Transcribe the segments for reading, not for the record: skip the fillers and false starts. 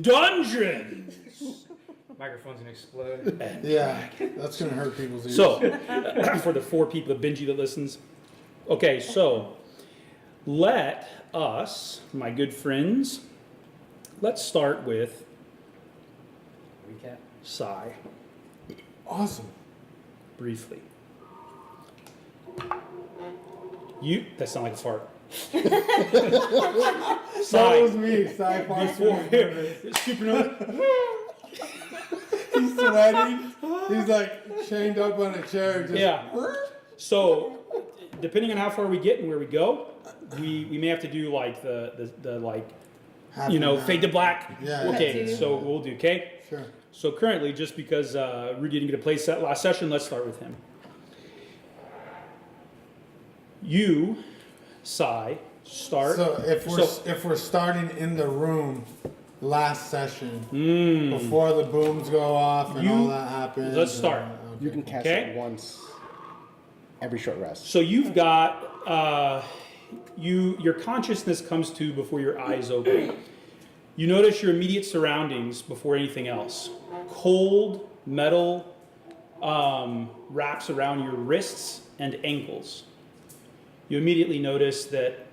Dungeons. Microphone's gonna explode. Yeah, that's gonna hurt people's ears. So, for the 4 people, the Benji that listens. Okay, so let us, my good friends, let's start with Recap. Sai, Awesome. briefly. That sounds like a fart. That was me, sci-fi. Supernova. He's sweating. He's like chained up on a chair. Just, Yeah. So, depending on how far we get and where we go, we may have to do like the like, half you know, an hour. fade to black. Yeah. Okay, so we'll do, okay? Sure. So currently, just because Rudy didn't get a play set last session, let's start with him. You, Sai, start. So if we're starting in the room last session, before the booms go off and all that happens. Let's start. Okay. You can cast Okay. it once every short rest. So you've got your consciousness comes to before your eyes open. You notice your immediate surroundings before anything else. Cold metal wraps around your wrists and ankles. You immediately notice that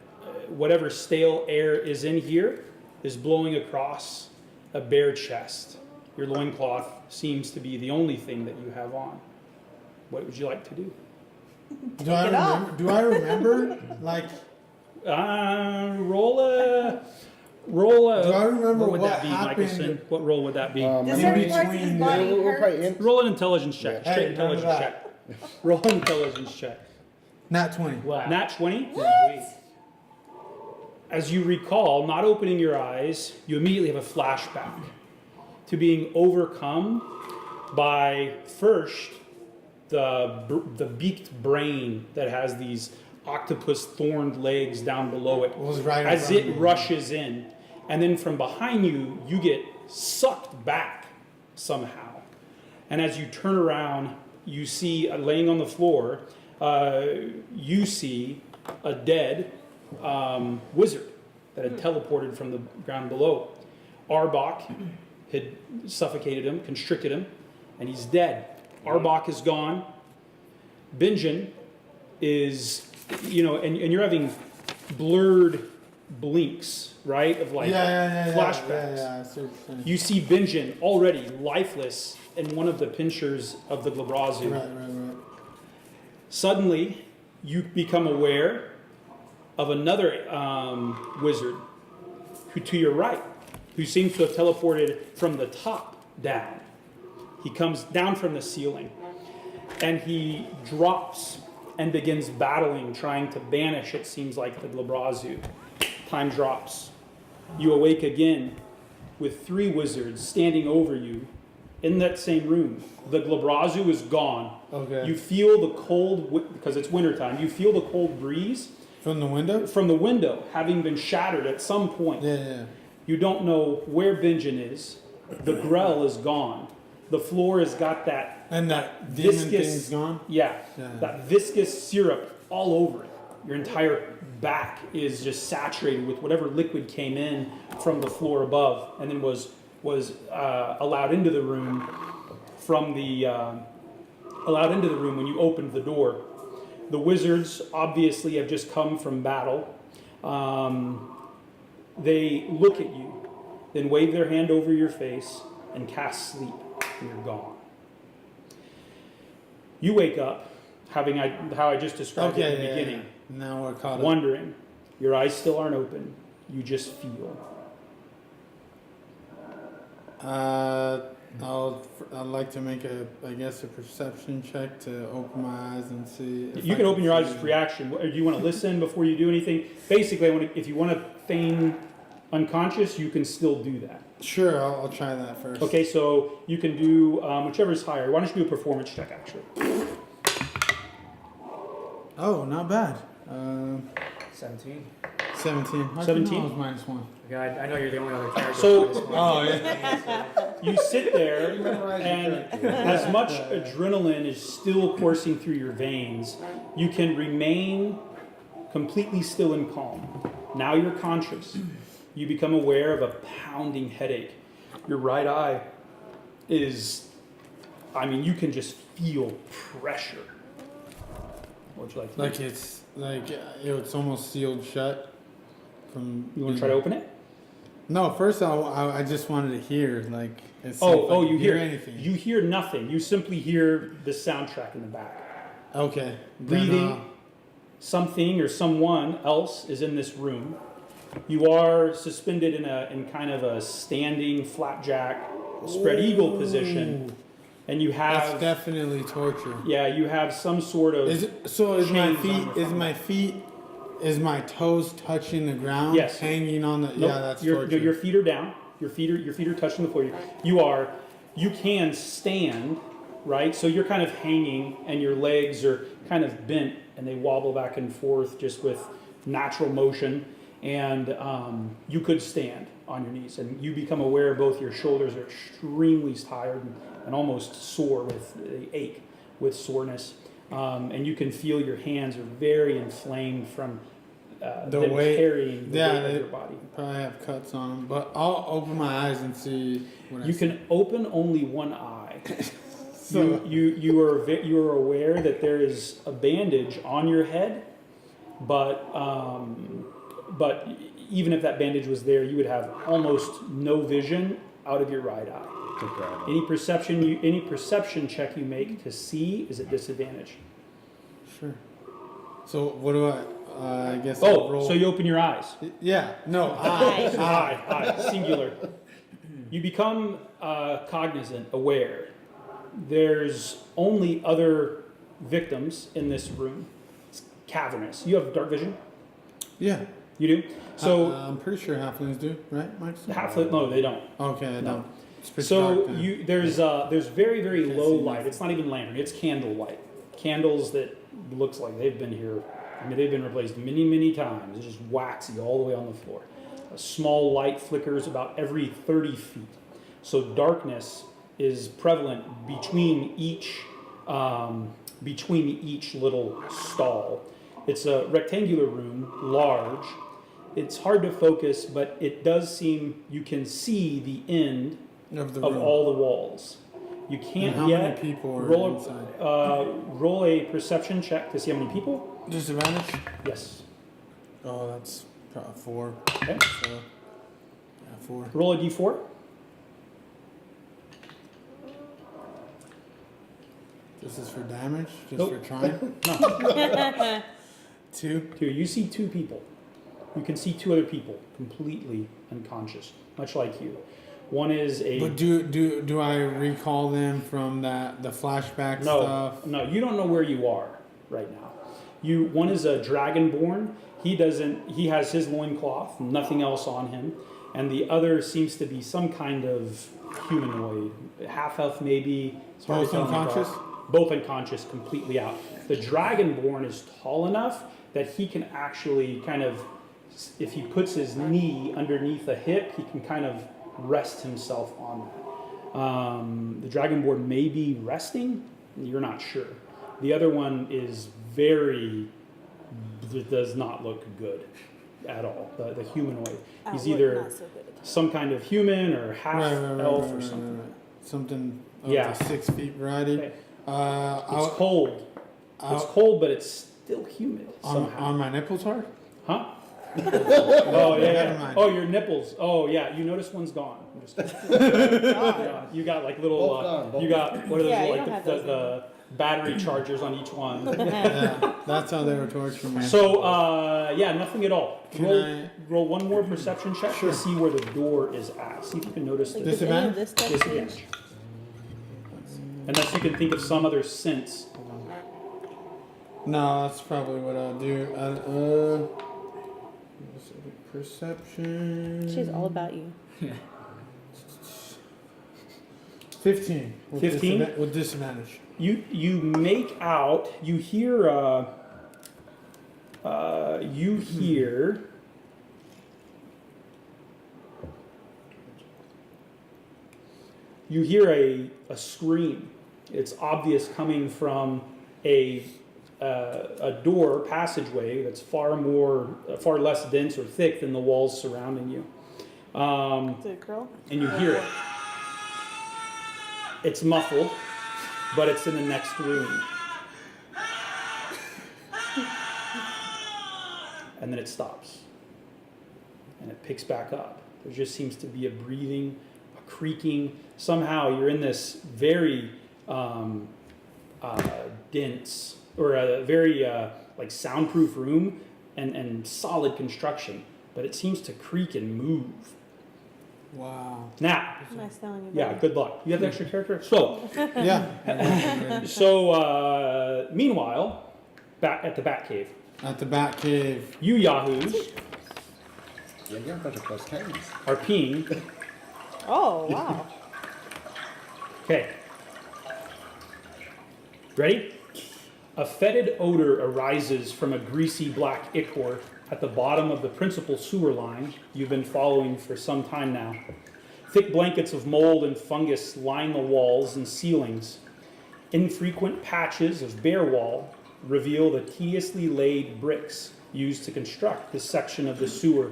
whatever stale air is in here is blowing across a bare chest. Your loincloth seems to be the only thing that you have on. What would you like to do? Do I remember? Like, Roll a. do I remember What would what that be, happened? Michelson? What roll would that be? Does in every part of between his the- body We'll hurt? probably in- Roll an intelligence check. Yeah. Straight Hey, remember intelligence that. check. Roll an intelligence check. Nat 20. Wow. Nat 20? What? As you recall, not opening your eyes, you immediately have a flashback to being overcome by first the beaked brain that has these octopus thorned legs down below it It was right in as front it of me. rushes in. And then from behind you, you get sucked back somehow. And as you turn around, you see, laying on the floor, you see a dead wizard that had teleported from the ground below. Arbok had suffocated him, constricted him, and he's dead. Arbok is gone. Benjen is, and you're having blurred blinks, right? Of like flashbacks. Yeah. I see what you're saying. You see Benjen already lifeless in one of the pincers of the Glabrazu. Right. Suddenly, you become aware of another wizard who, to your right, who seems to have teleported from the top down. He comes down from the ceiling, and he drops and begins battling, trying to banish, it seems like, the Glabrazu. Time drops. You awake again with 3 wizards standing over you in that same room. The Glabrazu is gone. Okay. You feel the cold, because it's wintertime, you feel the cold breeze From the window? from the window, having been shattered at some point. Yeah. You don't know where Benjen is. The grell is gone. The floor has got that And that demon viscous, thing's gone? Yeah, Yeah. that viscous syrup all over it. Your entire back is just saturated with whatever liquid came in from the floor above, and then was allowed into the room from the when you opened the door. The wizards obviously have just come from battle. They look at you, then wave their hand over your face and cast sleep, and you're gone. You wake up, having how I just described it in the beginning, Yeah. Now we're caught up. wondering. Your eyes still aren't open. You just feel. I'd like to make a perception check to open my eyes and see. If You I can open your eyes see- as reaction. Or do you want to listen before you do anything? Basically, if you want to feign unconscious, you can still do that. Sure, I'll try that first. Okay, so you can do whichever is higher. Why don't you do a performance check, actually? Oh, not bad. 17. 17. How 17? Come on, it was -1. Okay, I know you're the only other character. So- for this one. Oh, yeah. You sit there, and as much adrenaline is still coursing through your veins, you can remain completely still and calm. Now you're conscious. You become aware of a pounding headache. Your right eye is, I mean, you can just feel pressure. What would you like to do? Like it's almost sealed shut. From You want to try to open it? No, first I just wanted to hear like. See if I You could hear anything. You hear nothing. You simply hear the soundtrack in the back. Okay. Breathing. Something or someone else is in this room. You are suspended in kind of a standing flapjack spread eagle position, and you have That's definitely torture. Yeah, you have some sort of. Is my toes touching the ground? Yes. Hanging on the. Nope, Yeah, that's torture. your feet are down. Your feet are touching the floor. You can stand, right? So you're kind of hanging, and your legs are kind of bent, and they wobble back and forth just with natural motion. And you could stand on your knees, and you become aware both your shoulders are extremely tired and almost sore they ache with soreness. And you can feel your hands are very inflamed from them carrying the weight of your body. Probably have cuts on them, but I'll open my eyes and see. You can open only one eye. So you are aware that there is a bandage on your head, but even if that bandage was there, you would have almost no vision out of your right eye. Any perception check you make to see is at disadvantage. Sure. So what do I guess. I'll roll. So you open your eyes. Yeah. No. Eye, singular. You become cognizant, aware. There's only other victims in this room. It's cavernous. You have dark vision? Yeah. You do? So I'm pretty sure halflings do, right, Mike? no, they don't. Okay, they don't. So there's very, very low light. It's not even lantern. It's candle light. Candles that looks like they've been here. I mean, they've been replaced many, many times. It's just waxy all the way on the floor. A small light flickers about every 30 feet. So darkness is prevalent between each little stall. It's a rectangular room, large. It's hard to focus, but it does seem you can see the end of all the walls. You can't how yet many people are inside? Roll a perception check to see how many people. Disadvantage? Yes. Oh, that's probably 4. Okay. So, yeah, 4. Roll a d4. This is for damage? Just Nope. for trying? No. 2. You see 2 people. You can see 2 other people completely unconscious, much like you. One is a. But do I recall them from the flashback stuff? No, you don't know where you are right now. One is a dragonborn. He has his loincloth, nothing else on him. And the other seems to be some kind of humanoid, half elf maybe. It's hard to tell in the dark. Unconscious? Both unconscious, completely out. The dragonborn is tall enough that he can actually kind of, if he puts his knee underneath a hip, he can kind of rest himself on that. The dragonborn may be resting, you're not sure. The other one is does not look good at all, the humanoid. He's either some kind of human or half elf or something. Right. Something of Yeah. the 6 feet variety. Okay. It's cold. It's cold, but it's still humid somehow. On my nipples hard? Huh? Oh, yeah. Never mind. Oh, your nipples. Oh, yeah. You notice one's gone. I'm just kidding. Yeah, you got like little. Both gone, both you got what are those Yeah, you like don't have the battery chargers on each one. Yeah, that's how they were torturing me. So nothing at all. Can Roll one more perception check to see where the door is at. See if you can notice the Like, does any of this stuff change? disadvantage. Unless you can think of some other sense. No, that's probably what I'll do. Perception. She's all about you. 15. 15? With disadvantage. You make out. You hear. You hear a scream. It's obvious coming from a door passageway that's far less dense or thick than the walls surrounding you. Is it a girl? And you hear it. It's muffled, but it's in the next room. And then it stops. And it picks back up. There just seems to be a breathing, a creaking. Somehow you're in this very dense, or a very like soundproof room and solid construction. But it seems to creak and move. Wow. Now, Nice knowing you. yeah, buddy. good luck. You have the extra character? So, Yeah. so meanwhile, back at the Batcave, At the Bat Cave. you yahoos Yeah, you're a bunch of close hands. are peeing. Oh, wow. Okay. Ready? A fetid odor arises from a greasy black ichor at the bottom of the principal sewer line you've been following for some time now. Thick blankets of mold and fungus line the walls and ceilings. Infrequent patches of bare wall reveal the tediously laid bricks used to construct this section of the sewer.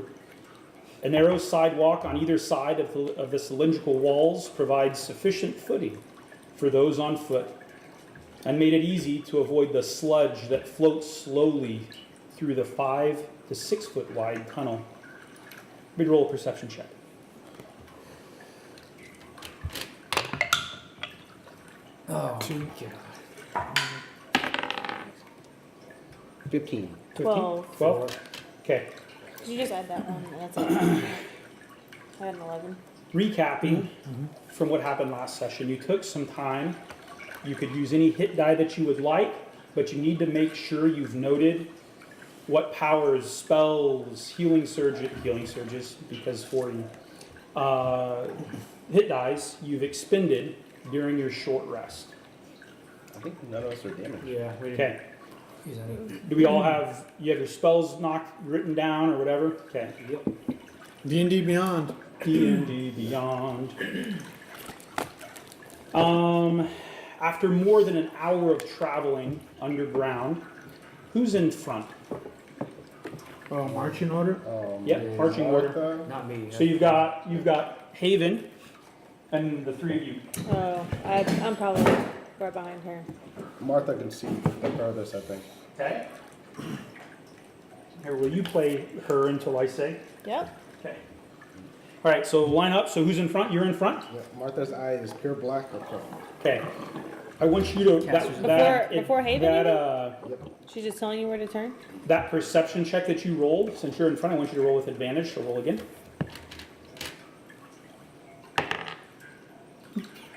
A narrow sidewalk on either side of the cylindrical walls provides sufficient footing for those on foot, and made it easy to avoid the sludge that floats slowly through the 5 to 6 foot wide tunnel. Big roll a perception check. Oh, God. 15. 12. 12? Okay. Did you just add that one? That's it. I had an 11. Recapping from what happened last session, you took some time. You could use any hit die that you would like, but you need to make sure you've noted what powers, spells, healing surges, because 40 hit dies you've expended during your short rest. I think none of us are damaged. Yeah, we didn't Okay. use any. Do we all have, you have your spells written down or whatever? Okay. Yep. D&D Beyond. D&D Beyond. After more than an hour of traveling underground, who's in front? Oh, marching order? Yep, marching order. Not me. So you've got Haven and the three of you. Oh, I'm probably right behind her. Martha can see the furthest, I think. Okay. Here, will you play her until I say? Yep. Okay. All right, so line up. So who's in front? You're in front? Yeah, Martha's eye is pure black or purple. Okay. I want you to Before Haven that She's just telling you where to turn? that perception check that you rolled. Since you're in front, I want you to roll with advantage. So roll again.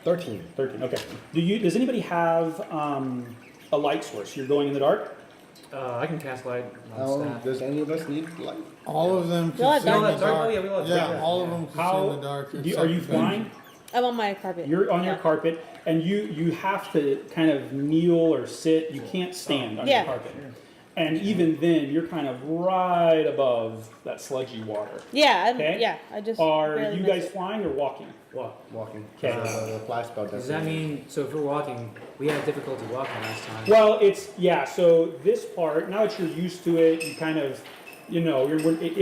13. 13. Okay. Does anybody have a light source? You're going in the dark. I can cast light on staff. Does any of us need light? All of them We all can have see in the dark. dark. Oh, yeah, we all have Yeah, dark. all of them can see in the dark. Are except you Benjen. flying? I'm on my carpet. You're on your Yeah. carpet, and you have to kind of kneel or sit. You can't stand on Yeah. your carpet. And even then, you're kind of right above that sludgy water. Yeah, Okay. yeah. I just Are barely you missed guys it. flying or walking? Walk. Walking. Okay. The fly spell Does that mean, so if we're walking, we had difficulty walking last time? Well, so this part, now that you're used to it, you kind of, it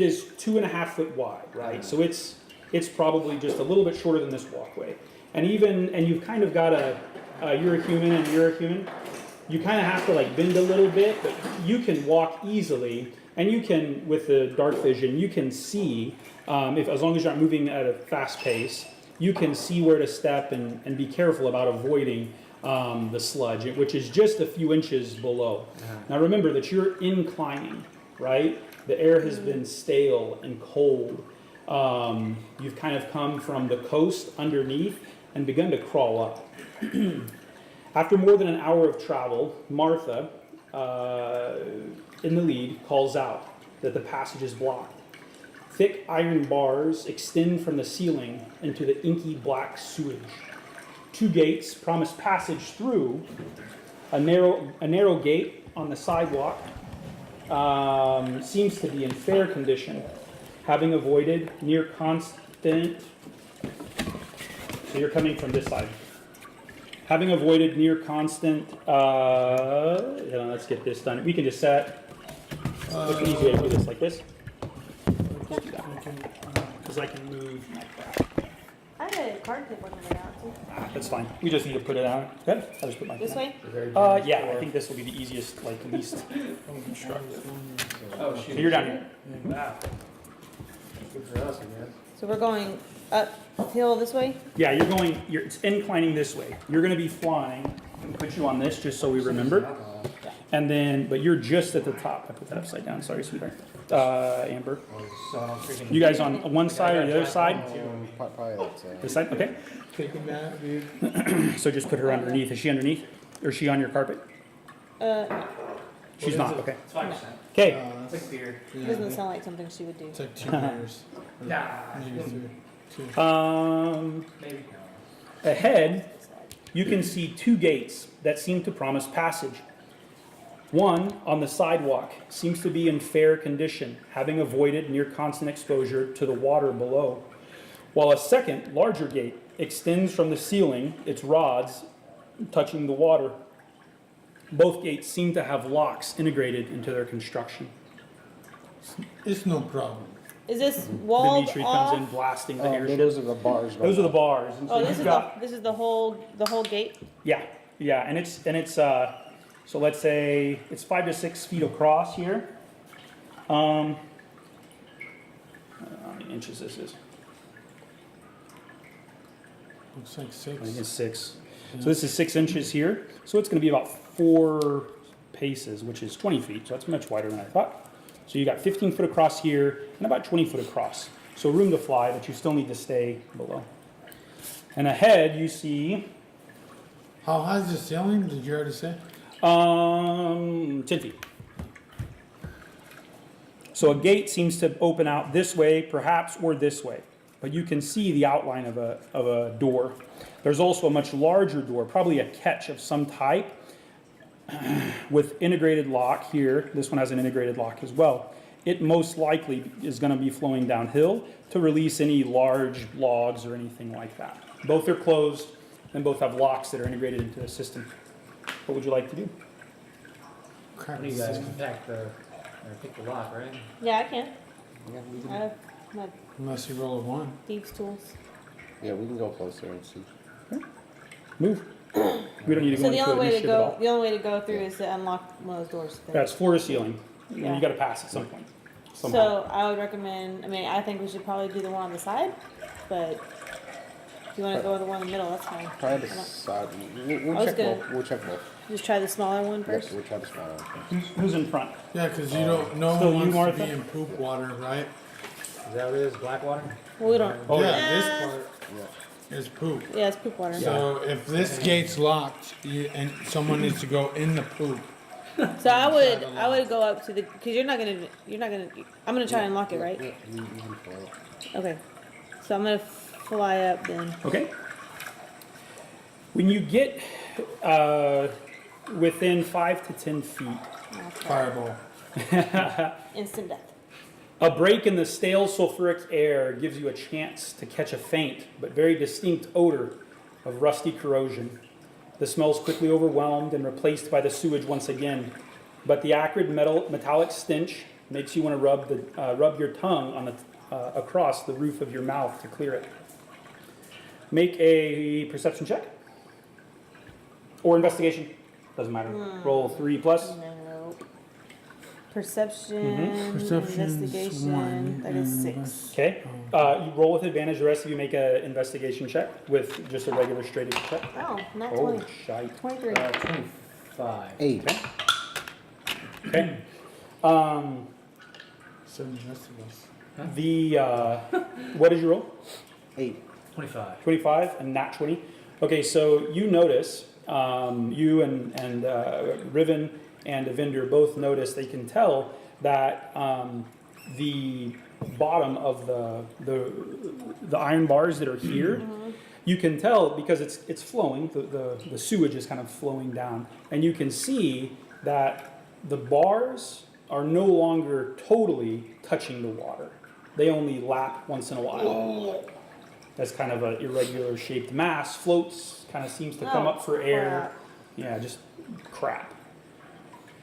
is 2.5 foot wide, right? So it's probably just a little bit shorter than this walkway. And you've kind of got you're a human and you're a human. You kind of have to like bend a little bit, but you can walk easily, and you can, with the dark vision, you can see, as long as you're not moving at a fast pace, you can see where to step and be careful about avoiding the sludge, which is just a few inches below. Now remember that you're inclining, right? The air has been stale and cold. You've kind of come from the coast underneath and begun to crawl up. After more than an hour of travel, Martha, in the lead, calls out that the passage is blocked. Thick iron bars extend from the ceiling into the inky black sewage. 2 gates promise passage through. A narrow gate on the sidewalk seems to be in fair condition, having avoided near constant. So you're coming from this side. Having avoided near constant, let's get this done. We can just set, what's an easy way to do this, like this? Because I can move like that. I a card clip working right out too. That's fine. We just need to put it on. Good. I'll just put my This thing way? Yeah, I think this will be the easiest, like least. Oh, So shoot. you're down here. Wow. Good for us, I guess. So we're going uphill this way? Yeah, it's inclining this way. You're gonna be flying. I'm gonna put you on this just so we remember. And then, but you're just at the top. I put that upside down. Sorry, sweetheart. Amber. You guys on one side or the other side? Probably that's, This side? Okay. Taking that, dude. So just put her underneath. Is she underneath? Or is she on your carpet? She's not. Okay. It's 5%. Okay. It's like beer. It doesn't sound like something she would do. It's like 2 years. Nah. Maybe 3. 2. Maybe. Ahead, you can see 2 gates that seem to promise passage. One, on the sidewalk, seems to be in fair condition, having avoided near constant exposure to the water below, while a second, larger gate extends from the ceiling, its rods touching the water. Both gates seem to have locks integrated into their construction. It's no problem. Is this walled Dimitri off? comes in blasting the airship. those are the bars. Those are the bars. And so Oh, you've got, this is the whole gate? yeah, and it's so let's say it's 5 to 6 feet across here. I don't know how many inches this is. Looks like I think 6. it's 6. So this is 6 inches here. So it's going to be about 4 paces, which is 20 feet. So that's much wider than I thought. So you got 15 foot across here and about 20 foot across. So room to fly, but you still need to stay below. And ahead you see How high is the ceiling? Did you already say? 10 feet. So a gate seems to open out this way, perhaps, or this way. But you can see the outline of a door. There's also a much larger door, probably a catch of some type, with integrated lock here. This one has an integrated lock as well. It most likely is going to be flowing downhill to release any large logs or anything like that. Both are closed, and both have locks that are integrated into the system. What would you like to do? Crap, One of you guys can pick the lock, right? Yeah, I can. Yeah, we I can, have my Unless you roll a 1. thieves tools. yeah, we can go closer and see. Move. We don't need to go So the into only way to initiative at all. go, the only way to go through is to unlock one of those doors. there. That's floor to ceiling. And Yeah. you got to pass at some point. Somehow. So I would recommend. I mean, I think we should probably do the one on the side, but if you want to go with the one in the middle, that's fine. Try I the don't- side. I We'll was check gonna- both. We'll check both. Just try the smaller one Yes, first. we'll try the smaller one first. Who's in front? Yeah, because you don't. No Still one you, wants to Martha? be in poop water, right? Is that what it is? Blackwater? Well, we don't. Oh, yeah, yeah. this part is poop. Yeah, it's poop water. So if this gate's locked and someone needs to go in the poop, So I would go up to the because you're not gonna I'm gonna try and lock it, right? Yeah, you can fly it. Okay. So I'm gonna fly up then. Okay. When you get within 5 to 10 feet, fireball. Instant death. a break in the stale sulfuric air gives you a chance to catch a faint but very distinct odor of rusty corrosion. The smell is quickly overwhelmed and replaced by the sewage once again, but the acrid metallic stench makes you want to rub your tongue on across the roof of your mouth to clear it. Make a perception check or investigation. Doesn't matter. Roll 3 plus. No. Perception, Perception's investigation. 1, That is and 6. Okay. You roll with advantage. The rest of you make an investigation check with just a regular straight check. Oh, not Oh, 20. shite. 23. 25. 8. Okay. So the rest of us. What did you roll? 8. 25. 25 and nat 20. Okay, so you notice, you and Riven and Evendur both notice, they can tell that the bottom of the iron bars that are here, you can tell because it's flowing, the sewage is kind of flowing down, and you can see that the bars are no longer totally touching the water. They only lap once in a while. That's kind of an irregular shaped mass, floats, kind of seems to come Oh, up for air. crap. Yeah, just crap.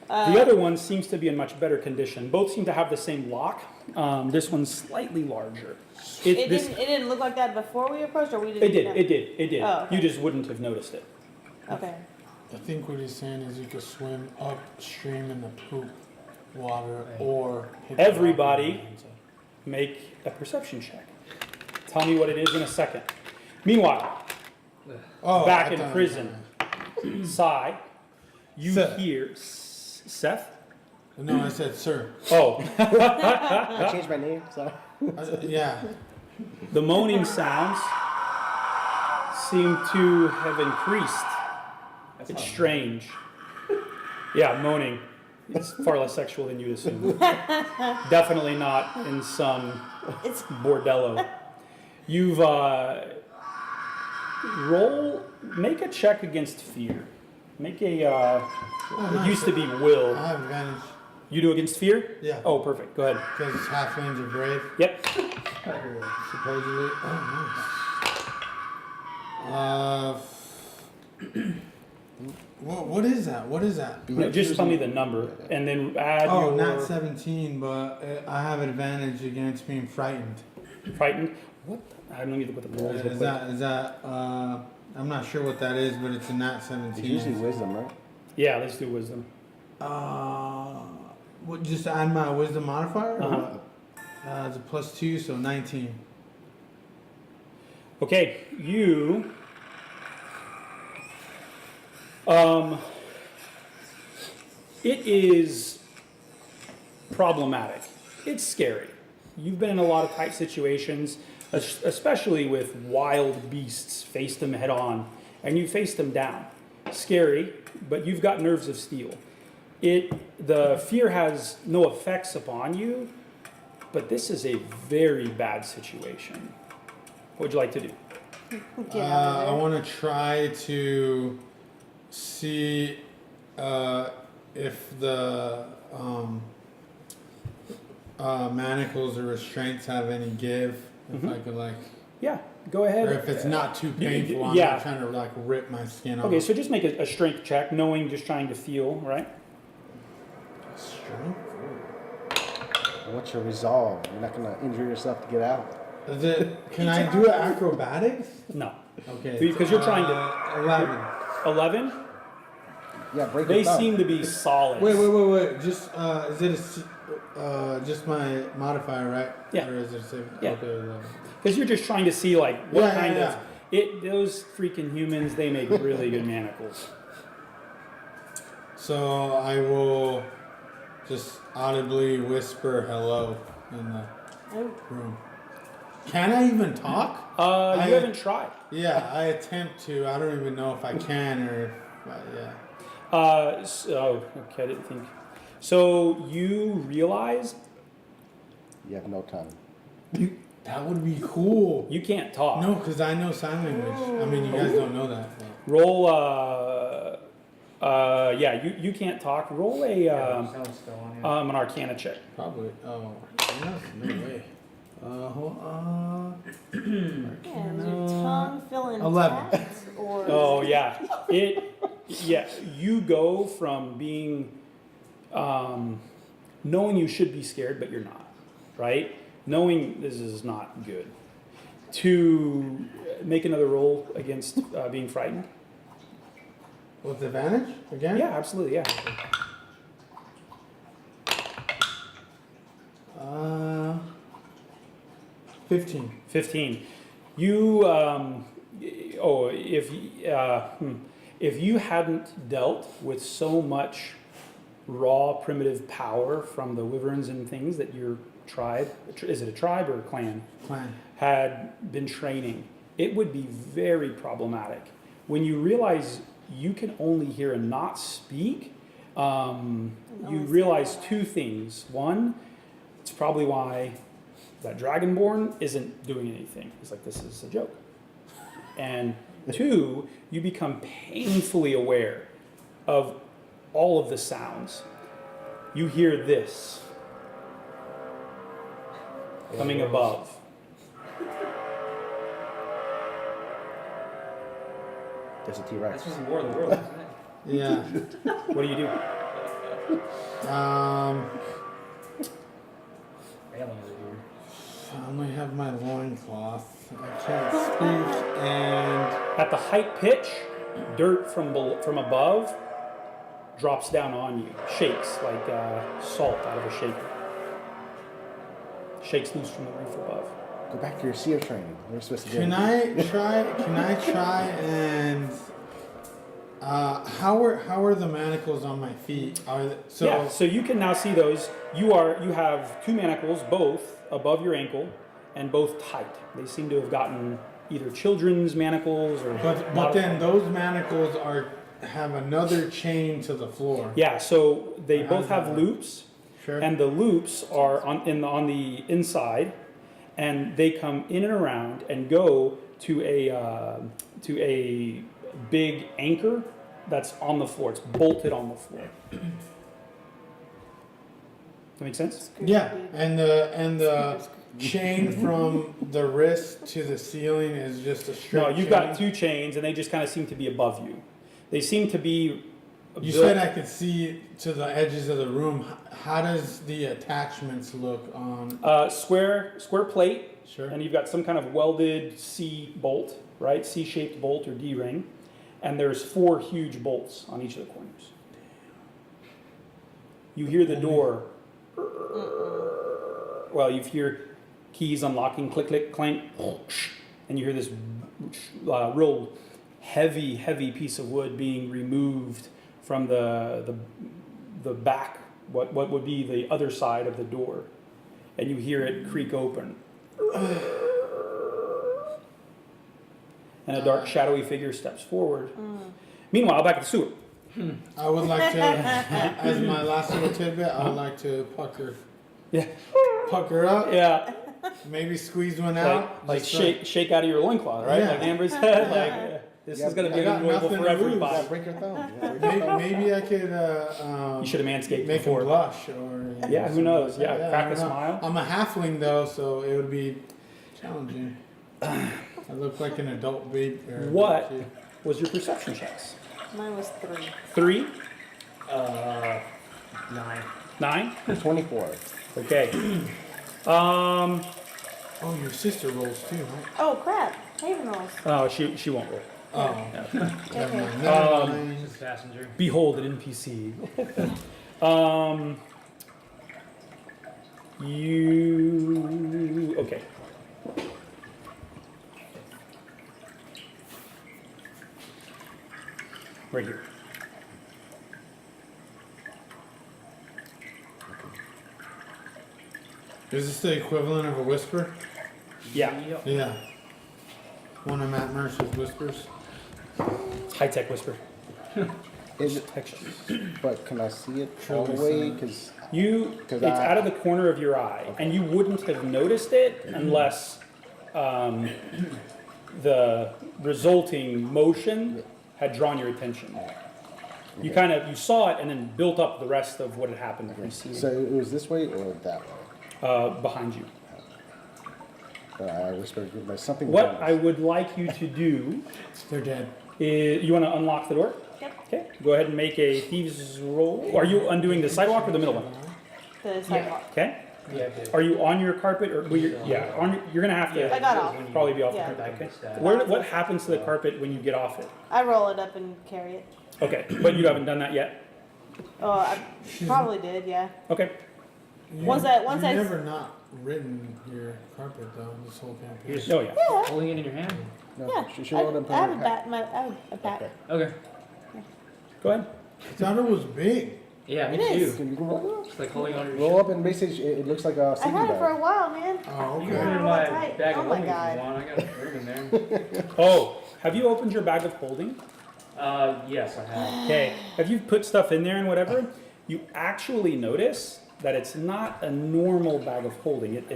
The other one seems to be in much better condition. Both seem to have the same lock. This one's slightly larger. It didn't look like that before we approached, or we didn't. It did. Oh, okay. You just wouldn't have noticed it. Okay. I think what he's saying is you could swim upstream in the poop water or hit the Everybody- rock on the inside. Make a perception check. Tell me what it is in a second. Meanwhile, Oh, back I in thought- prison, Sai, you Seth. hear Seth? No, I said sir. Oh, I changed my name, sorry. Yeah. the moaning sounds seem to have increased. It's strange. Yeah, moaning. It's far less sexual than you'd assume. Definitely not in some It's bordello. You've make a check against fear. Make a it used to be will. I have advantage. You do against fear? Yeah. Oh, perfect. Go ahead. Because halflings are brave, Yep. supposedly. Oh, nice. What is that? What is that? No, just tell me the number and then add Oh, your not 17, but I have advantage against being frightened. frightened. What? I don't need to put the rolls real Is quick. that, I'm not sure what that is, but it's a nat It's 17. usually wisdom, right? Yeah, let's do wisdom. What, just add my wisdom modifier? or Uh-huh. what? It's a +2, so 19. Okay, you it is problematic. It's scary. You've been in a lot of tight situations, especially with wild beasts, faced them head on, and you faced them down. Scary, but you've got nerves of steel. The fear has no effects upon you, but this is a very bad situation. What would you like to do? get out I of want to try to see if the manacles or restraints have any give. If I could Yeah, go ahead. or if it's not too painful, I'm Yeah. not trying to rip my skin off. Okay, so just make a strength check, knowing, just trying to feel, right? Strength? What's your resolve? You're not gonna injure yourself to get out. Is it? Can I do it acrobatics? No. Okay. Because you're trying to- 11. 11? Yeah, break They your thumb. seem to be solid. Wait. Just is it just my modifier, right? Yeah. Or is it a save? Yeah. Okay, 11. Because you're just trying to see, like, what Yeah, kind yeah, of... Those freaking humans, they make really good manacles. So I will just audibly whisper hello in the Oh. room. Can I even talk? You haven't tried. Yeah, I attempt to. I don't even know if I can or. Yeah. Okay, I didn't think... So you realize You have no tongue. That would be cool. you can't talk. No, because I know sign language. I mean, you guys don't know that. But. Roll, yeah, you can't talk. Roll Sounds still on, an Arcana check. Probably. Oh, yeah, no way. Hold on. Yeah, is your tongue feeling 11. intact, or Oh yeah, you go from being knowing you should be scared, but you're not, right? Knowing this is not good. To make another roll against being frightened. With advantage again? Yeah, absolutely, yeah. 15. 15. You if you hadn't dealt with so much raw primitive power from the wyverns and things that your tribe, is it a tribe or a clan, Clan. had been training, it would be very problematic. When you realize you can only hear and not speak, you realize two things. One, it's probably why that Dragonborn isn't doing anything. He's like, this is a joke. And two, you become painfully aware of all of the sounds. You hear this coming above. There's a T-Rex. That's just War of the Worlds, isn't it? Yeah. What do you do? I got one over here. I only have my loincloth. I can't speak, and At the height pitch, dirt from above drops down on you, shakes like salt out of a shaker. Shakes loose from the roof above. Go back to your SEAL training. We're supposed to do can it. I try? Can I try and? How are the manacles on my feet? Are they, so? Yeah, so you can now see those. You have 2 manacles, both above your ankle, and both tight. They seem to have gotten either children's manacles or. But then those manacles have another chain to the floor. Yeah, so they How both does that have work? loops, Sure. and the loops are on the inside, and they come in and around and go to a big anchor that's on the floor. It's bolted on the floor. That make sense? Yeah, and the chain from the wrist to the ceiling is just a straight No, you've chain? got 2 chains, and they just kind of seem to be above you. They seem to be. You built- said I could see to the edges of the room. How does the attachments look on? square plate, Sure. and you've got some kind of welded C bolt, right? C-shaped bolt or D-ring, and there's 4 huge bolts on each of the corners. You hear the door. Well, you hear keys unlocking, click, click, clank, and you hear this real heavy piece of wood being removed from the back, what would be the other side of the door, and you hear it creak open. And a dark, shadowy figure steps forward. Meanwhile, back at the sewer. I would like to, as my last little tidbit, I would like to pucker up, Yeah, maybe squeeze one out. like just shake out of your loincloth, right? Yeah. Like Amber said, like this is gonna be I got enjoyable nothing for to everybody. lose. Break your thumb. Yeah, break your thumb. Maybe I could You should have manscaped make him before. blush or Yeah, who knows? Yeah, I crack a don't know. smile. I'm a halfling though, so it would be challenging. I look like an adult baby. or adult What kid. was your perception checks? Mine was 3. 3, 9. 9. 24. Okay. Oh, your sister rolls too, right? Oh crap! Haven rolls. Oh, she won't roll. Oh, Okay. never mind. Just passenger. Behold an NPC. You okay? Right here. Is this the equivalent of a whisper? Yeah, Yeah. One of Matt Mercer's whispers. high tech whisper. Is it, Texture. but can I see it all the way? Because It's 'Cause out of the corner of your eye, and you wouldn't have noticed it unless the resulting motion had drawn your attention. You you saw it and then built up the rest of what had happened preceding so it was this way or that way? behind you. I whispered, there's something. What behind I us. would like you to do They're dead. is you want to unlock the door. Yep. Okay. Go ahead and make a thieves roll. Are you undoing the sidewalk or the middle one? The sidewalk. Okay. Yeah, Are you on your carpet or you're gonna have to I got off. probably be off Yeah. the carpet. Okay. Back What happens to the carpet when you get off it? I roll it up and carry it. Okay, but you haven't done that yet. Oh, I probably did. Yeah. Okay. Once I- once You've I- never not ridden your carpet though this whole campaign. Oh yeah. Yeah. Holding it in your hand? No, Yeah. she rolled and put I it have in a her pack. bat. I have a pack. Okay. Go ahead. I thought it was big. Yeah, me It is. too. You can roll up. Just like holding on to your Roll up and basically it looks like a I sleeping had it for a bag. while, man. Oh, You okay. can put it in Oh, my tight. bag Oh of my holding if God. you want. I got a room in there. Oh, have you opened your bag of holding? Yes, I have. Okay. Have you put stuff in there and whatever? You actually notice that it's not a normal bag of holding. It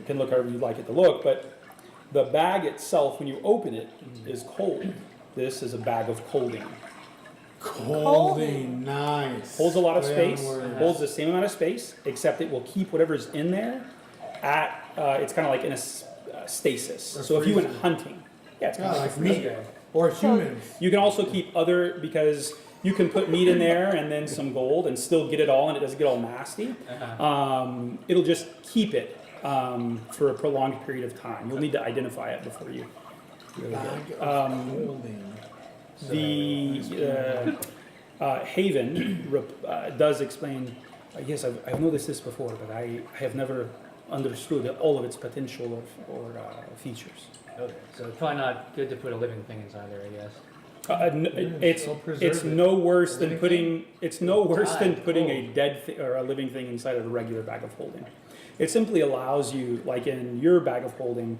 can look however you'd like it to look, but the bag itself, when you open it, is cold. This is a bag of holding. Holding, nice. Holds a lot of Play on space, words. holds the same amount of space, except it will keep whatever's in there at, it's kind of like in a stasis. Or So if you went freezer. hunting, yeah, it's kind Yeah, of like like meat or humans. You can also keep other, because You can put meat in there and then some gold and still get it all, and it doesn't get all nasty. It'll just keep it for a prolonged period of time. You'll need to identify it before you really Bag go. of holding. The Haven does explain, yes, I've noticed this before, but I have never understood all of its potential or features. Okay, so it's probably not good to put a living thing inside there, I guess. They'll preserve It's it. no worse than Living putting Die. a dead or a living thing inside of a regular bag of holding. It simply allows you, like in your bag of holding,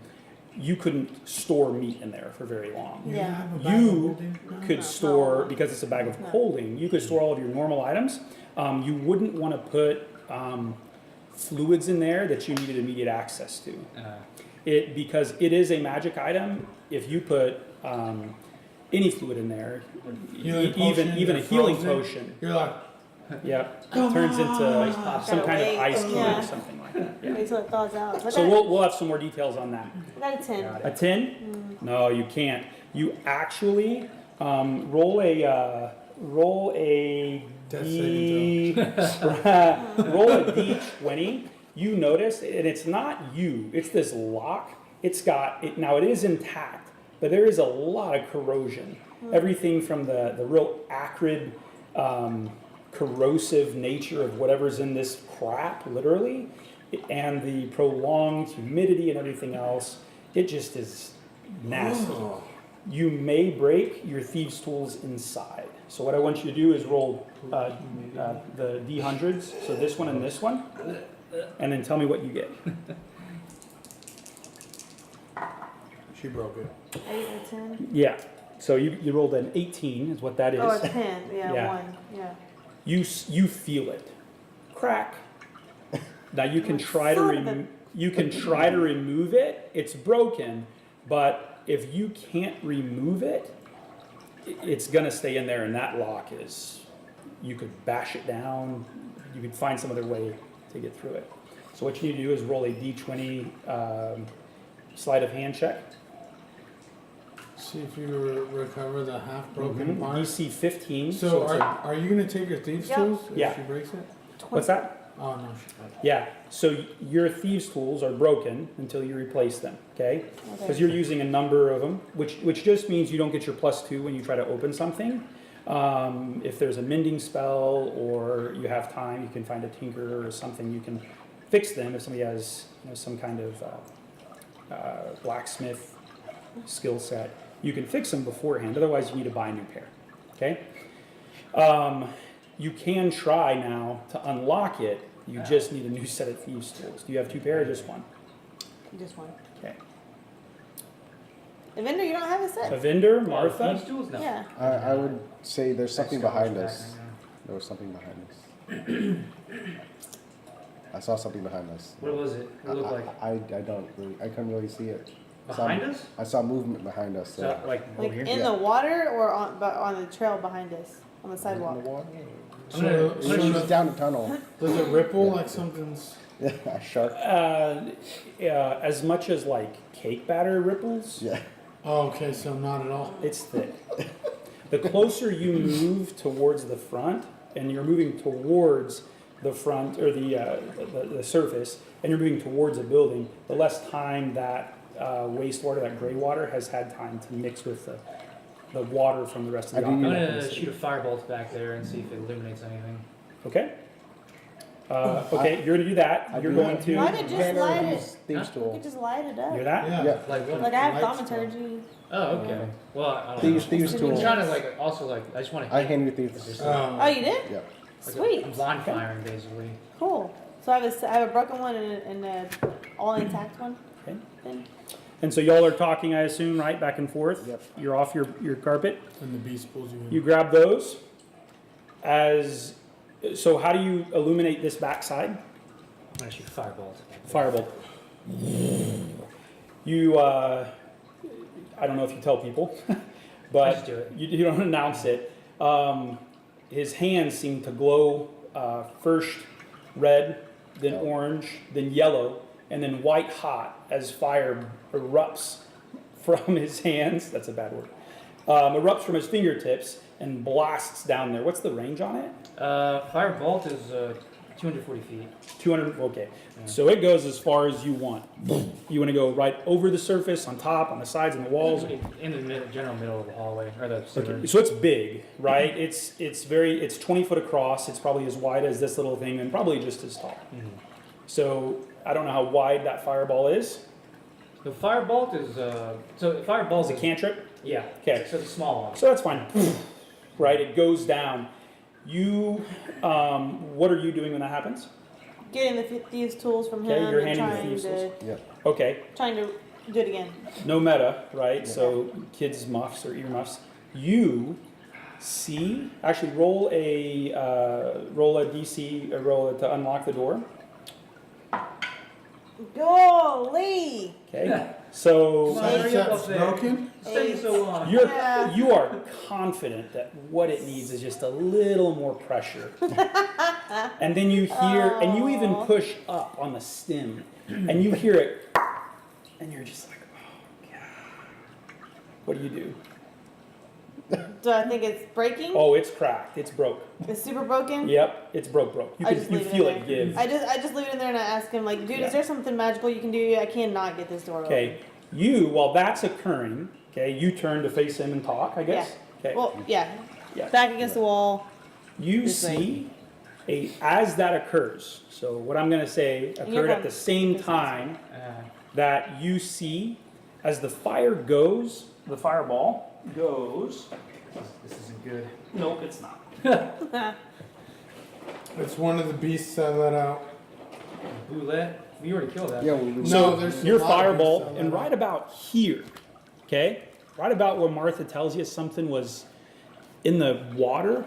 you couldn't store meat in there for very long. You Yeah. have a bag of You holding? No. could store, because it's a bag of No. holding, you could store all of your normal items. You wouldn't want to put fluids in there that you needed immediate access to. Because it is a magic item. If you put any fluid in there, Healing potion, even a you're healing frozen. potion, You're like, it turns into some Gotta kind of wait. ice cube Yeah. or something like that. Yeah. Wait till it thaws out. So we'll have some more details on that. I got a 10. A 10? No, you can't. You actually roll a Death D, roll a D20. You notice, and it's not you. It's this lock. It's got it now. It is intact, but there is a lot of corrosion. Everything from the real acrid, corrosive nature of whatever's in this crap, literally, and the prolonged humidity and everything else. It just is nasty. oh, You may break your thieves' tools inside. So what I want you to do is roll the D100s, so this one and this one, and then tell me what you get. she broke it. 8 or 10? Yeah, so you rolled an 18 is what that is. Oh, a 10. Yeah, Yeah. 1. Yeah. You feel it. Crack. Now you can try to Son of a- remove it. It's broken, but if you can't remove it, it's gonna stay in there, and that lock is. You could bash it down. You could find some other way to get through it. So what you need to do is roll a D20 sleight of hand check. See if you recover the half broken part. DC 15. So it's a- are you gonna take your thieves' Yeah. tools if Yeah. she breaks it? what's that? Oh no, she Yeah, so your thieves' tools are broken until you replace them, okay? Because you're using a number of them, which just means you don't get your +2 when you try to open something. If there's a mending spell or you have time, you can find a tinker or something, you can fix them if somebody has some kind of blacksmith skill set. You can fix them beforehand, otherwise you need to buy a new pair, okay? You can try now to unlock it. You just need a new set of thieves' tools. Do you have 2 pair or just 1? Just 1. Okay. Evendur, you don't have a set? Evendur, Martha? These tools? No. Yeah. I would say there's something behind Back us. right now. There was something behind us. I saw something behind us. What was it? What it looked like? I don't really, I couldn't really see it. Behind us? I saw movement behind us. So, like over Like here? in Yeah. the water or on the trail behind us? On the sidewalk? In the water? I'm gonna- So, I'm It gonna was down the tunnel. does it ripple like something's? Yeah, a shark. As much as like cake batter ripples, Yeah. Oh, okay, so not at all. it's thick. The closer you move towards the front, and you're moving towards the front or the surface, and you're moving towards a building, the less time that wastewater, that gray water, has had time to mix with the water from the rest of the I do I'm need occupants. gonna shoot a firebolt back there and see if it illuminates anything. Okay. Okay, you're gonna do that. I You're do going have- to. Why did just light it? Thieves' Huh? You tool. could just light it up. You're that. Yeah. Yeah. Like what? Like I have Lights thaumaturgy. Oh, okay. Well, I don't Thieves' know. thieves' I'm tool. I'm trying to like also like I just want to. I hand you thieves. Just Oh, you did? Yeah. Sweet. I'm blind firing basically. Cool. So I have a broken one and a all intact one. Okay. Then And so y'all are talking, I assume, right, back and forth. Yep. You're off your carpet. And the beast pulls you in. You grab those. So how do you illuminate this backside? I'm gonna shoot a firebolt. Firebolt. You, I don't know if you tell people, I but just do it. you don't announce it. His hands seem to glow first red, then orange, then yellow, and then white hot as fire erupts from his hands. That's a bad word. erupts from his fingertips and blasts down there. What's the range on it? Fire bolt is 240 feet. 200. Okay, so it goes as far as you want. You want to go right over the surface, on top, on the sides, and the walls. In the general middle of the hallway or the sewer. Okay, so it's big, right? It's 20 foot across. It's probably as wide as this little thing, and probably just as tall. So I don't know how wide that fireball is. The firebolt is so firebolt It's a cantrip. Yeah. Okay. So it's a small one. So that's fine. Right, it goes down. You, what are you doing when that happens? Getting these tools from Okay, him you're and handing the trying thieves to tools. Okay, trying to do it again. no meta, right? So kids muffs or earmuffs. You see, actually roll a DC, roll it to unlock the door. Golly! Okay, so Come on, hurry up That's up there. broken? It's taking so long. you are confident that what it needs is just a little more pressure. And then you hear, and you even push up on the stem, and you hear it, and you're just like, oh god. What do you do? Do I think it's breaking? Oh, it's cracked. It's broke. It's super broken? Yep, it's broke. You I can just you leave it feel in it there. give. I just leave it in there and I ask him like, dude, Yeah. is there something magical you can do? I cannot get this door Okay, while that's occurring, okay, you turn to face him and talk, I guess. Okay. open. Well, yeah. Yeah. Back against the wall. You This see as that occurs. So what I'm going to say you're occurred at going the same this time that you see as the fire goes, the fireball goes. This isn't good. Nope, it's not. It's one of the beasts I let out. Boulette. We already killed that. Yeah, thing. No, So there's your a lot of fireball, beasts I and let right out. about here, okay, right about where Martha tells you something was in the water,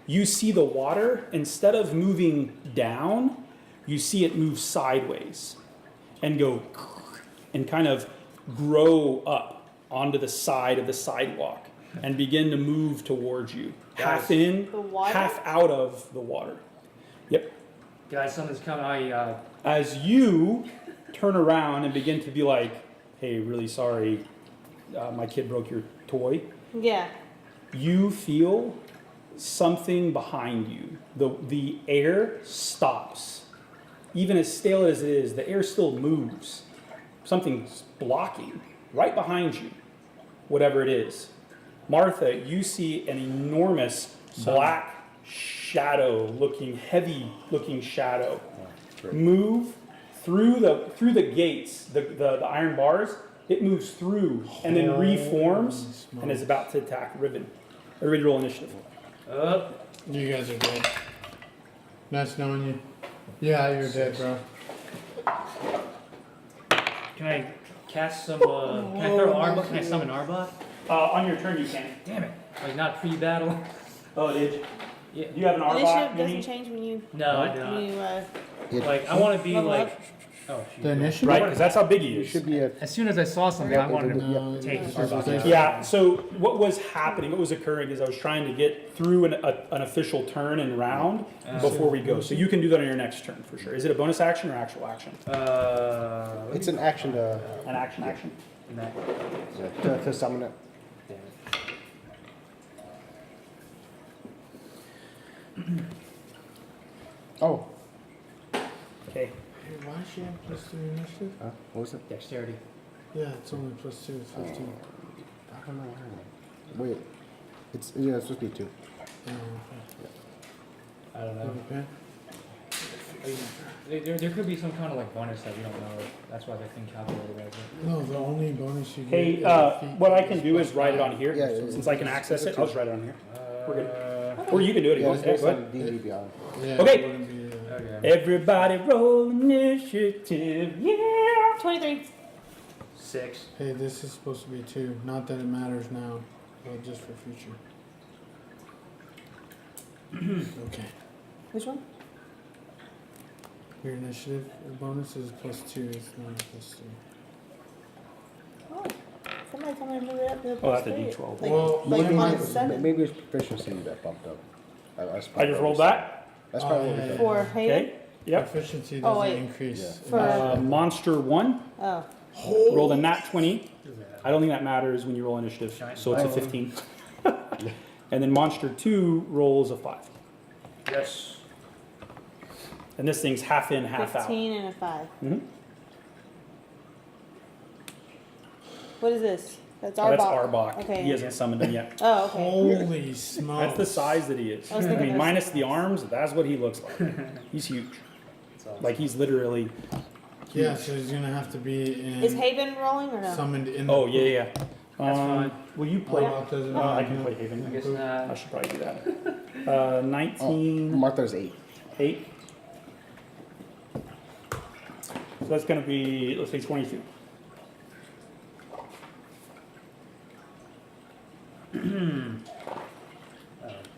you see the water, instead of moving down, you see it move sideways and go and kind of grow up onto the side of the sidewalk and begin to move towards you. Half in, The water? half out of the water. Yep. Guys, something's coming. As you turn around and begin to be like, hey, really sorry, my kid broke your toy, Yeah. you feel something behind you. The air stops. Even as stale as it is, the air still moves. Something's blocking right behind you, whatever it is. Martha, you see an enormous black shadow looking, heavy looking shadow move through the gates, the iron bars. It moves through and then reforms and is about to attack Riven. Everybody roll initiative. You guys are dead. Nice knowing you. Yeah, you're dead, bro. Can I cast some? Can I throw Arbok? Can I summon Arbok? On your turn, you can. Damn it! Like not pre-battle. Oh, did Yeah. you have an Arbok Initiative mini? doesn't change when you No, I do when not. you Like I want to be level like. up. Oh shoot. The initiative? Right, because that's how big he You is. should be a. As soon as I saw something, I wanted to No, take it's Arbok. just- Yeah, so what was happening, what was occurring is I was trying to get through an official turn and round before we go. So you can do that on your next turn for sure. Is it a bonus action or actual action? It's an action to, An action. to summon it. Oh, Okay. Hey, why is she have plus 3 initiative? what was it? Dexterity. Yeah, it's only plus 2, it's 15. I don't know. Wait, it's supposed to be 2. Oh, I don't know. okay. There could be some kind of like bonus that we don't know. That's why the thing calculated as it. No, the only bonus you get Hey, is a feat what I can do plus is write it 5. on here. Yeah, Since I can access it, I'll just write it on here. We're good. Uh, Or you can do it. Yeah, if it's you based want. on D&D Beyond. Yeah, Okay. it wouldn't be, okay. Everybody roll initiative, yeah! 23. 6. Hey, this is supposed to be 2. Not that it matters now, but just for future. Okay. Which one? Your initiative bonus is plus 2, it's not plus 3. Oh, somebody told me to move it up to Oh, that's a plus D12. three. Well, like mine on was- the 7. Maybe it's proficiency that bumped up. I just rolled that. That's probably Oh, what we yeah, did. For Hayden? Okay. Yep. Proficiency Oh, doesn't wait. increase. For- Monster 1. Oh. rolled a nat 20. I don't think that matters when you roll initiative, so it's a 15. And then monster 2 rolls a 5. Yes. And this thing's half in, half out. 15 and a 5. Mhm. What is this? That's Oh, Arbok. that's Arbok. Okay. He hasn't summoned him yet. Oh, okay. Holy smokes. That's the size that he is. I was I thinking mean, those minus things. the arms, that's what he looks like. He's huge. Like he's literally. Yeah, so he's gonna have to be in. Is Haven rolling or no? Summoned in. Oh yeah, yeah. That's fine. Will you play? Arbok doesn't I know. can play Haven. I guess I not. should probably do that. 19, Martha's 8. 8. So that's going to be, let's say 22.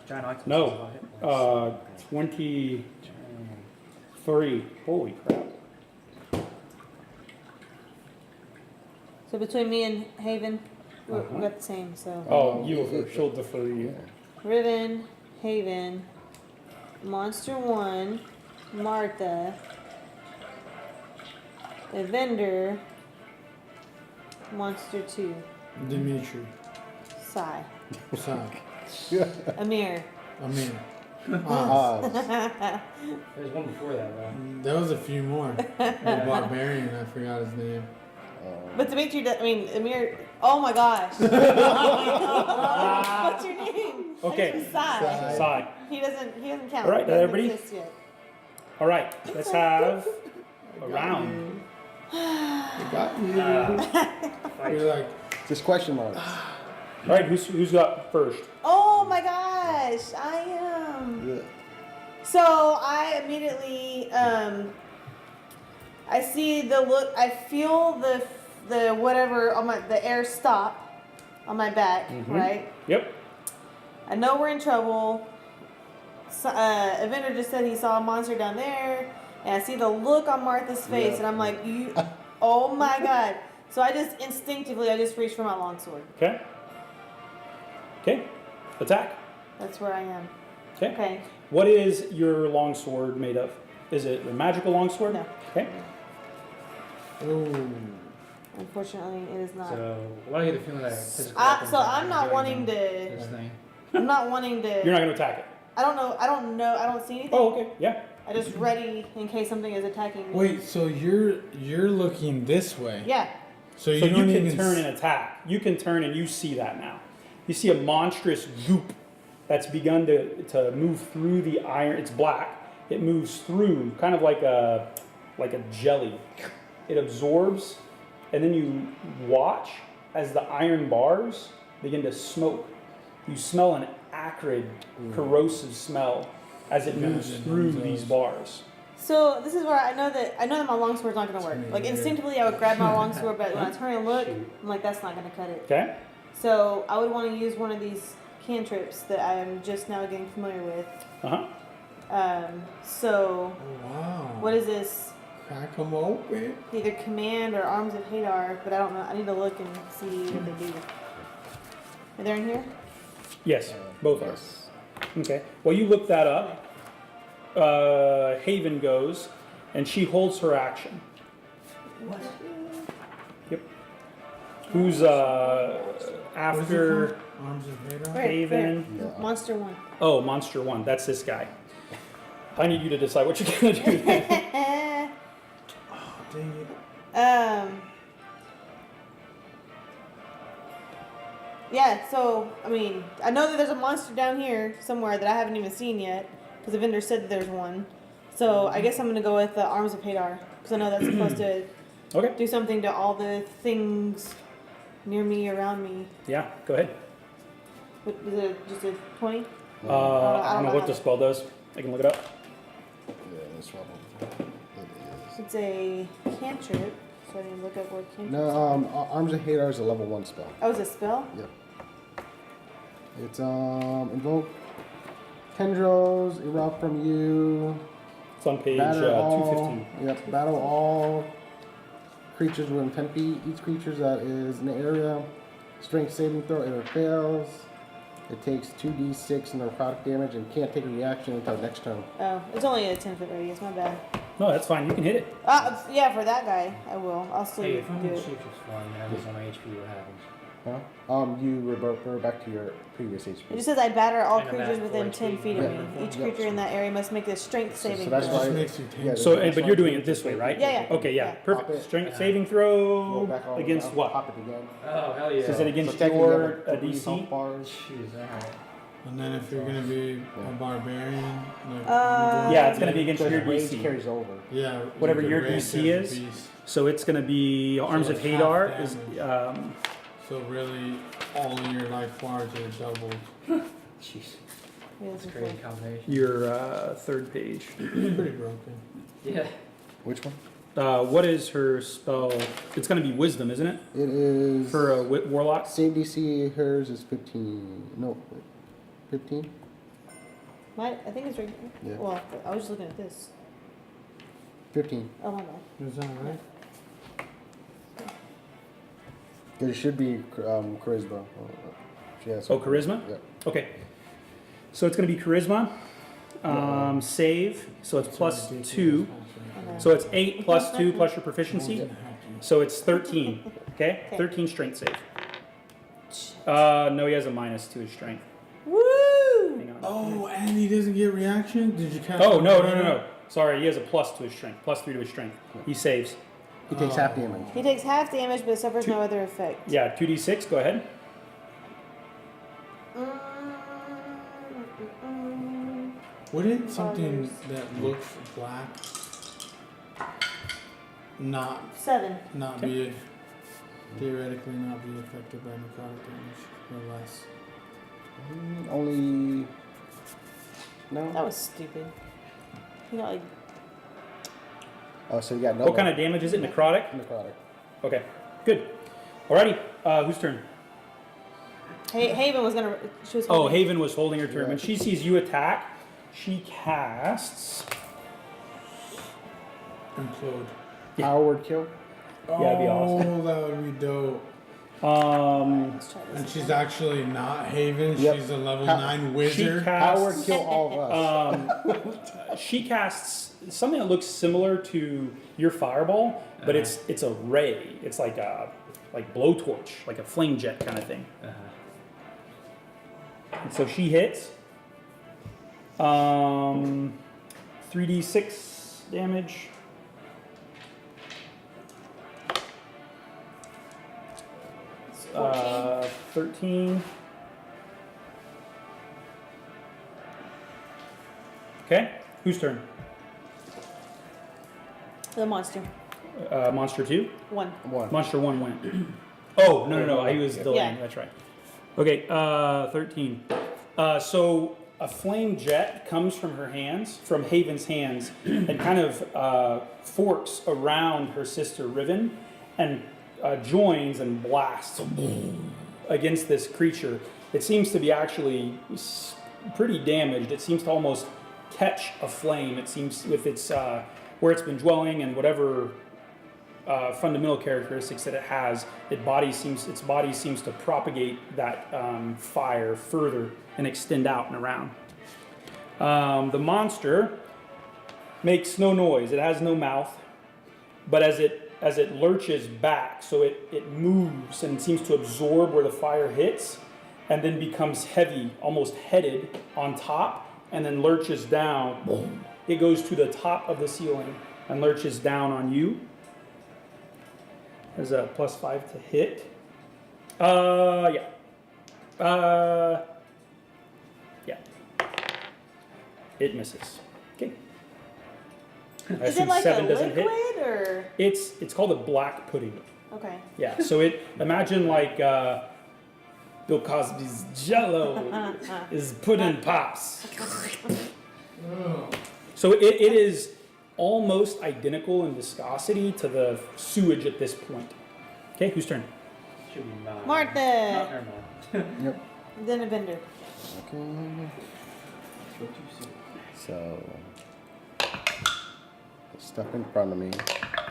Giant items. No. 23. Holy crap. So between me and Haven, we're Uh-huh. got the same. So Oh, you over. She'll defer to you. Riven, Haven, Monster 1, Martha, Evendur, Monster 2, Dimitri. Sai, Sam. Amir. Amir. There's one before that, though. There was a few more. The barbarian, I forgot his name. But Dimitri, Amir. Oh my gosh. What's your name? Okay. Sai. Sai. He doesn't count. All right, He doesn't everybody? exist yet. All right, let's have a round. I got you. You're like, Just question marks. All right, who's got first? Oh my gosh, I am. Yeah. So I immediately, I see the look. I feel the whatever on the air stop on my back, right? Yep. I know we're in trouble. So, Evendur just said he saw a monster down there, and I see the look on Martha's face, and I'm like, you, oh my god! So I just instinctively, reach for my longsword. Okay. Okay. Attack. That's where I am. Okay. Okay. What is your longsword made of? Is it a magical longsword? No. Okay. ooh. Unfortunately, it is not. So, why do I get the feeling that physical So weapons aren't I'm not doing wanting to. this thing? I'm not wanting to. You're not going to attack it. I don't know. I don't know. I don't see anything. Oh, okay. Yeah. I just ready in case something is attacking me. Wait, so you're looking this way? Yeah. So you So don't you can even turn and attack. You can turn and you see that now. You see a monstrous goop that's begun to move through the iron. It's black. It moves through, kind of like a jelly. It absorbs, and then you watch as the iron bars begin to smoke. You smell an acrid, corrosive smell as it moves through these bars. So this is where I know that my longsword's not gonna work. Like instinctively, I would grab my longsword, but when I turn and look, I'm like, that's not gonna cut it. Okay. So I would want to use one of these cantrips that I'm just now getting familiar with. Uh huh. So Oh, wow. what is this? Crack them open. Either command or arms of Hadar, but I don't know. I need to look and see what they do. Are they in here? Yes, both are. Okay. Well, you look that up. Haven goes, and she holds her action. What? Yep. Who's after Arms of Hadar. Right. Haven? Yeah. Monster 1. Oh, Monster 1. That's this guy. I need you to decide what you're gonna do. Dang it. Yeah, so, I mean, I know that there's a monster down here somewhere that I haven't even seen yet, because the vendor said that there's one. So I guess I'm going to go with the Arms of Hadar, because I know that's supposed to Okay. do something to all the things near me, around me. Yeah. Go ahead. What, is it just a 20? I don't know what the spell does. I can look it up. Yeah, this one. It It's a cantrip, so I need to look up what is. cantrip. No, Arms of Hadar is a level 1 spell. Oh, it's a spell? Yep. It's invoke tendrils erupt from you. It's on page Batter all. 215. Yep. Battle all creatures within 10 feet. Each creature that is in the area. Strength saving throw. If it fails, it takes 2d6 necrotic damage and can't take a reaction until next turn. Oh, it's only a 10-foot radius, my bad. No, that's fine. You can hit it. Yeah, for that guy, I will. I'll still Hey, do if I'm in it. shape just form and I lose all my HP, what happens? Huh? You revert back to your previous HP. It just says I batter all And I'm creatures at within 4 10 feet of Yeah. me. Each Yeah. creature in that area must make a strength saving that's It throw. why- just makes you Yeah, tank. So, that's but why you're doing you it this way, right? Yeah, yeah. Okay, yeah, Yeah. perfect. Pop it. Strength Yeah. saving Go throw back all the way against down, what? Pop it again. Oh, hell yeah. So is it against So technically you your have three DC? health bars. Jeez, alright. And then if you're gonna be a barbarian, like Yeah, it's gonna be against Because your rage DC. carries over. yeah, you Whatever could your rage DC as is. a beast. So it's gonna be Arms So of it's half Hadar is damage. So really, all of your life bars are doubled. Jeez, Yeah, that's this a is crazy cool. combination. your third page. It's pretty broken. Yeah. Which one? What is her spell? It's gonna be Wisdom, isn't it? It is. For a Warlock? Same DC, hers is 15. No, wait. 15? I think it's right here. Yeah. Well, I was just looking at this. 15. Oh, my bad. Is that right? It should be charisma. She has Oh, charisma? Yeah. Okay. So it's gonna be Charisma. Save. So it's plus 2. Okay. So it's 8 plus 2 plus your proficiency. So it's 13. Okay? Okay. 13 strength save. No, he has a minus to his strength. Woo! Hang on. Oh, and he doesn't get reaction? Did you catch Oh, that? no. Sorry, he has a plus to his strength. Plus 3 to his strength. He saves. He takes half damage. He takes half damage but suffers no other effect. Yeah, 2d6. Go ahead. Wouldn't something that looks black not 7. be theoretically not be affected by necrotic damage or less? Only. That No. was stupid. He got like Oh, so you got no. What kind of damage is it? Necrotic? necrotic? Okay, good. Alrighty, whose turn? Haven was gonna. She was. Oh, holding- Haven was holding her turn. Yeah. When she sees you attack, she casts. Implode. Yeah. Powered kill. Yeah, that'd be awesome. Oh, that would be dope. Let's try this. And she's actually not Haven. Yep. She's a level How- 9 wizard. Powered casts. kill all of us. She casts something that looks similar to your fireball, but it's a ray. It's like a blowtorch, like a flame jet kind of thing. And so she hits. 3d6 damage. It's 14. 13. Okay, whose turn? The monster. Monster 2? 1. One. Monster 1 went. Oh, no, he was delaying, Yeah. that's right. Okay, 13. So a flame jet comes from her hands, from Haven's hands, and kind of forks around her sister Riven and joins and blasts against this creature. It seems to be actually pretty damaged. It seems to almost catch a flame. It seems with its where it's been dwelling and whatever fundamental characteristics that it has, its body seems to propagate that fire further and extend out and around. The monster makes no noise. It has no mouth, but as it lurches back, so it moves and seems to absorb where the fire hits, and then becomes heavy, almost headed on top, and then lurches down. Boom. It goes to the top of the ceiling and lurches down on you. There's a +5 to hit. Yeah. Yeah. It misses. Okay. I Is it assume like a 7 doesn't liquid hit. or? It's called a black pudding. Okay. Yeah. So imagine like Bill Cosby's Jello is pudding pops. So it is almost identical in viscosity to the sewage at this point. Okay, whose turn? Should be mine. Martha. Never mind. Yep. Then Evendur. Okay. So, the stuff in front of me.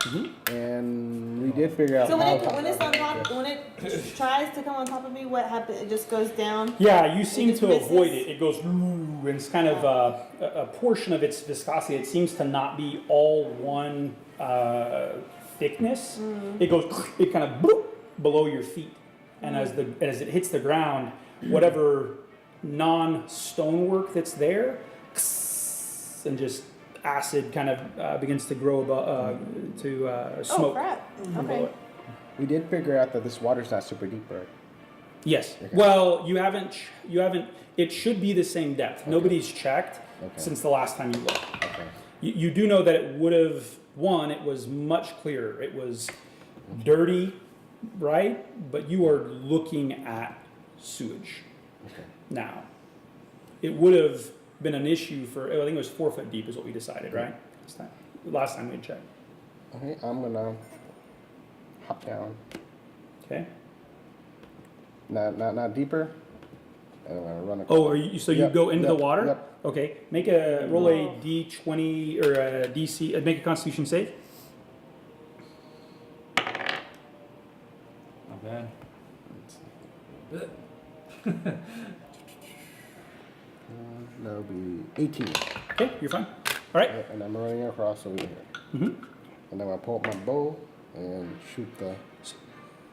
And we did figure out So how. when it's on top, when it tries to come on top of me, what happens? It just goes down. Yeah, you seem just to misses? avoid it. It goes, and it's kind of a portion of its viscosity. It seems to not be all one thickness. It goes, it kind of bloop below your feet, and as it hits the ground, whatever non-stonework that's there, and just acid kind of begins to grow to smoke. Oh crap! from below Okay. it. We did figure out that this water's not super deep, right? Yes. Okay. Well, you haven't. It should be the same depth. Nobody's checked since the last time you looked. Okay. You do know that it would have. One, it was much clearer. It was dirty, right? But you are looking at sewage Okay. now. It would have been an issue for. I think it was 4 foot deep is what we decided, right? Last time we checked. Okay, I'm gonna hop down. Okay. Not deeper. And I'm gonna run across. Oh, so you Yep, go into yep, the water? Yep. Okay, roll a D20 or a DC, make a Constitution save. Not bad. That'll be 18. Okay, you're fine. All right. Yep, and I'm running across over here. Mm-hmm. And I'm gonna pull up my bow and shoot the.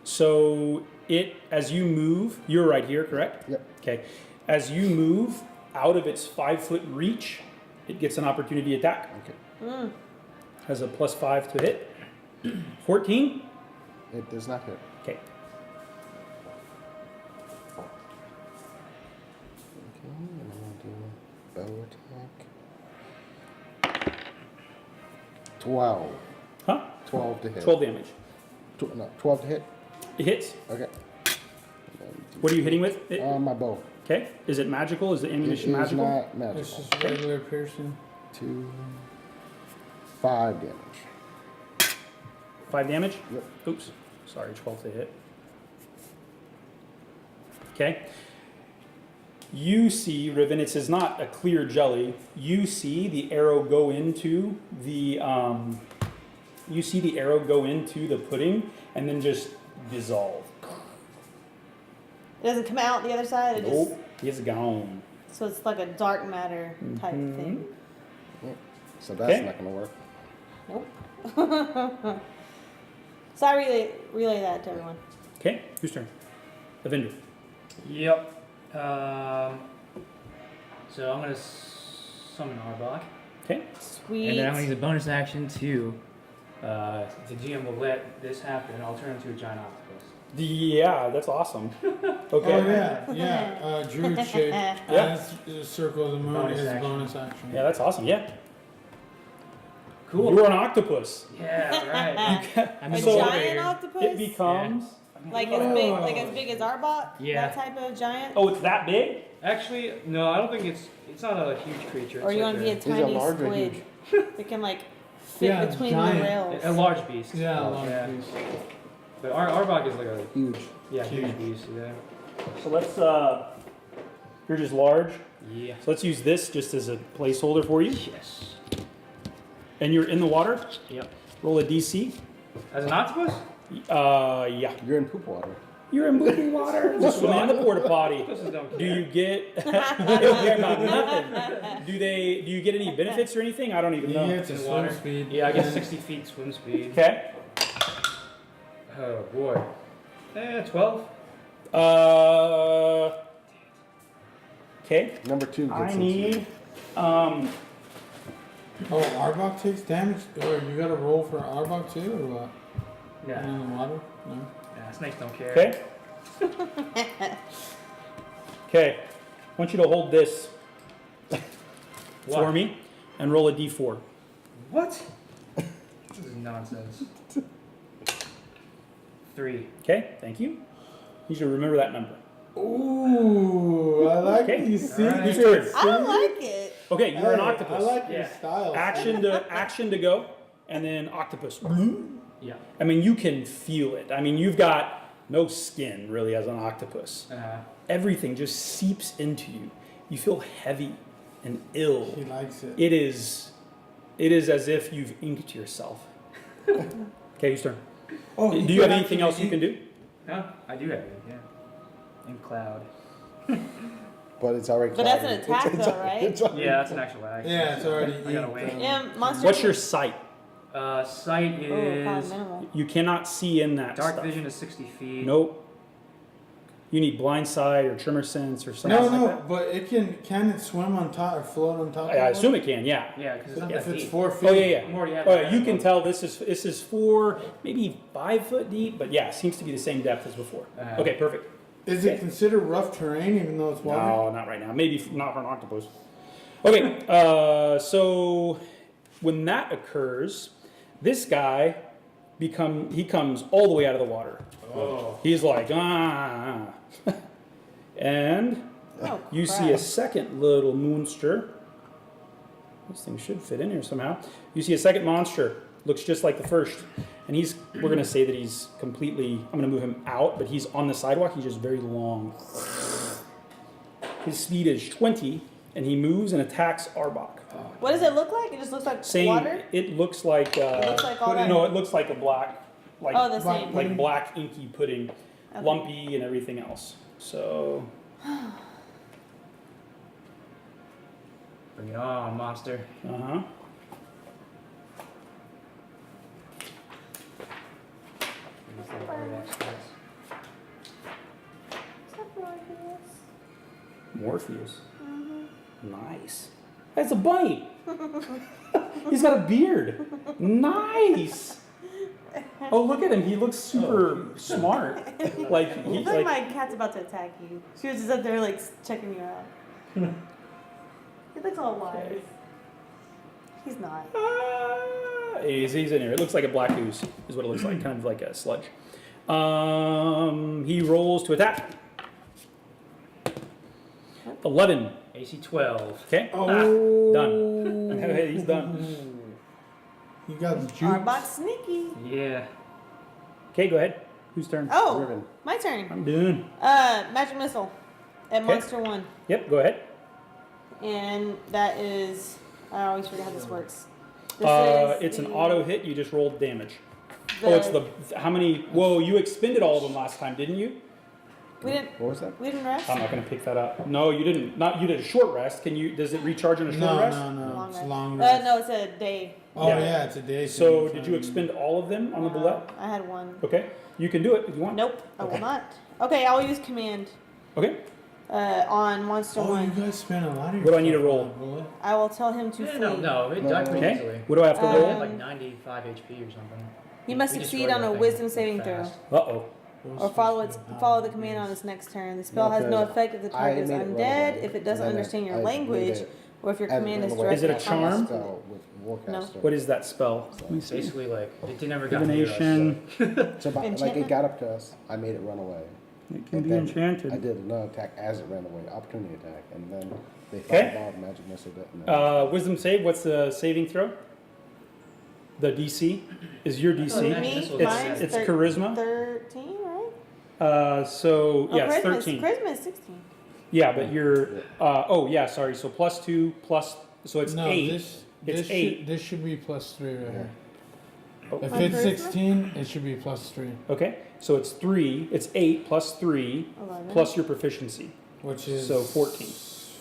So as you move, you're right here, correct? Yep. Okay. As you move out of its 5 foot reach, it gets an opportunity attack. Okay. Has a +5 to hit. 14. It does not hit. Okay. Okay, and I'm gonna do bow attack. 12. Huh? 12 to hit. 12 damage. 12 to hit. It hits. Okay. What are you hitting with? My bow. Okay. Is it magical? Is the It ammunition is magical? not magical. It's just regular piercing. 2, 5 damage. 5 damage? Yep. Oops. Sorry, 12 to hit. Okay. You see, Riven, it says not a clear jelly. You see the arrow go into the pudding and then just dissolve. It doesn't come out the other side. It just Nope. It's gone. so it's like a dark matter type thing. So that's Okay. not gonna work. Nope. So I relay that to everyone. Okay, whose turn? Evendur. Yep. So I'm gonna summon Arbok, Okay. Sweet. and then I'm gonna use a bonus action to. The GM will let this happen. I'll turn into a giant octopus. Yeah, that's awesome. Okay. Oh yeah. Druid shape. Yeah. As circle of the moon Bonus is action. bonus action. Yeah, that's awesome. Yeah. Cool. You're an octopus. Yeah, right. I'm A in So- the giant elevator. octopus? It becomes. like as big as Arbok? Yeah. That type of giant? Oh, it's that big? Actually, no, I don't think it's not a huge creature. Or It's you like want to be a a tiny large or squid huge? that can like fit Yeah, between giant. the rails? a large beast. Yeah, long yeah. piece. But Arbok is like a Huge. huge beast. Yeah. So let's, you're just large. Yeah. So let's use this just as a placeholder for you. Yes. And you're in the water. Yep. Roll a DC. As an octopus? Yeah. You're in poop water. You're in moving water. Just swim in the porta potty. Octopuses don't Do care. you get? They don't care about nothing. Do you get any benefits or anything? I don't even know. Yeah, it's a In swim water. speed. Yeah, I get 60 feet swim speed. Okay. Oh boy. 12. Okay. Number 2 gets I into need. Oh, Arbok takes damage? Or you gotta roll for Arbok too, or what? Yeah. In the water? No. Yeah, snakes don't care. Okay. Okay. I want you to hold this for What? me and roll a d4. What? This is nonsense. 3. Okay. Thank you. You should remember that number. Ooh, I like Okay. it. You see? Alright. Whose turn? I don't like it. Okay, you're an Hey, octopus. I like your Yeah. style. Action to go, and then octopus. Yeah. I mean, you can feel it. I mean, you've got no skin really as an octopus. Everything just seeps into you. You feel heavy and ill. He likes it. It is as if you've inked yourself. Okay, whose turn? Oh, Do you have anything else you can do? Huh? I do have it, yeah. In cloud. But it's already. But that's an clouded. attack, though, right? already- Yeah, that's an actual action. Yeah, it's already. I gotta wait. Yeah, monster. What's your sight? Sight Oh, probably is minimal. You cannot see in that dark stuff. vision is 60 feet. Nope. You need blind sight or tremor sense or something No, like no, that. but it can it swim on top or float on top? I assume it can, yeah. Yeah, because it's not If that it's deep. 4 feet. Oh yeah, I'm yeah. already at Oh it. yeah, you can tell this is 4, maybe 5 foot deep, but yeah, seems to be the same depth as before. Okay, perfect. Is it considered rough terrain even though it's water? No, not right now. Maybe not for an octopus. Okay, so when that occurs, this guy he comes all the way out of the water. Oh. He's like and Oh, you crap. see a second little monster. This thing should fit in here somehow. You see a second monster. Looks just like the first. And we're going to say that he's completely, I'm going to move him out, but he's on the sidewalk. He's just very long. His speed is 20, and he moves and attacks Arbok. What does it look like? It just looks like Same, water? it looks like, It looks like all that? no, it looks like a black, like, Oh, the same. like black inky pudding, Okay. lumpy and everything else. So, Bring it on, monster. uh-huh. These little Arbok spells. Morpheus. Mm-hmm. Nice. That's a bite. He's got a beard. Nice. Oh, look at him. He looks super smart. Like I he's feel like like my cat's about to attack you. She was just up there, like, checking you out. He looks all wise. Okay. He's not. he's in here. It looks like a black ooze is what it looks like, kind of like a sludge. He rolls to attack. 11. AC 12. Okay. Oh. Done. He's done. You got the juice. Arbok sneaky. Yeah. Okay, go ahead. Whose turn? Oh, Riven. my turn. I'm done. Magic missile at Okay. monster 1. Yep, go ahead. And that is, I always forget how this works. This is It's an the- auto hit. You just rolled damage. the- Oh, it's how many? Whoa, you expended all of them last time, didn't you? We didn't. What was that? We didn't rest. I'm not gonna pick that up. No, you didn't. Not you did a short rest. Does it recharge on a short No, rest? no, no. Long It's rest. long rest. No, it's a day. Oh Yeah. yeah, it's a day. So thing. did you expend all of them on the bullet? I had one. Okay, you can do it if you want. Nope, I will Okay. not. Okay, I'll use command Okay. on monster Oh, 1. you guys spent a lot of your What do I need to stuff roll? on that bullet. I will tell him to flee. No, it died pretty Okay. easily. What do I have to It roll? had like 95 HP or something. He must We succeed destroyed on a that thing wisdom saving fast. throw. Uh oh. Or follow the command on its next turn. The spell has no Okay. effect if the I target is made it run undead, away. if it doesn't And then understand your I made language, it or if your as it command ran is away. directed Is it a at charm? Spell with Warcaster. What is that spell? Let me see. Basically, like, it never got near us. Divination. So like Enchantment? it got up to us, I made it run away. It can And be then enchanted. I did another attack as it ran away, opportunity attack, and then they Okay. fireballed magic missile it. And then Wisdom save. What's the saving throw? The DC is your Oh, DC. magic Me, missile. mine's It's thir- charisma. 13, right? So yeah, it's charisma 13. Charisma is 16. Yeah, but you're. Oh yeah, sorry. So +2 plus. So it's No, 8. this It's this 8. this should be +3 right here. Oh. If My it's charisma? 16, it should be +3, Okay, so it's 3. It's 8 plus 3 11. plus your proficiency. which is So 14.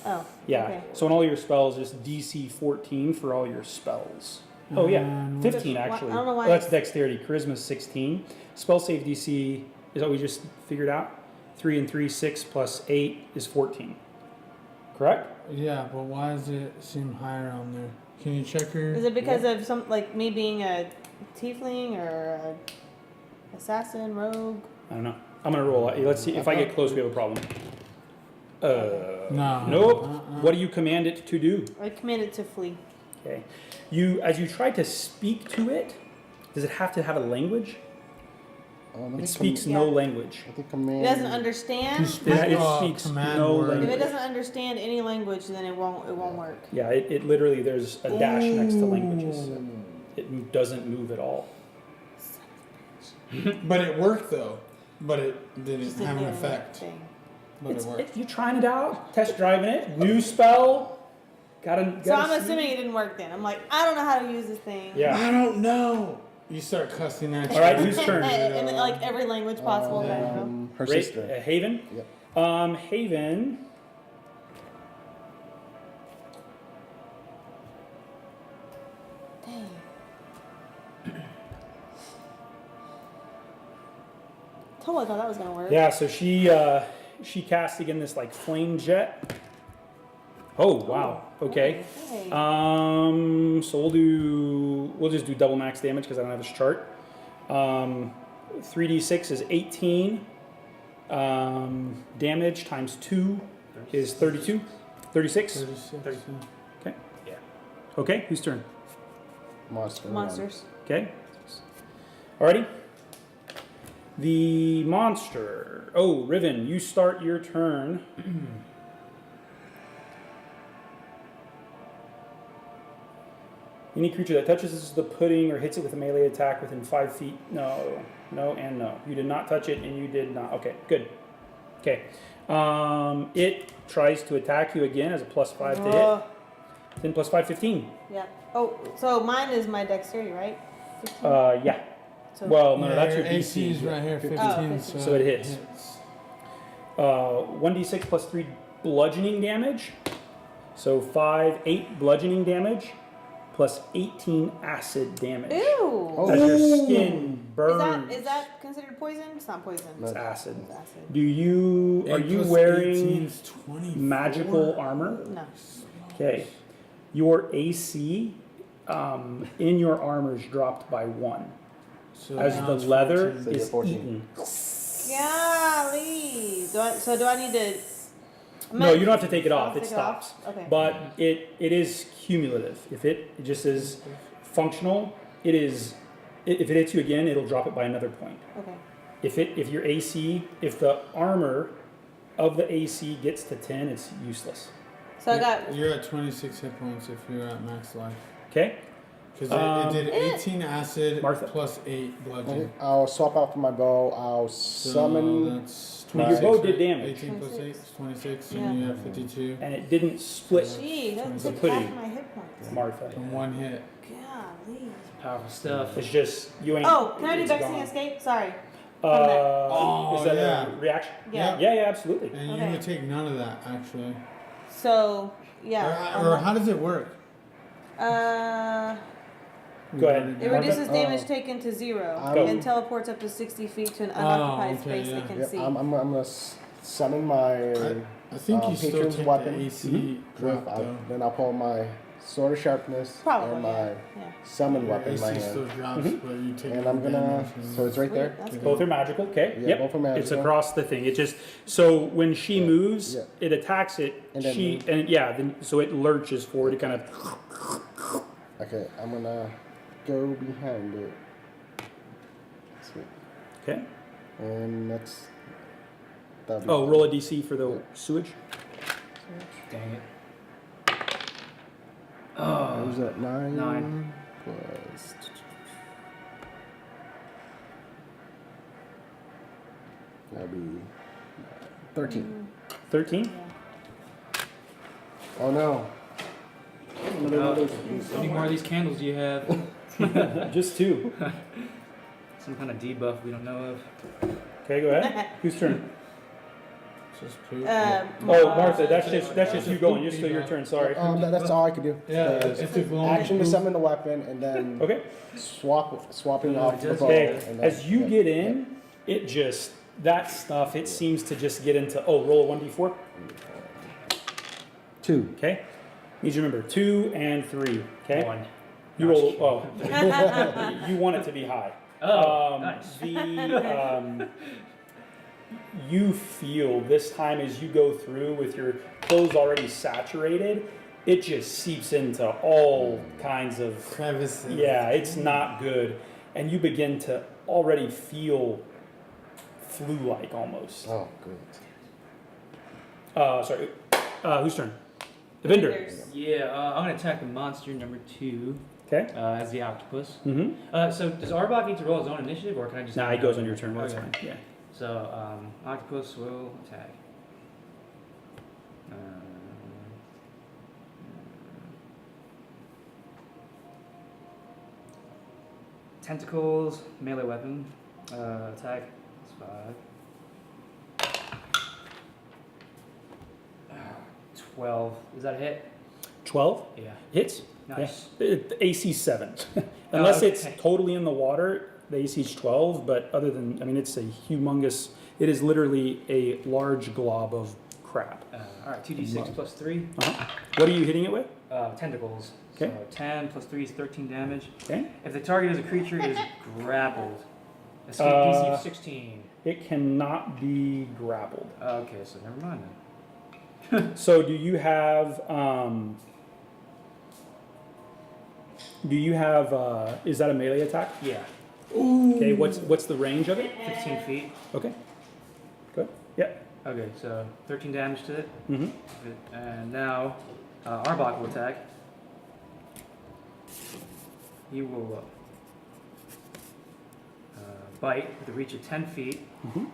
Oh. Yeah. Okay. So in all your spells, it's DC 14 for all your spells. Oh yeah, And 15 Why- actually. I don't know why Oh, that's it's- dexterity. Charisma 16. Spell save DC is what we just figured out. 3 and 3, 6 plus 8 is 14. Correct? Yeah, but why does it seem higher on there? Can you check your? Is it because of some, like, me being a tiefling or a assassin, rogue? I don't know. I'm gonna roll. Let's see if I get close. We have a problem. No. Nope. What do you command it to do? I commanded to flee. Okay. As you try to speak to it, does it have to have a language? I It think speaks Yeah. no language. I think command. It doesn't understand. You speak It a speaks command no word. If language. it doesn't understand any language, then it won't work. Yeah, it literally, there's a dash next to languages. Ooh. It doesn't move at all. But it worked though. But it didn't Just have an didn't do effect. anything. But it worked. You're trying it out, test driving it, new spell. Gotta So I'm see. assuming it didn't work then. I'm like, I don't know how to use this thing. Yeah. I don't know. You start cussing at All right, whose turn? In like every language possible that I know. Her sister. Haven? Yep. Haven. Dang. Totally thought that was gonna work. Yeah, so she cast again this like flame jet. Oh wow. Okay. Okay. So we'll just do double max damage because I don't have this chart. 3d6 is 18. Damage times 2 is 32. 36. 36. Okay. Yeah. Okay. Whose turn? Monster. Monsters. Okay. Alrighty. The monster. Oh, Riven, you start your turn. Any creature that touches the pudding or hits it with a melee attack within 5 feet. No, and no. You did not touch it, and you did not. Okay, good. Okay. It tries to attack you again as a +5 to hit. 10 plus 5, 15. Yeah. Oh, so mine is my dexterity, right? 15? Yeah. So Well, no, that's your AC is DC. right here, 15. Oh, 15. So it hits. 1d6 plus 3 bludgeoning damage. So 8 bludgeoning damage plus 18 acid damage. Ew. As your skin burns. Is that considered poison? It's not poison. It's acid. It's acid. Are you 8 + wearing 18 is 24. magical armor? No. Okay. Your AC in your armor is dropped by 1. So As now the it's leather 14. So you're is 14. eaten. Golly. Do I need to? No, you don't have to take it off. Take It stops. Okay. But it is cumulative. If it just is functional, it is. If it hits you again, it'll drop it by another point. Okay. If your AC, if the armor of the AC gets to 10, it's useless. So I got. You're at 26 hit points if you're at max life. Okay. Because it did 18 acid Martha. plus 8 bludgeoning. I'll swap out for my bow. I'll So summon. that's Now, 26. your bow did right? damage. 18 plus 8 is 26, Yeah. and you have 52. And it didn't split Gee, that The took pudding. half my hit points. Martha. From one hit. Golly. Powerful stuff. It's just you ain't. Oh, can I do it's Vexing gone. Escape? Sorry. Oh, is that yeah. a reaction? Yeah. Yeah, absolutely. And Okay. you would take none of that, actually. So yeah. Or how does it work? Go ahead. It Martha? reduces damage taken to 0 Go. and teleports up to 60 feet to an unoccupied okay, space yeah. they can Yeah, see. I'm gonna summon my I think you still patron's take weapon. the AC drop, though. Then I'll pull my sword of sharpness Probably, and my yeah. summon Your weapon in my AC hand. still drops, Mhm. but you take And no I'm gonna. damage. So it's right Sweet, there. that's Both cool. are magical. Okay. Yeah, Yep. both are magical. It's across the thing. It just so when she moves, Yeah. it attacks it. And then she move. and yeah, then so it lurches forward. It kind of. Okay, I'm gonna go behind it. Sweet. Okay. And that's. that'll be Oh, fine. roll a DC for the Yeah. sewage. Dang it. I was at 9. 9. Plus. That'll be 13. 13. Oh no. How many more of these candles do you have? Just 2. Some kind of debuff we don't know of. Okay, go ahead. Whose turn? Just poop. Oh, Martha, that's just you going. You're still your turn. Sorry. That's all I could do. Yeah, There's it's a glowing action to poop. summon the weapon and then Okay. swapping Oh, off it the does bow. Okay. and then- As you yeah, get in, it just that stuff. It seems to just get into. Oh, roll a 1d4. 2. Okay. Need you to remember 2 and 3. Okay. 1. You roll. Oh, you want it to be high. Oh, nice. You feel this time as you go through with your clothes already saturated, it just seeps into all kinds of. Crevices. Yeah, it's not good, and you begin to already feel flu-like almost. Oh, good. Sorry. Whose turn? Evendur. Yeah, I'm going to attack the monster number 2 Okay. as the octopus. Mm-hmm. So does Arbok need to roll his own initiative, or can I just... Nah, it goes on your turn. That's Okay. fine. Yeah. So, octopus will attack. 10 Tentacles, melee weapon, attack. It's 5. 12. Is that a hit? 12 Yeah. hits. Nice. Yeah. The AC 7. Unless it's okay. totally in the water, the AC is 12. But other than, I mean, it's a humongous. It is literally a large glob of crap. All right, 2d6 plus 3. What are you hitting it with? Tentacles. Okay. So 10 plus 3 is 13 damage. Okay. If the target is a creature, it is grappled. Escape DC of 16. It cannot be grappled. Okay, so never mind then. So do you have? Is that a melee attack? Yeah. Okay. What's the range of it? 15 feet. Okay. Good. Yeah. Okay, so 13 damage to it. Mm-hmm. And now Arbok will attack. He will bite with a reach of 10 feet. Mm-hmm.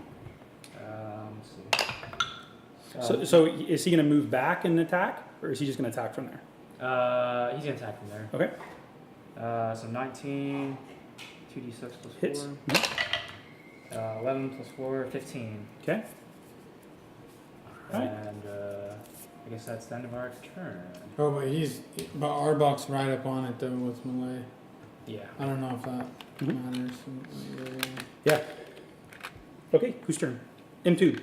Let's see. So is he going to move back and attack, or is he just going to attack from there? He's going to attack from there. Okay. So 19, 2d6 plus Hits. 4. 11 plus 4, 15. Okay. Alright. And I guess that's the end of our turn. Oh, but Arbok's right up on it though with melee. Yeah. I don't know if that Mhm. matters. Yeah. Okay. Whose turn? M2.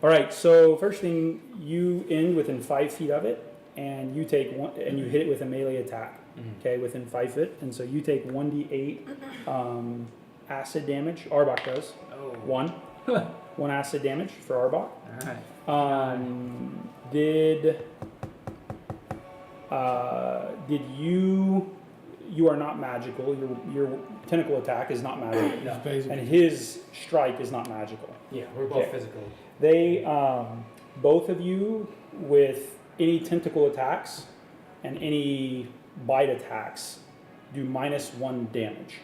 All right. So first thing, you end within 5 feet of it, and you take one, and you hit it with a melee attack. Okay, within 5 feet, and so you take 1d8 acid damage. Arbok does Oh. 1 acid damage for Arbok. Alright. Did you are not magical. Your tentacle attack is not magical, No. It's basically and his strike is not magical. Yeah, we're both Okay. physical. They both of you with any tentacle attacks and any bite attacks do -1 damage.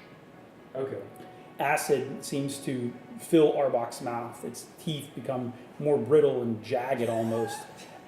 Okay. Acid seems to fill Arbok's mouth. Its teeth become more brittle and jagged almost.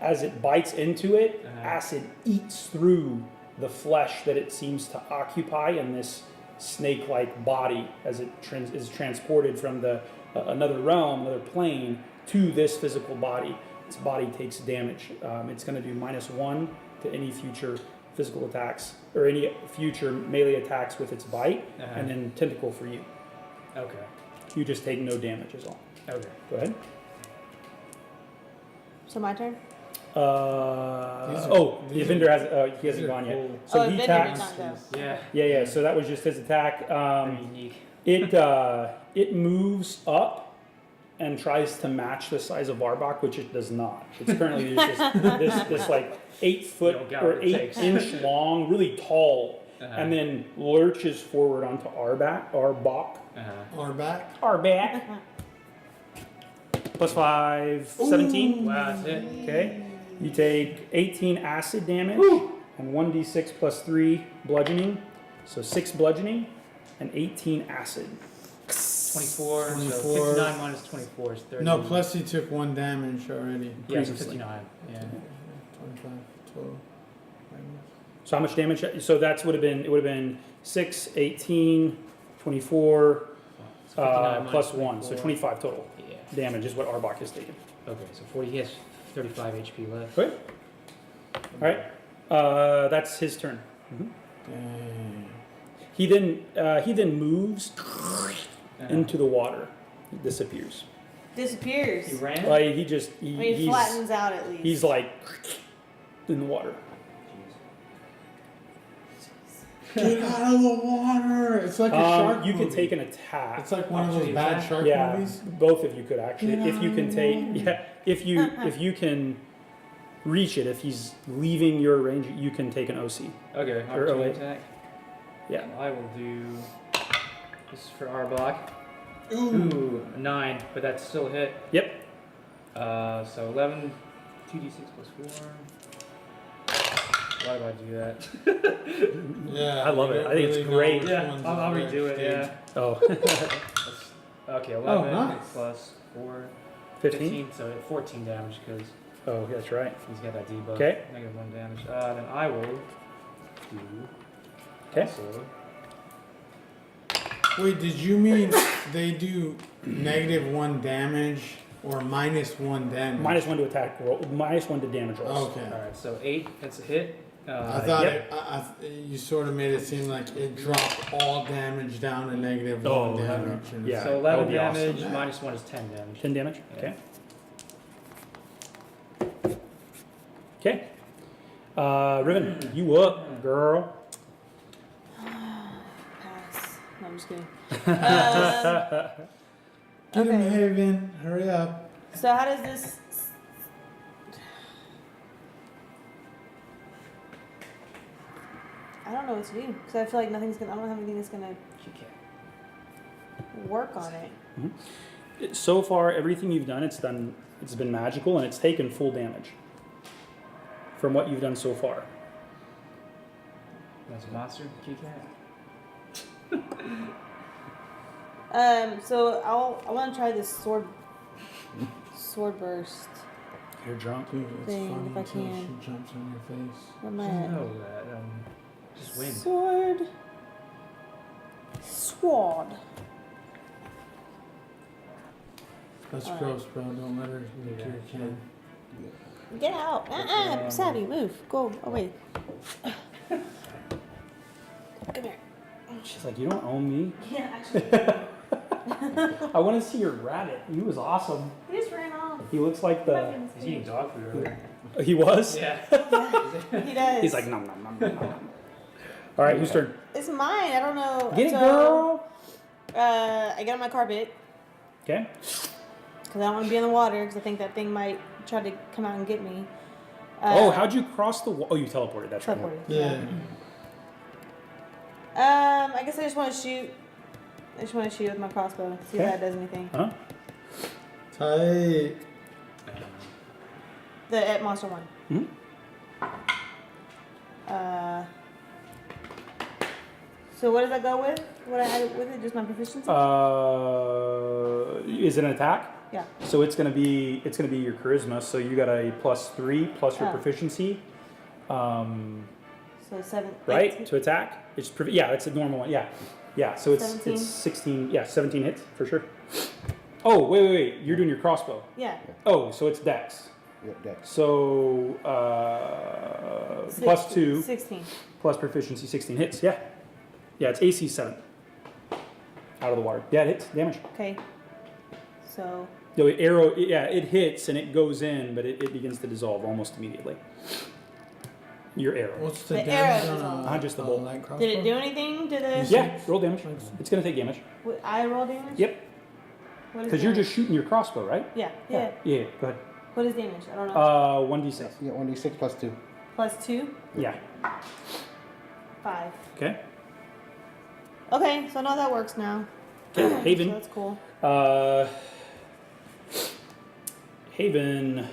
As it bites into it, acid eats through the flesh that it seems to occupy in this snake-like body as it is transported from the another realm, another plane, to this physical body. Its body takes damage. It's going to do -1 to any future physical attacks or any future melee attacks with its bite, and then tentacle for you. Okay. You just take no damage is all. Okay. Go ahead. So my turn? These are- The Evendur has he these hasn't are gone yet. cool. So Evendur he did attacks. not go. Yeah. Yeah. So that was just his attack. Very unique. It moves up and tries to match the size of Arbok, which it does not. It's currently just this like 8 foot You don't got or what it 8 takes. inch long, really tall, and then lurches forward onto Arbok. Arbok. Plus 5, 17. Wow, that's it. Okay. You take 18 acid damage and 1d6 plus 3 bludgeoning. So 6 bludgeoning and 18 acid. 24, so 24. 59 minus 24 is 30. No, plus he took 1 damage already. Yeah, so previously. 59. Yeah. 25 total. So how much damage? So that's would have been 6, 18, 24, So 59 minus plus 1. So 24. 25 total Yeah. damage is what Arbok has taken. Okay, so 40. He has 35 HP left. Good. All right. That's his turn. Dang. He then moves into the water. He disappears. Disappears. He ran? Like he just I mean, he's flattens out at least. he's like in the water. Get out of the water! It's like a shark You movie. can take an attack. It's like one of those Actually, bad attack? shark Yeah, movies. both of you could actually, Get if you out can of the take, water. if you can reach it. If he's leaving your range, you can take an OC. Okay, Or opportunity 08. attack. Yeah. I will do. This is for Arbok. Ooh. Ooh, 9, but that's still a hit. Yep. So 11, 2d6 plus 4. Why do I do that? Yeah, I love you it. don't I think it's really know great. which Yeah, one's I'll the redo it, stage. yeah. Oh, Okay, 11 nice. plus 4. 15? So 14 damage because Oh, that's right. he's got that debuff. Okay. Negative 1 damage. Then I will do. Okay. Also, Wait, did you mean they do -1 damage or -1 damage? -1 to attack roll, -1 to damage rolls. Okay. Alright, so 8, that's a hit. I thought yep. you sort of made it seem like it dropped all damage down to -1 Oh, damage. yeah. So that would 11 be awesome. damage, -1 is 10 damage. 10 damage? Yeah. Okay. Okay. Riven, you up, girl. Pass. No, I'm just kidding. Get him, Okay. Haven. Hurry up. So how does this? I don't know what to do because I feel like nothing's gonna. I don't have anything that's gonna She can't. work on it. So far, everything you've done, it's been magical, and it's taken full damage from what you've done so far. That's a monster. She can't. So I want to try this sword burst. You're drunk. Dude, it's Thing, funny if I until can. she jumps on your face. Where am I Just at? know that. Just win. Sword. That's Alright. gross, bro. Don't let her lick Yeah. your can. Get out. Savvy, move. Go away. Come here. She's like, you don't own me. Yeah, actually. I want to see your rabbit. He was awesome. He just ran off. He looks like the. He's eating dog food earlier. He was. Yeah. He does. He's like nom nom nom nom nom. All right, whose turn? It's mine. I don't know. Get it, So, girl. I get on my carpet Okay. because I don't want to be in the water because I think that thing might try to come out and get me. Oh, how'd you cross the wall? Oh, you teleported. That's right. Teleported. Yeah. I guess I just want to shoot. I just want to shoot with my crossbow. See if Okay. that does anything. Huh? Tight. The at monster one. Mhm. So what does that go with? What I add with it? Just my proficiency? Is it an attack? Yeah. So it's gonna be your charisma. So you got a +3 plus your Oh. proficiency. So 7. Right 18. to attack. It's yeah, it's a normal one. Yeah, yeah. So it's 17? it's 16. Yeah, 17 hits for sure. Oh wait. You're doing your crossbow. Yeah. Oh, so it's dex. Yep, dex. So +2 16. plus proficiency 16 hits. Yeah, yeah. It's AC 7. Out of the water. Yeah, it hits damage. Okay. So The arrow, yeah, it hits and it goes in, but it begins to dissolve almost immediately. Your arrow. What's the The damage arrow is on on. Just the a bolt. light crossbow? did it do anything to the? Yeah, roll damage. It's gonna take damage. I roll damage. Yep, What is because you're damage? just shooting your crossbow, right? Yeah. Yeah. Yeah, go ahead. What is damage? I don't know. 1d6. Yeah, 1d6 plus 2. +2. Yeah. 5. Okay. Okay, so I know that works now. Okay, So Haven. that's cool. Haven.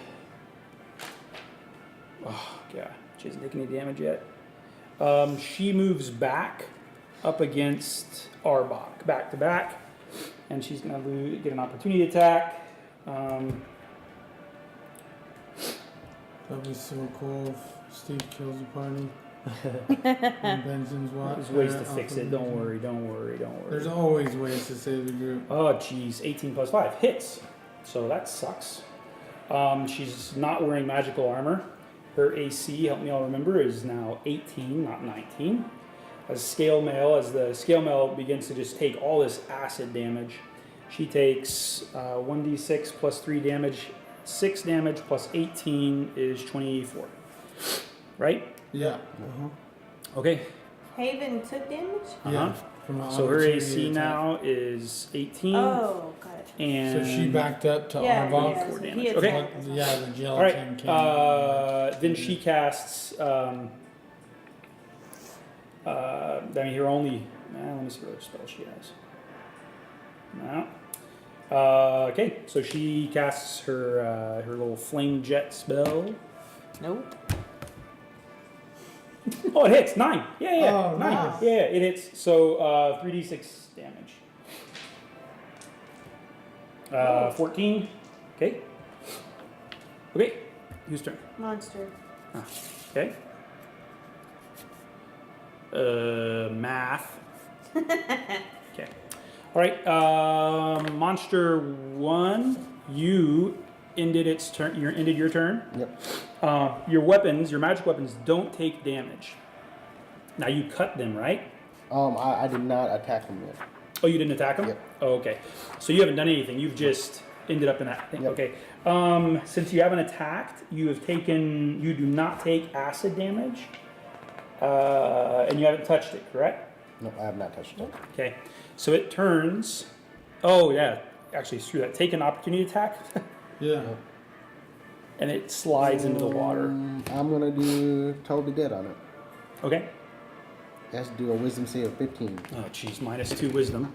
Oh, yeah. She hasn't taken any damage yet. She moves back up against Arbok, back to back. And she's going to get an opportunity attack. That'd be so cool if Steve kills the party. And Benjen's There's ways to fix it. Don't worry. There's always ways to save the group. Oh, geez. 18 plus 5 hits. So that sucks. She's not wearing magical armor. Her AC, help me all remember, is now 18, not 19. As the scale mail begins to just take all this acid damage, she takes 1d6 plus 3 damage. 6 damage plus 18 is 24. Right? Yeah. Okay. Haven took damage? Yeah. From an So her opportunity AC attack. now is 18. Oh, got it. And So she backed up to Yeah, Arbok. yeah. 4 so damage. he Okay. attacked. Yeah, the All gelatin right. came. Then she casts. I mean, her only. Let me see what other spell she has. No. Okay, so she casts her little flame jet spell. Nope. Oh, it hits 9. Yeah, Oh, 9. nice. Yeah, it hits. So 3d6 damage. 14. Okay. Okay. Whose turn? Monster. Okay. Math. Okay. All right, monster 1, you ended its turn. You ended your turn. Yep. Your weapons, your magic weapons, don't take damage. Now you cut them, right? I did not attack him yet. Oh, you didn't attack them? Yep. Oh, okay. So you haven't done anything. You've just ended up in that thing. Yep. Okay. Since you haven't attacked, you do not take acid damage, and you haven't touched it, correct? No, I have not touched it. Okay. So it turns. Oh yeah. Actually, screw that. Take an opportunity attack, Yeah. and it slides into the water. I'm gonna do totally dead on it. Okay. It has to do a wisdom save of 15. Oh, jeez. -2 wisdom.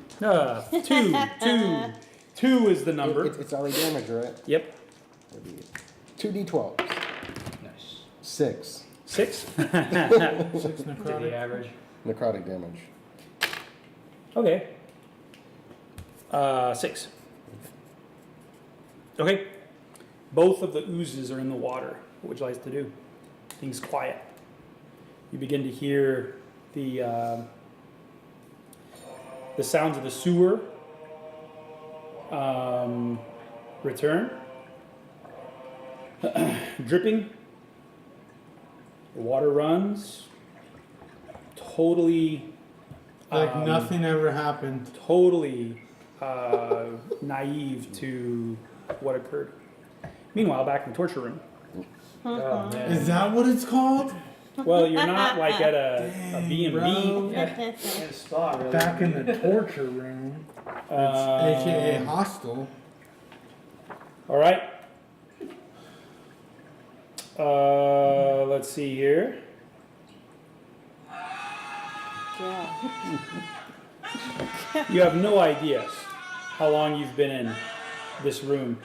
2 is the number. It's already damaged, right? Yep. 2d12. Nice. 6 6. 6 To the necrotic. average. necrotic damage. Okay. 6. Okay. Both of the oozes are in the water. What would you like to do? Things quiet. You begin to hear the sounds of the sewer return. Dripping. The water runs. Totally. Like nothing ever happened. Totally naive to what occurred. Meanwhile, back in the torture room. Oh man. Is that what it's called? Well, you're not like at a B&B. Bro. In a spot, really. Back in the torture room. It's AKA hostel. All right. Let's see here. Yeah. You have no idea how long you've been in this room.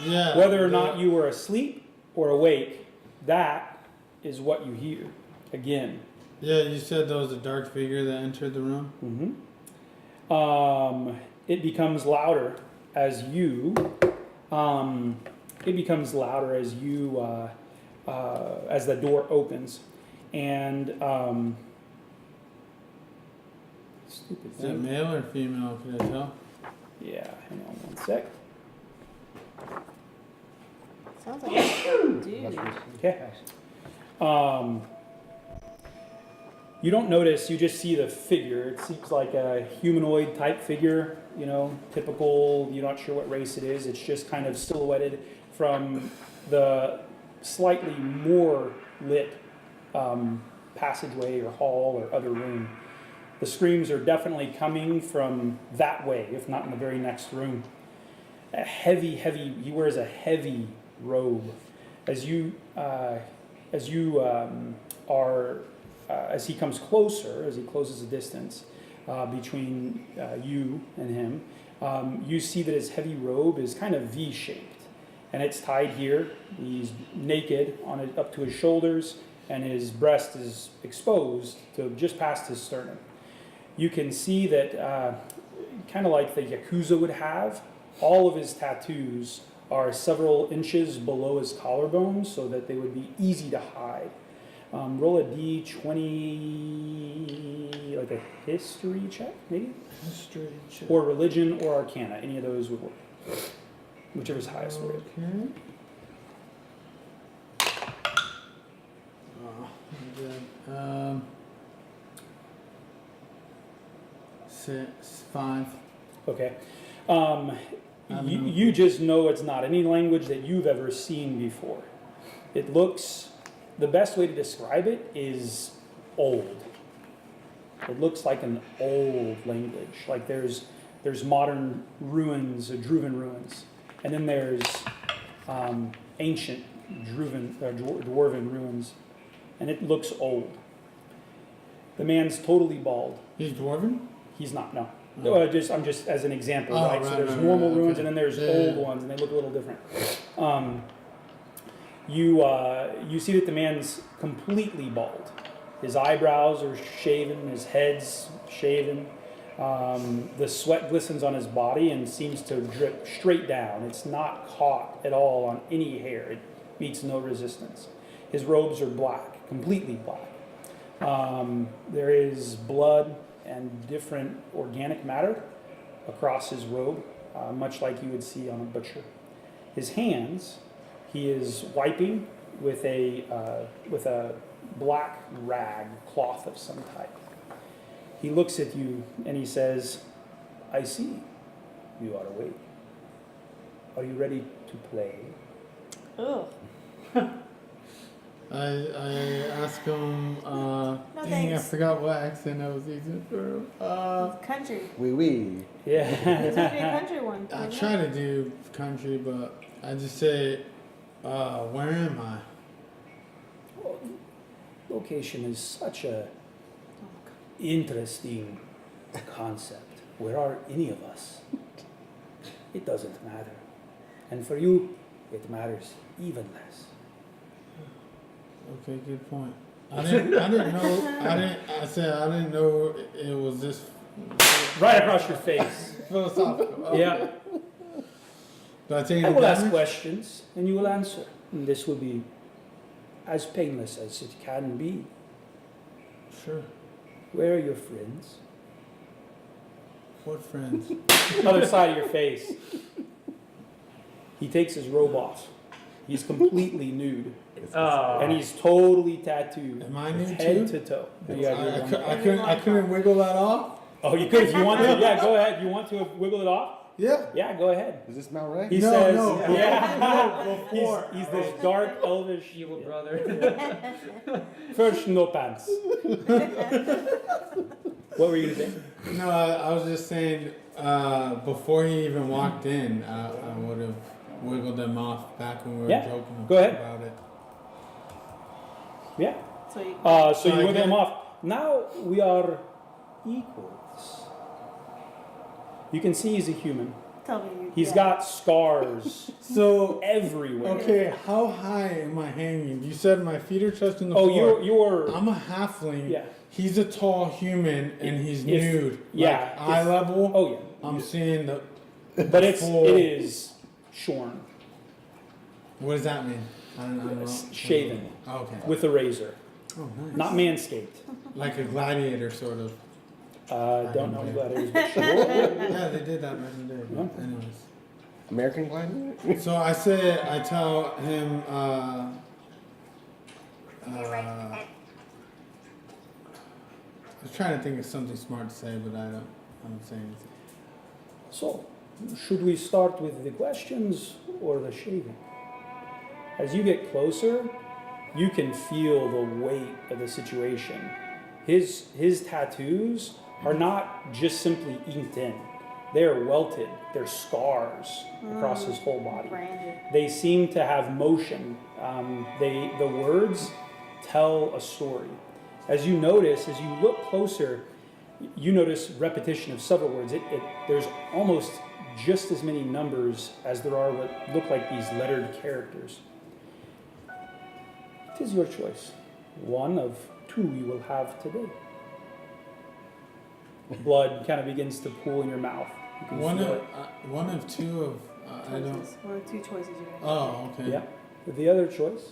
Yeah. Whether or not you were asleep or awake, that is what you hear. Again. Yeah, you said there was a dark figure that entered the room. Mm-hmm. It becomes louder as you. As the door opens, and stupid Is it thing. male or female? Can I tell? Yeah, hang on one sec. Sounds like a dude. Okay. You don't notice, you just see the figure. It seems like a humanoid type figure, you know, typical, you're not sure what race it is. It's just kind of silhouetted from the slightly more lit passageway or hall or other room. The screams are definitely coming from that way, if not in the very next room. He wears a heavy robe. As he comes closer, as he closes the distance between you and him, you see that his heavy robe is kind of V-shaped, and it's tied here. He's naked up to his shoulders, and his breast is exposed to just past his sternum. You can see that, kind of like the Yakuza would have, all of his tattoos are several inches below his collarbone so that they would be easy to hide. Roll a d20, like a history check, maybe? History check. Or religion or arcana. Any of those would work. Whichever's highest for you. Okay. Oh, good. 5. Okay. You just know it's not any language that you've ever seen before. It looks, the best way to describe it is old. It looks like an old language. Like there's modern ruins, Druven ruins, and then there's ancient dwarven ruins, and it looks old. The man's totally bald. He's dwarven? He's not, no. Oh. I'm just as an example, Oh, right? So right, there's right, normal right, ruins, okay. and then there's Yeah, old yeah. ones, and they look a little different. You see that the man's completely bald. His eyebrows are shaven, his head's shaven. The sweat glistens on his body and seems to drip straight down. It's not caught at all on any hair. It meets no resistance. His robes are black, completely black. There is blood and different organic matter across his robe, much like you would see on a butcher. His hands, he is wiping with a black rag, cloth of some type. He looks at you and he says, I see you are awake. Are you ready to play? Ugh. I asked him, dang, I thanks. forgot what accent I was using for him. Country. Oui. Yeah. It's gonna be a country one. I isn't try it? to do country, but I just say, where am I? Location is such a interesting concept. Where are any of us? It doesn't matter. And for you, it matters even less. Okay, good point. I didn't know it was this Right across your face. philosophical. Yeah. Do I take I any will ask damage? questions and you will answer. And this will be as painless as it can be. Sure. Where are your friends? What friends? Other side of your face. He takes his robe off. He's completely nude. And he's totally tattooed. Am I nude head too? to toe. I, Yeah, you're I couldn't wiggle that off? Oh, you could if you want to. Yeah, go ahead. You want to wiggle it off? Yeah. Yeah, go ahead. Does this smell right? He No, says, no, yeah. before. He's this dark, elvish. Evil brother. First, no pants. What were you going to say? No, I was just saying, before he even walked in, I would have wiggled them off back when we were Yeah, joking go ahead. about it. Yeah. So you, So So you I wiggle get- him off. Now we are equals. You can see he's a human. tell me you. He's yeah. got scars So, everywhere. okay, how high am I hanging? You said my feet are touching the Oh, floor. you're. I'm a halfling. Yeah. He's a tall human and he's If- nude. yeah, Like eye if- level. Oh yeah. I'm seeing the. But it full- is shorn What does that mean? I don't know. shaven Oh, okay. with a razor, Oh, nice. not manscaped. Like a gladiator, sort of. Don't know about it, but sure. Yeah, they did that back in the day. Yeah. Anyways. American gladiator? So I tell him, I was trying to think of something smart to say, but I don't say anything. So, should we start with the questions or the shaving? As you get closer, you can feel the weight of the situation. His tattoos are not just simply inked in. They're welted. They're scars across his whole body. Branded. They seem to have motion. The words tell a story. As you notice, as you look closer, you notice repetition of several words. There's almost just as many numbers as there are what look like these lettered characters. It is your choice. One of two you will have today. Blood kind of begins to pool in your mouth. You can One feel of it. one of two of I don't. Choices. One of two choices you're gonna Oh, okay. Yeah. The other choice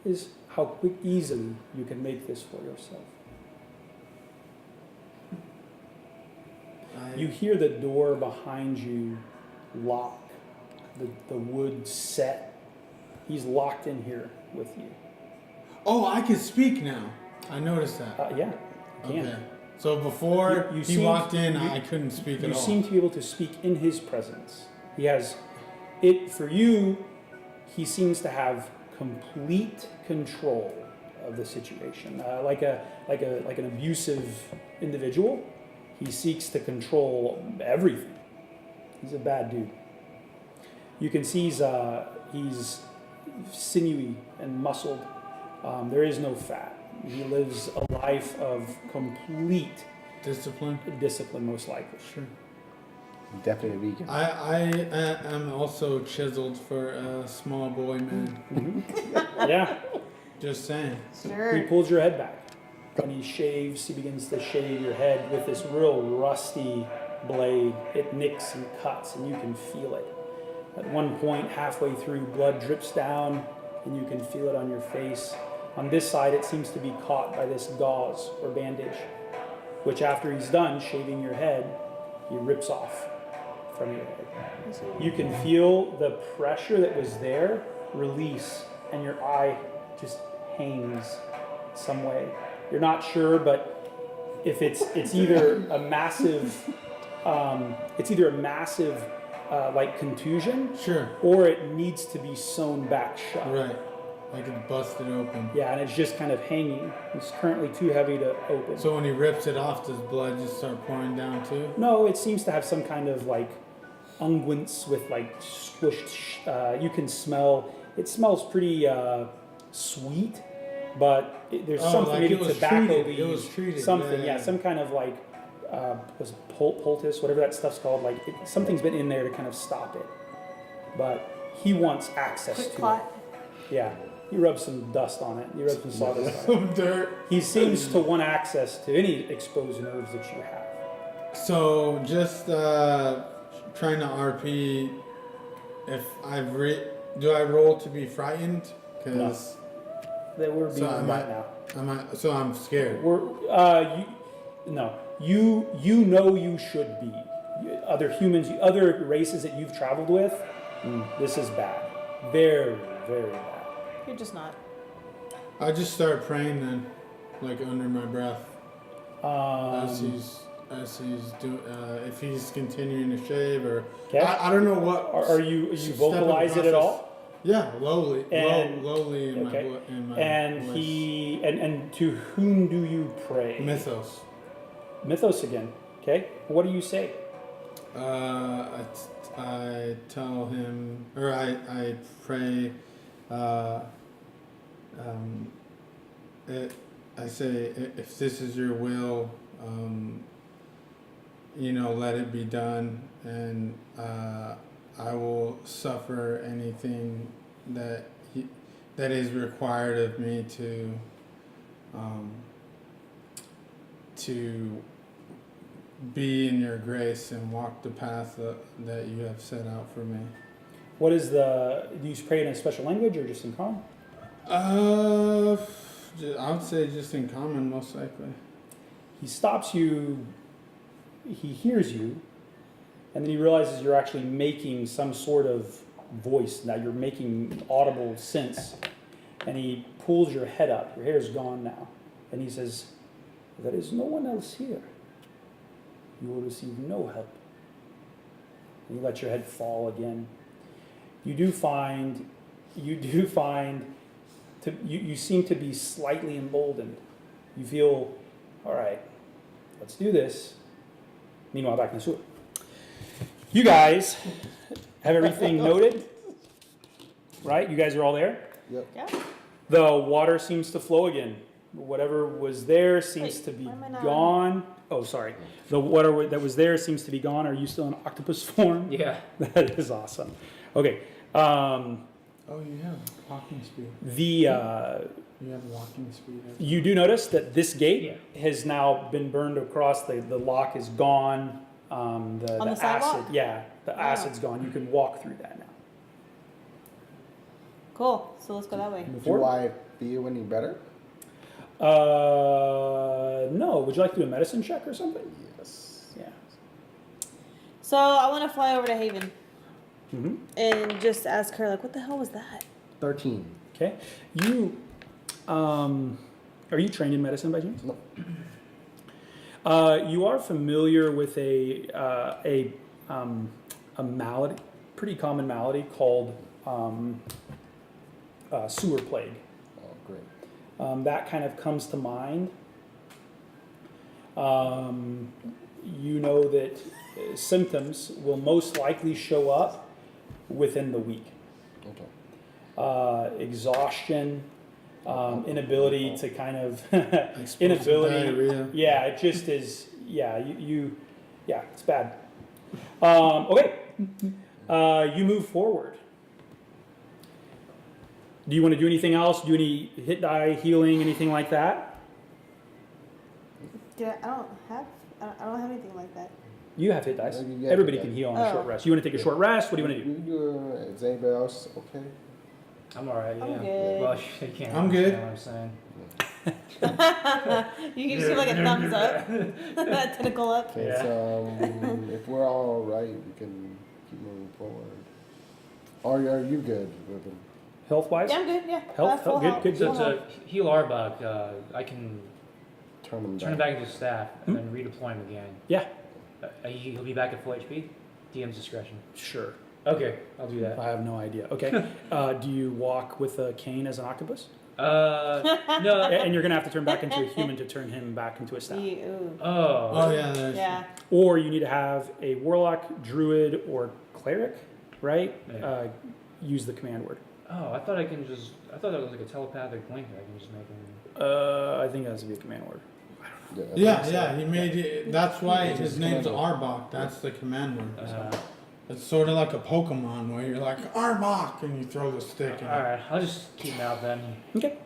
is how easily you can make this for yourself. You hear the door behind you lock, the wood set. He's locked in here with you. Oh, I can speak now. I noticed that. Yeah, you can. Okay. So before You he seemed- walked in, you- I couldn't speak You at all. seem to be able to speak in his presence. He has it for you. He seems to have complete control of the situation, like an abusive individual. He seeks to control everything. He's a bad dude. You can see he's sinewy and muscled. There is no fat. He lives a life of complete Discipline. discipline, most likely. Sure. Definitely vegan. I am also chiseled for a small boy man. Yeah. Just saying. He Sure. pulls your head back and he shaves. He begins to shave your head with this real rusty blade. It nicks and cuts, and you can feel it. At one point, halfway through, blood drips down, and you can feel it on your face. On this side, it seems to be caught by this gauze or bandage. which after he's done shaving your head, he rips off from your head. You can feel the pressure that was there release, and your eye just hangs some way. You're not sure, but if it's either a massive, like contusion, Sure. or it needs to be sewn back shut. Right. Like it's busted open. Yeah, and it's just kind of hanging. It's currently too heavy to open. So when he rips it off, does blood just start pouring down too? No, it seems to have some kind of like unguents with like squished. You can smell. It smells pretty sweet, but there's something like maybe it was tobacco treated. leaves. It was treated. Something, Yeah. some kind of like was it poultice, whatever that stuff's called. Like something's been in there to kind of stop it. But he wants access Quick to plot. it. Yeah, he rubs some dust on it. He rubs some sawdust on it. Some dirt. He seems to want access to any exposed nerves that you have. So just trying to RP. If do I roll to be frightened? Because That we're So beyond am that I- now. so I'm scared. You know you should be. Other humans, other races that you've traveled with, this is bad. Very, very bad. You're just not. I just start praying then, like under my breath, as he's doing. If he's continuing to shave, or Okay. I don't know what. Are you step of the vocalize it at process- all? Yeah, lowly, And- lowly in okay. my And voice. and to whom do you pray? Mythos. Mythos again. Okay. What do you say? I tell him, or I pray. I say, if this is your will, let it be done, and I will suffer anything that is required of me to be in your grace and walk the path that you have set out for me. What is do you pray in a special language or just in common? I would say just in common, most likely. He stops you, he hears you, and then he realizes you're actually making some sort of voice. Now you're making audible sense. And he pulls your head up. Your hair is gone now. And he says, "There is no one else here. You will receive no help." And you let your head fall again. You seem to be slightly emboldened. You feel, all right, let's do this. Meanwhile, back in the sewer. You guys have everything noted, right? You guys are all there? Yep. Yeah. The water seems to flow again. Whatever was there seems Wait, to be why am I not- gone. Oh, sorry. The water that was there seems to be gone. Are you still in octopus form? Yeah. That is awesome. Okay. Oh, you have walking speed. You You have walking speed. do notice that this gate Yeah. has now been burned across. The lock is gone. The the sidewalk? acid, yeah, the Wow. acid's gone. You can walk through that now. Cool. So let's go that way. Move Do forward. I feel any better? No. Would you like to do a medicine check or something? Yes. Yeah. So I want to fly over to Haven Mm-hmm. and just ask her, like, what the hell was that? 13. Okay. You, are you trained in medicine by chance? No. You are familiar with a malady, pretty common malady called sewer plague. Oh, great. That kind of comes to mind. You know that symptoms will most likely show up within the week. Okay. Exhaustion, inability to kind of Explosive inability. diarrhea. Yeah, it just is. Yeah, yeah, it's bad. Okay, you move forward. Do you want to do anything else? Do any hit die healing, anything like that? I don't have anything like that. You have hit dice. Yeah, Everybody yeah. can heal on a Oh. short rest. You want to take a short rest? What do you want to do? Is anybody else okay? I'm alright, yeah. I'm good. Well, you can't I'm good. understand what I'm saying. You can just give like a thumbs up. That tentacle up. Okay, Yeah. so if we're all right, we can keep moving forward. Or are you good, Riven? Health wise? Yeah, I'm good. Yeah. Health, Full good, health. good, So good. to heal Arbok, I can Turn them turn him back. back into staff and then redeploy him again. Yeah. He'll be back at full HP. DM's discretion. Sure. Okay, I'll do that. I have no idea. Okay. Do you walk with a cane as an octopus? No. And you're gonna have to turn back into a human to turn him back into a staff. Ooh. Oh yeah, there's Yeah. Or you need to have a warlock, druid, or cleric, right? Yeah. Use the command word. Oh, I thought that was like a telepathic link that I can just make him. I think that has to be a command word. Yeah, he made it. That's why It's his his name's command Arbok. That's the command word. Uh, It's sort of like a Pokemon where you're like Arbok and you throw the stick. In. Alright, I'll just keep him out then. Okay.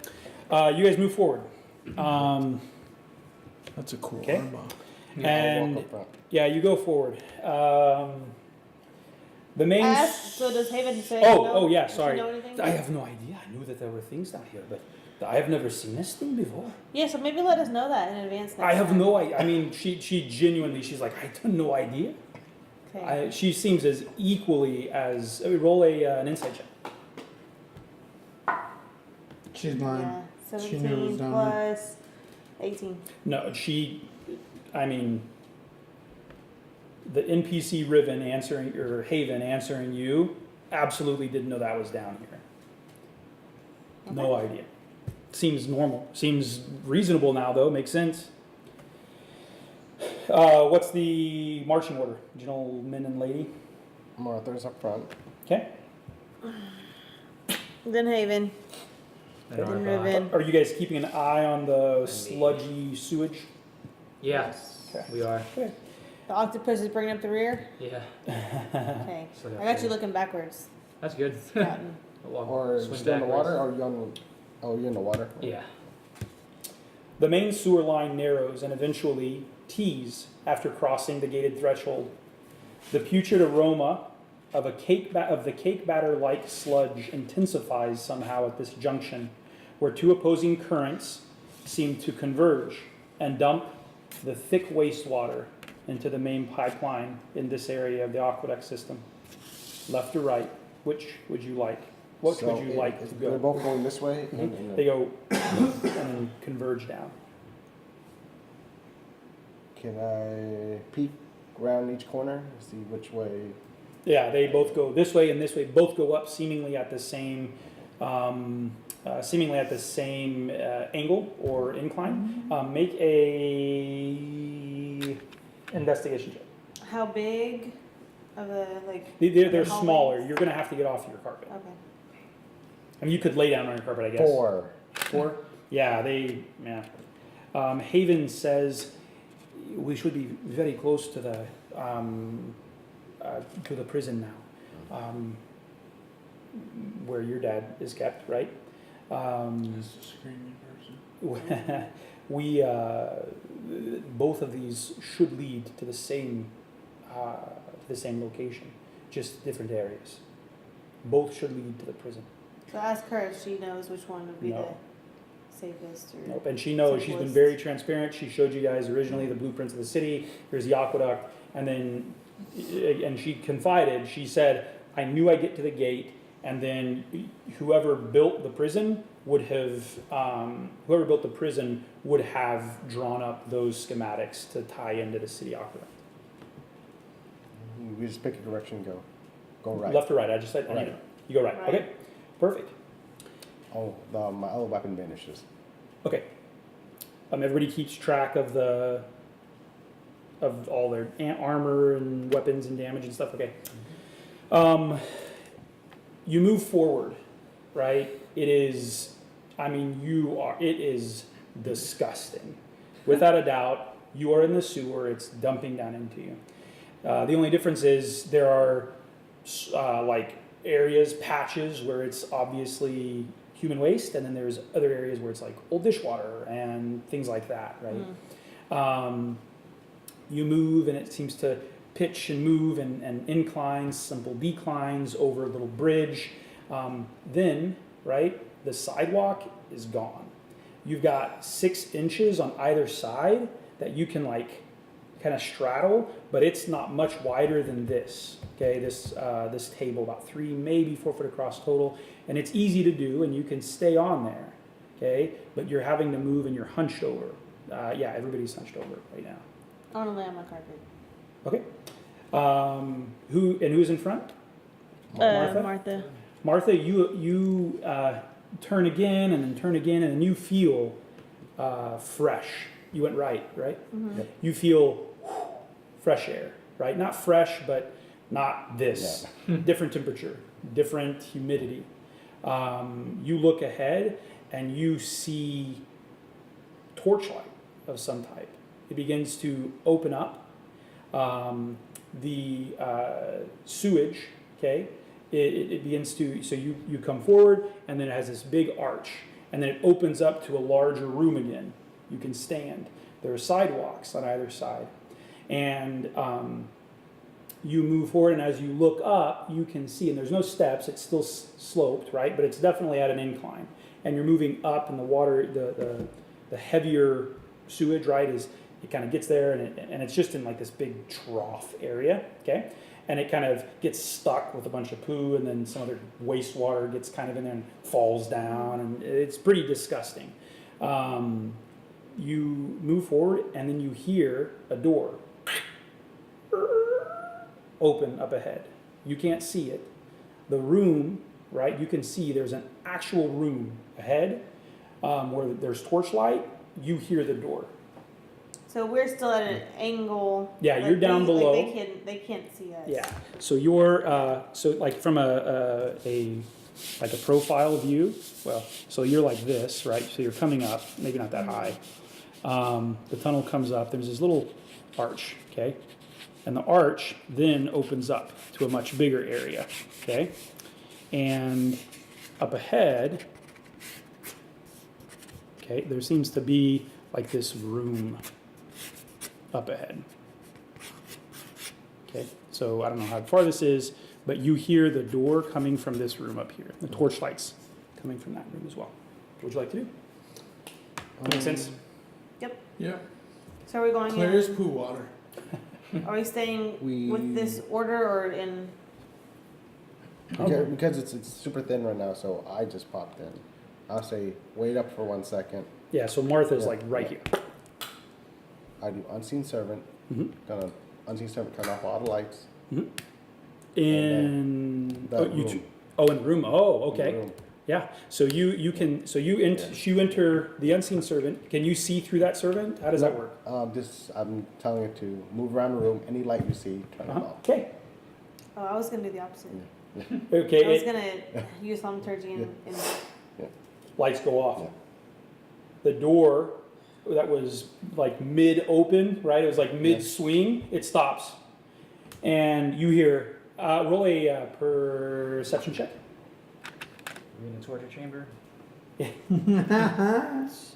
You guys move forward. That's a cool Okay. Arbok. And Walk up front. yeah, you go forward. The main. So does Haven say? Oh, yeah. Does she Sorry. know anything? I have no idea. I knew that there were things down here, but I have never seen this thing before. Yeah. So maybe let us know that in advance. Next I have time. no idea. I mean, she genuinely, she's like, I have no idea. Okay. She seems as equally as. Roll an insight check. She's mine. Yeah. She knew it was 17 down plus 18. No, I mean, the NPC Riven answering, or Haven answering you, absolutely didn't know that was down here. No idea. Seems normal. Seems reasonable now, though. Makes sense. What's the marching order, gentleman and lady? Martha's up front. Okay. Then Haven. Then Then Arbok. Riven. Are you guys keeping an eye on the sludgy sewage? Yeah, Okay. we are. The octopus is bringing up the rear. Yeah. Okay. So I got you looking backwards. That's good. Cotton. Or Swing just in the backwards. water, or you on? Oh, you're in the water. Yeah. The main sewer line narrows and eventually tees after crossing the gated threshold. The putrid aroma of the cake batter-like sludge intensifies somehow at this junction, where two opposing currents seem to converge and dump the thick wastewater into the main pipeline in this area of the aqueduct system. Left or right, which would you like? What So would you like to They're go? both going this way. Mhm. They go and then converge down. Can I peek around each corner, see which way? Yeah, they both go this way and this way. Both go up seemingly at the same, angle or incline. Make a investigation check. How big of a like? They're hallways? smaller. You're gonna have to get off your carpet. Okay. I mean, you could lay down on your carpet, I guess. Four. Yeah, Haven says we should be very close to the prison now, where your dad is kept, right? That's the screaming person. We both of these should lead to the same location, just different areas. Both should lead to the prison. So ask her if she knows which one would be No. the safest. Or Nope. And she knows. She's been simplest. very transparent. She showed you guys originally the blueprints of the city. Here's the aqueduct, and then, and she confided. She said, "I knew I'd get to the gate, and then whoever built the prison would have drawn up those schematics to tie into the city aqueduct." We just pick a direction and go right. Left or right? I just said. Right. You go right. Right. Okay. Perfect. Oh, my other weapon vanishes. Okay. Everybody keeps track of all their armor and weapons and damage and stuff. Okay. You move forward, right? It is disgusting. Without a doubt, you are in the sewer. It's dumping down into you. The only difference is there are areas, patches where it's obviously human waste, and then there's other areas where it's like old dishwater and things like that, right? You move, and it seems to pitch and move and inclines, simple declines over a little bridge. Then, right, the sidewalk is gone. you've got 6 inches on either side that you can like kind of straddle, but it's not much wider than this. Okay, this table about 3, maybe 4 foot across total, and it's easy to do, and you can stay on there. Okay, but you're having to move and you're hunched over. Yeah, everybody's hunched over right now. I want to lay on my carpet. Okay. Who's in front? Martha. Martha, you turn again and then turn again, and then you feel fresh. You went right? Mm-hmm. Yep. You feel fresh air, right? Not fresh, but not this. Different temperature, different humidity. You look ahead and you see torchlight of some type. It begins to open up. The sewage, okay, it begins to, so you come forward, and then it has this big arch, and then it opens up to a larger room again. You can stand. There are sidewalks on either side. And you move forward, and as you look up, you can see, and there's no steps, it's still sloped, right? But it's definitely at an incline. And you're moving up, and the water, the heavier sewage, right, it kind of gets there, and it's just in like this big trough area, okay? And it kind of gets stuck with a bunch of poo, and then some other wastewater gets kind of in there and falls down, and it's pretty disgusting. You move forward, and then you hear a door open up ahead. You can't see it. The room, right, you can see there's an actual room ahead where there's torchlight. You hear the door. So we're still at an angle. Yeah, you're down below. Like they can't see us. Yeah. So you're so like from a profile view. Well, so you're like this, right? So you're coming up, maybe not that high. The tunnel comes up. There's this little arch, okay, and the arch then opens up to a much bigger area, okay, and up ahead, okay, there seems to be like this room up ahead. Okay, so I don't know how far this is, but you hear the door coming from this room up here. The torchlights coming from that room as well. What would you like to do? Make sense? Yep. So are we going Clear as in? poo water. Are we staying We- with this order or in? Because it's super thin right now, so I just popped in. I'll say wait up for 1 second. Yeah, so Martha's Yeah, like right yeah. here. I do unseen servant. Mhm. Gonna unseen servant turn off all the lights. In That you room. in the room. Oh, in the okay. room. Yeah. So you enter the unseen servant. Can you see through that servant? How does that work? I'm telling it to move around the room. Any light you see, turn it off. Okay. Oh, I was gonna do the opposite. Okay. I was gonna use thaumaturgy and Lights go off. Yeah. The door that was like mid open, right? It was like mid swing. It stops, and you hear roll a perception check. We're in the torture chamber. 18 plus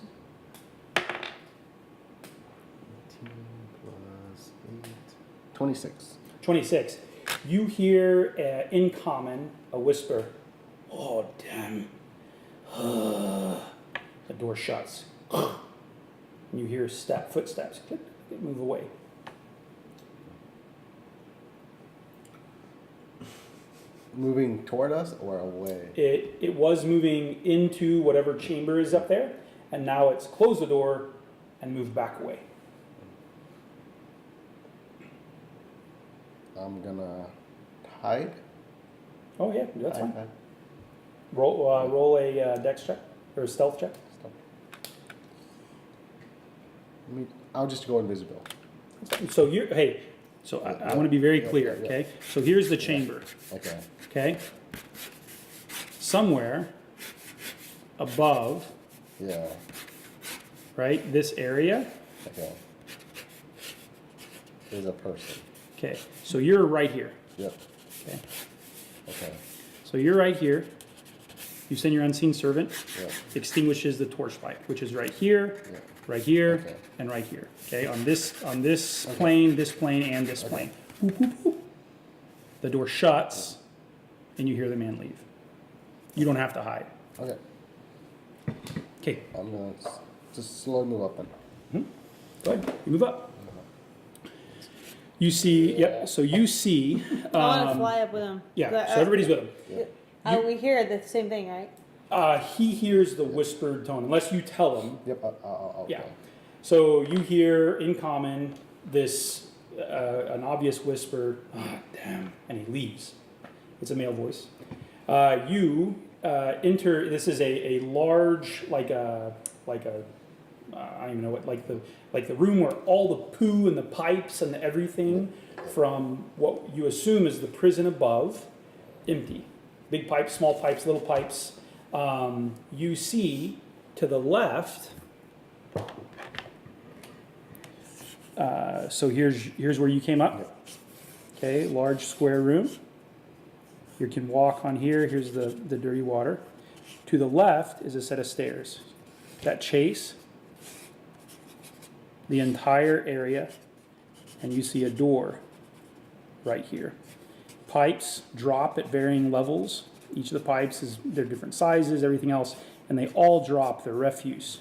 8. 26. 26. You hear in common a whisper. Oh damn. The door shuts. And you hear footsteps. Click, click, move away. Moving toward us or away? It was moving into whatever chamber is up there, and now it's closed the door and moved back away. I'm gonna hide. Oh yeah, that's fine. Hide. Roll a dex check or a stealth check. Stop. I'll just go invisible. So I want to be very clear, yeah. okay? So here's the chamber, Okay. okay? Somewhere above, Yeah. right, this area, Okay. There's a person. okay? So you're right here, Yep. okay? Okay. So you're right here. You send your unseen servant, Yep. extinguishes the torchlight, which is right here, Yeah. right here, Okay. and right here, okay? On this plane, and this plane. Boop, boop, boop. The door shuts, and you hear the man leave. You don't have to hide. Okay. Okay, I'm gonna just slowly move up then. go ahead. You move up. You see, yep. So you see. I want to fly up with him. Yeah. So everybody's with him. We hear the same thing, right? He hears the whispered tone, unless you tell him. Yep. I'll Yeah. go. So you hear in common this an obvious whisper. Oh, damn! And he leaves. It's a male voice. You enter. This is a large like a I don't even know what like the room where all the poo and the pipes and the everything from what you assume is the prison above, empty. Big pipes, small pipes, little pipes. You see to the left. So here's where you came up. Okay, large square room. You can walk on here. Here's the dirty water. To the left is a set of stairs that chase the entire area, and you see a door right here. Pipes drop at varying levels. Each of the pipes they're different sizes, everything else, and they all drop their refuse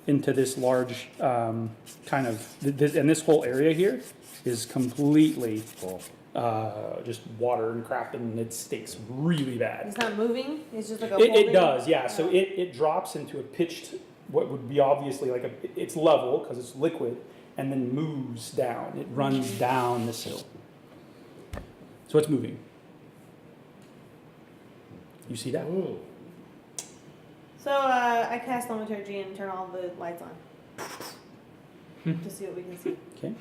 into this large and this whole area here is completely just water and crap, and it stinks really bad. It's not moving. It's just like a. It does, yeah. So it drops into a pitched, what would be obviously like it's level because it's liquid, and then moves down. It runs down this hill. So it's moving. You see that? Ooh. So I cast thaumaturgy and turn all the lights on to see what we can see. Okay.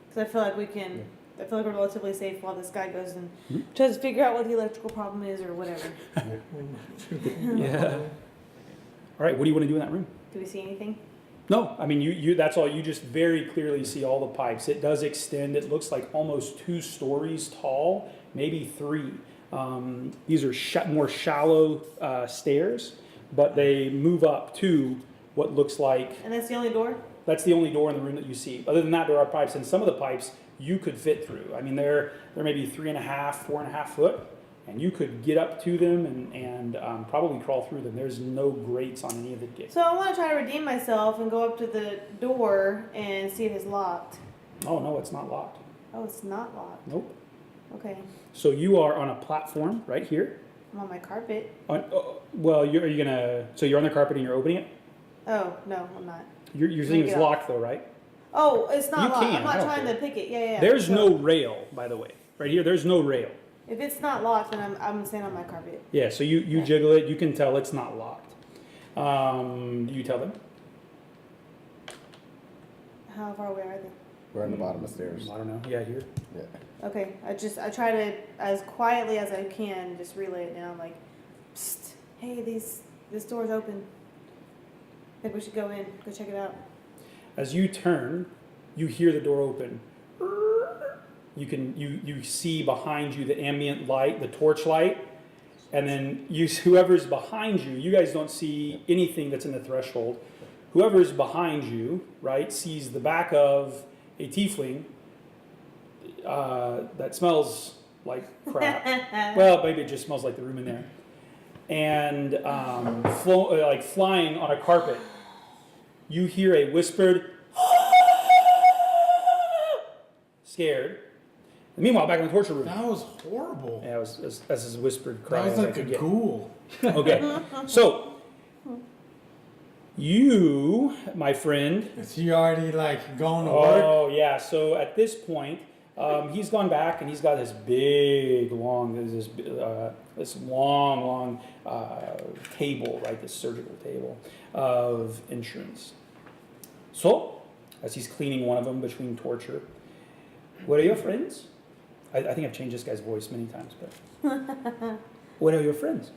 Because I feel like I feel like we're relatively safe while this guy goes and Mhm. tries to figure out what the electrical problem is or whatever. Yeah. All right. What do you want to do in that room? Do we see anything? No, I mean you. That's all. You just very clearly see all the pipes. It does extend. It looks like almost 2 stories tall, maybe 3. These are more shallow stairs, but they move up to what looks like. And that's the only door? That's the only door in the room that you see. Other than that, there are pipes, and some of the pipes you could fit through. I mean, they're maybe 3.5, 4.5 foot, and you could get up to them and probably crawl through them. There's no grates on any of the gates. So I want to try to redeem myself and go up to the door and see if it's locked. Oh no, it's not locked. Oh, it's not locked. Nope. Okay. So you are on a platform right here. I'm on my carpet. Well, are you gonna? So you're on the carpet and you're opening it. Oh, no, I'm not. You're saying it's Take it off. locked though, right? Oh, it's not You locked. can, I'm I not don't trying care. to pick it. Yeah. There's So no rail, by the way. Right here, there's no rail. If it's not locked, then I'm staying on my carpet. Yeah, so you Okay. jiggle it. You can tell it's not locked. Do you tell them? How far away are they? We're in the bottom of the stairs. I don't know. Yeah, here. Yeah. Okay, I try to, as quietly as I can, just relay it down, like, psst, hey, this door's open. I think we should go in, go check it out. As you turn, you hear the door open. You see behind you the ambient light, the torch light, and then whoever's behind you. You guys don't see anything that's in the threshold. Whoever's behind you, right, sees the back of a tiefling that smells like crap. Well, maybe it just smells like the room in there. And flying on a carpet, you hear a whispered, scared. And meanwhile, back in the torture room. That was horrible. Yeah, it was as his whispered cry. That was as I like a could get. ghoul. Okay, so you, my friend. Is he already like going to work? Oh yeah. So at this point, he's gone back and he's got this big, long, this long table, right? This surgical table of insurance. So, as he's cleaning one of them between torture, what are your friends? I think I've changed this guy's voice many times, but what are your friends?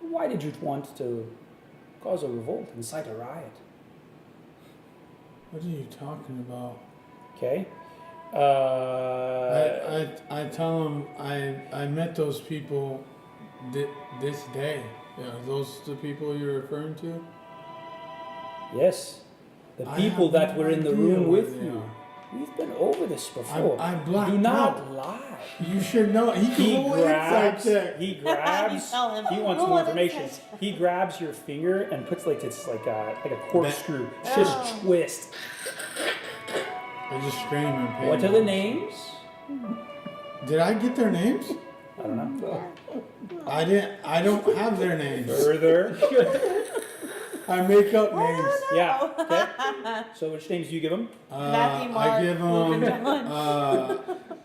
Why did you want to cause a revolt, incite a riot? What are you talking about? Okay. I tell him I met those people this day. Yeah, are those the people you're referring to? Yes. The I people have that no were in the idea room what with they you. are. We've been over this before. I blacked Do not out. lie. You should know. He He can roll an insight grabs. check. He grabs. tell him. He wants Roll more an information. insight. He grabs your finger and puts like a corkscrew. Oh. Just twist. I just scream in pain. What are the names? Did I get their names? I don't know. I didn't. I don't have their names. Further. I make up names. Yeah. Okay. So which names do you give him? Matthew, Mark, I give Luke, them and John.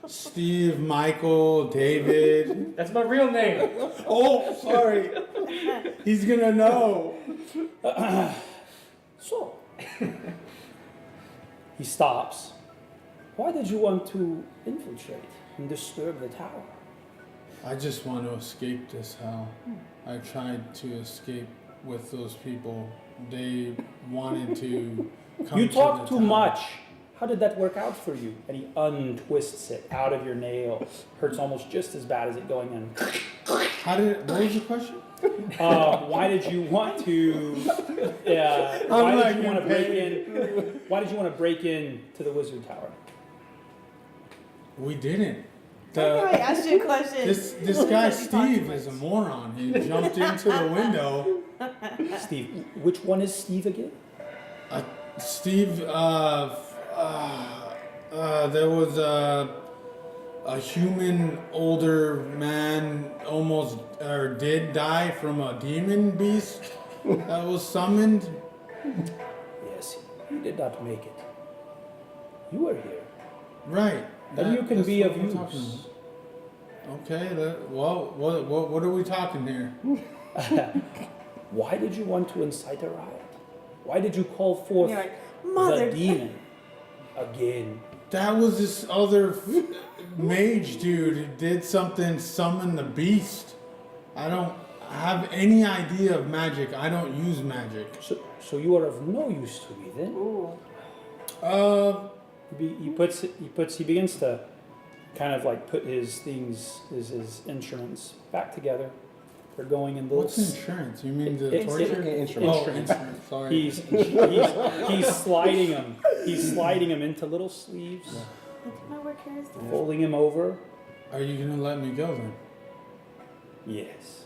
Steve, Michael, David. That's my real name. Oh, sorry. He's gonna know. So. He stops. Why did you want to infiltrate and disturb the tower? I just want to escape this hell. I tried to escape with those people. They wanted to come You to talk the too tower. much. How did that work out for you? And he untwists it out of your nail. Hurts almost just as bad as it going in. What was the question? Why did you want to? Why did you want to break in? Why did you want to break in to the wizard tower? We didn't. I asked you a question. This guy Steve is a moron. He jumped into the window. Steve, which one is Steve again? Steve, there was a human older man almost did die from a demon beast that was summoned. Yes, he did not make it. You were here. Right. Then you can That's be what of we're talking use. about. Okay. What are we talking here? Why did you want to incite a riot? Why did you call forth You're like, Mother. the demon again? That was this other mage dude who did something, summon the beast. I don't have any idea of magic. I don't use magic. So you are of no use to me then. Ooh. He begins to kind of like put his things, his instruments back together. They're going in little. What's insurance? You mean the It's- torture? Instruments. Oh, insurance. Sorry. He's sliding them. He's sliding them into little sleeves, My work here is done. folding him over. Are you gonna let me go then? Yes.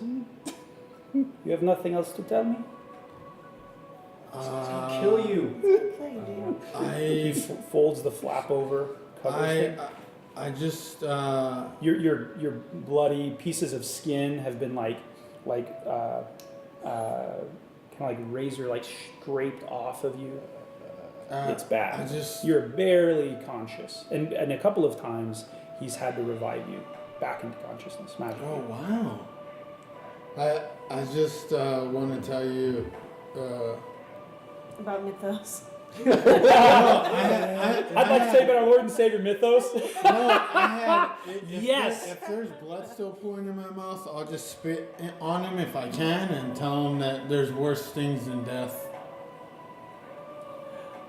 You have nothing else to tell me? Kill you. Kill you, dude. He folds the flap over, covers it. I just Your bloody pieces of skin have been kind of like razor scraped off of you. It's bad. You're barely conscious, and a couple of times he's had to revive you back into consciousness magically. Oh wow! I just want to tell you. About mythos. I'd like to say about our Lord and Savior Mythos. Yes. If there's blood still pouring in my mouth, I'll just spit on him if I can and tell him that there's worse things than death.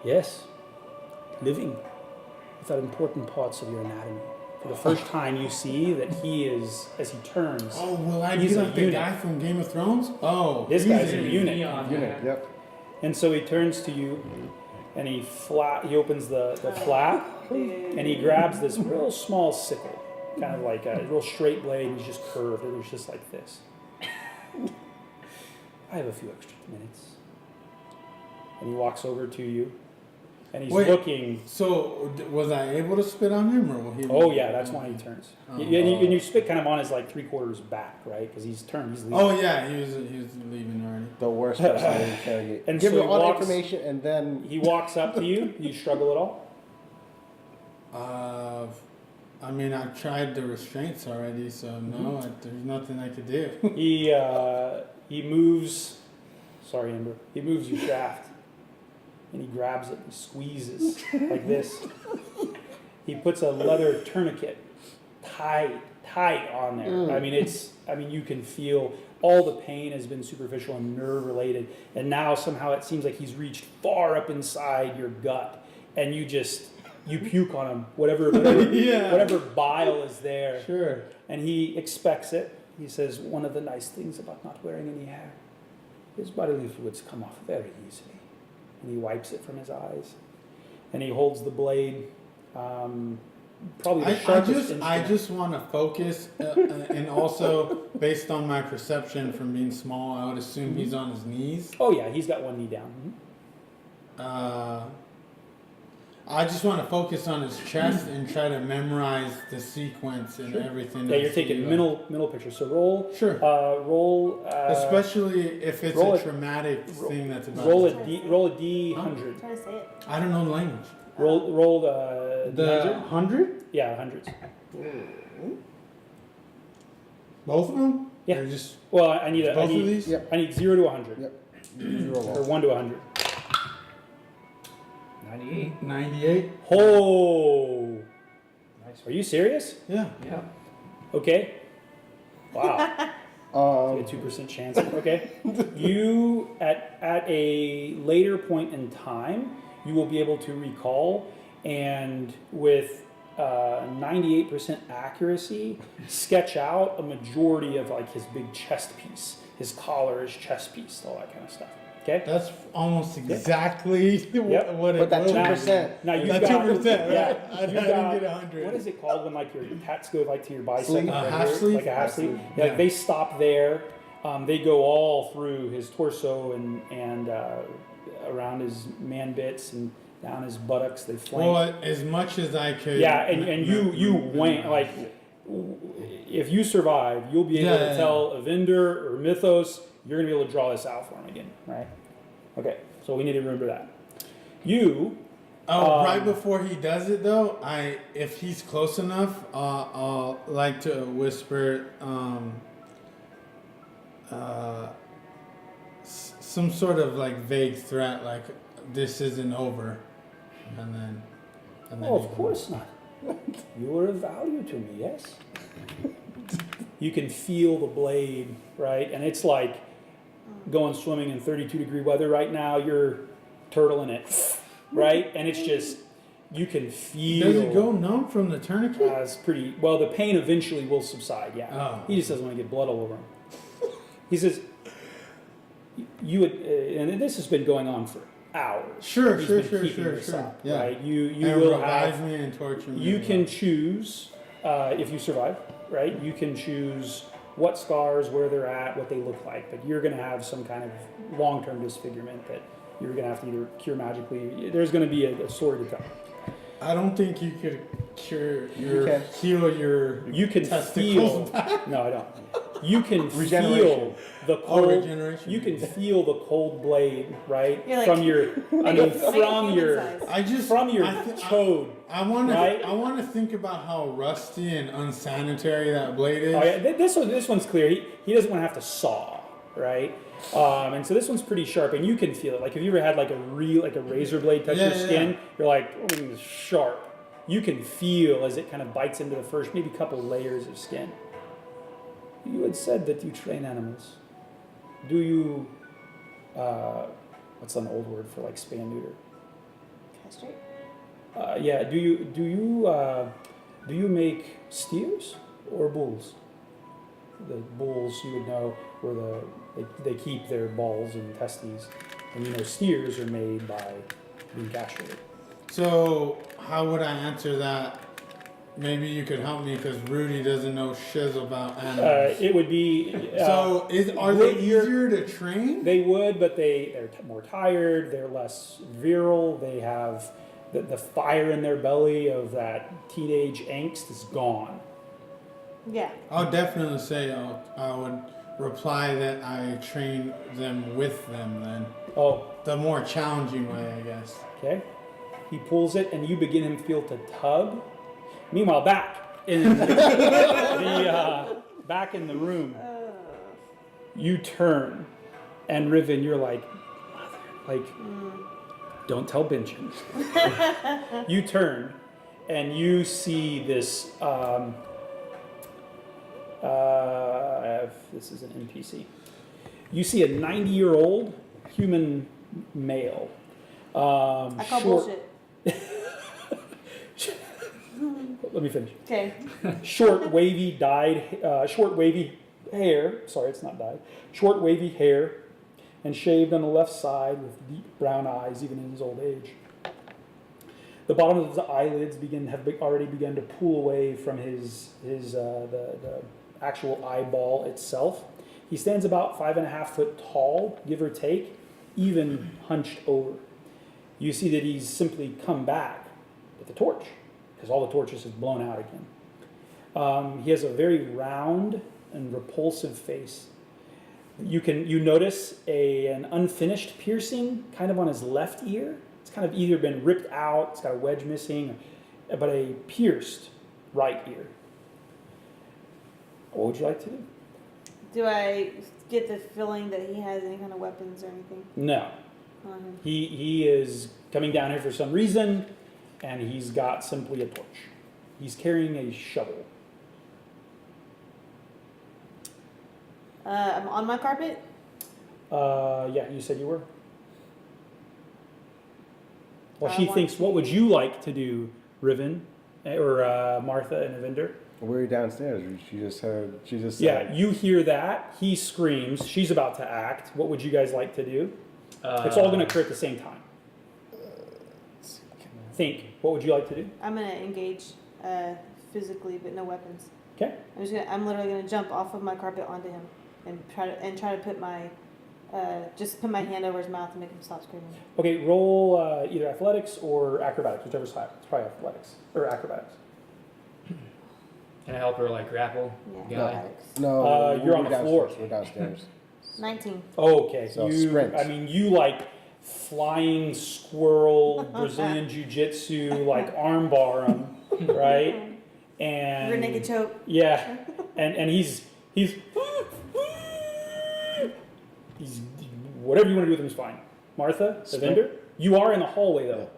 Yes, living without important parts of your anatomy. For the first time, you see that he is, as he turns, Oh, will I He's be a like the eunuch. guy from Game of Thrones? Oh, this guy's a easy. eunuch. Neon. Yep. And so he turns to you, and he opens the flap, and he grabs this real small sickle, kind of like a real straight blade, and he's just curved, and it's just like this. I have a few extra minutes. And he walks over to you, and he's Wait. looking. So, was I able to spit on him, or will he? Oh yeah, that's why he turns. Oh. And you spit kind of on his 3/4 back, right? Because he's turned. He's leaving. Oh yeah, he was leaving already. The worst person to interrogate. And Give so him he all the walks- information and then He walks up to you. You struggle at all? I mean, I've tried the restraints already, so no, there's nothing I could do. He moves. Sorry, Ember. He moves your shaft, and he grabs it and squeezes like this. He puts a leather tourniquet tight on there. I mean, you can feel all the pain has been superficial and nerve related, and now somehow it seems like he's reached far up inside your gut, and you puke on him, whatever bile is there. Sure. And he expects it. He says, one of the nice things about not wearing any hair is bodily fluids come off very easily. And he wipes it from his eyes. And he holds the blade Probably the I sharpest instrument. just want to focus, and also based on my perception from being small, I would assume he's on his knees. Oh yeah, he's got one knee down. I just want to focus on his chest and try to memorize the sequence and Sure. everything. Yeah, I you're see, taking like- middle picture. So roll. Sure. Roll. Especially if it's roll a a- traumatic thing that's about. Roll to a D. Roll a D100. Trying to say it. I don't know the language. Roll the The 100? Yeah, hundreds. Both of them? Yeah. Or just Well, I need both of these? Yep. I need 0 to 100. Yep. You roll Or off. 1 to 100. 98. 98? Oh. Nice. Are you serious? Yeah. Yeah. Okay. Wow. Um, A 2% chance. Okay. You at a later point in time, you will be able to recall, and with 98% accuracy, sketch out a majority of like his big chest piece, his collar, his chest piece, all that kind of stuff. Okay. That's almost exactly Yep. what it But that will be. 2%. Now you've That got 2%, yeah, right? I you've didn't got- get 100. What is it called when like your tats go like to your bicep? Sleeve? right half here? sleeve? Like a half Half sleeve. sleeve. Yeah, Yeah. they stop there. They go all through his torso and around his man bits and down his buttocks. They flank. Well, as much as I could. Yeah, and you went like if you survive, you'll be able Yeah, to yeah, tell Evendur or Mythos. You're gonna be able to draw this out for him again, right? Okay, so we need to remember that. You. Right before he does it, though, if he's close enough, I'll like to whisper some sort of like vague threat, like this isn't over, and then. Oh, of course not. You are of value to me, yes. You can feel the blade, right? And it's like going swimming in 32-degree weather right now. You're turtling it, right? And it's just, you can feel. Does it go numb from the tourniquet? It's pretty, well, the pain eventually will subside, yeah. Oh. He just doesn't want to get blood all over him. He says, you would, and this has been going on for hours. Sure, He's sure, been sure, keeping sure, this sure. up, Yeah. Right? You And will revive have. me and torture me. You can choose, if you survive, right? You can choose what scars, where they're at, what they look like. But you're going to have some kind of long-term disfigurement that you're going to have to either cure magically. There's going to be a story to tell. I don't think you could cure your can. heal your. You can Testicles feel. No, I don't. You can feel Regeneration. the Oh, cold. regeneration. You can feel the cold blade, right? You're like- From your. I mean, from your. I just From your I chode. I want Right? to think about how rusty and unsanitary that blade is. Oh yeah, this one's clear. He doesn't want to have to saw, right? And so this one's pretty sharp, and you can feel it. Like if you ever had like a razor blade touch Yeah, your yeah, skin, yeah. you're like, oh, this is sharp. You can feel as it kind of bites into the first maybe couple layers of skin. You had said that you train animals. Do you? What's an old word for like spay and neuter? Castrate? Yeah. Do you make steers or bulls? The bulls, you would know, where they keep their balls and testes, and you know steers are made by being castrated. So how would I answer that? Maybe you could help me because Rudy doesn't know shiz about animals. It would be. So are they easier to train? They would, but they're more tired. They're less virile. They have the fire in their belly of that teenage angst is gone. Yeah. I'll definitely say I would reply that I train them with them then. Oh, The more challenging way, I guess. okay. He pulls it, and you begin him feel to tug. Meanwhile, back in back in the room, you turn, and Riven, you're like, don't tell Benjen. You turn, and you see this. This is an NPC. You see a 90-year-old human male. I call bullshit. Let me finish. Okay. Short, wavy, short, wavy hair. Sorry, it's not dyed. Short, wavy hair, and shaved on the left side with deep brown eyes, even in his old age. The bottom of his eyelids already begun to pull away from the actual eyeball itself. He stands about 5.5 foot tall, give or take, even hunched over. You see that he's simply come back with a torch, because all the torches have blown out again. He has a very round and repulsive face. You notice an unfinished piercing kind of on his left ear. It's kind of either been ripped out, it's got a wedge missing, but a pierced right ear. What would you like to do? Do I get the feeling that he has any kind of weapons or anything No. on him? He is coming down here for some reason, and he's got simply a torch. He's carrying a shovel. I'm on my carpet. Yeah, you said you were. Well, I she want thinks, to- what would you like to do, Riven, or Martha and Evendur? We're downstairs. She just said. Yeah, you hear that. He screams. She's about to act. What would you guys like to do? It's all going to occur at the same time. Think. What would you like to do? I'm gonna engage physically, but no weapons. Okay. I'm literally gonna jump off of my carpet onto him and try to put my just put my hand over his mouth and make him stop screaming. Okay, roll either athletics or acrobatics, whichever's higher. It's probably athletics or acrobatics. Can I help her like grapple? Yeah. Guy. Athletics. No, you're we're on the downstairs. floor. We're downstairs. 19. Okay, So you. sprint. I mean, you like flying squirrel Brazilian jiu-jitsu, like armbar him, right? And Rear naked choke. yeah, and he's whatever you want to do with him is fine. Martha, the Sprint. vendor, you are in the hallway though.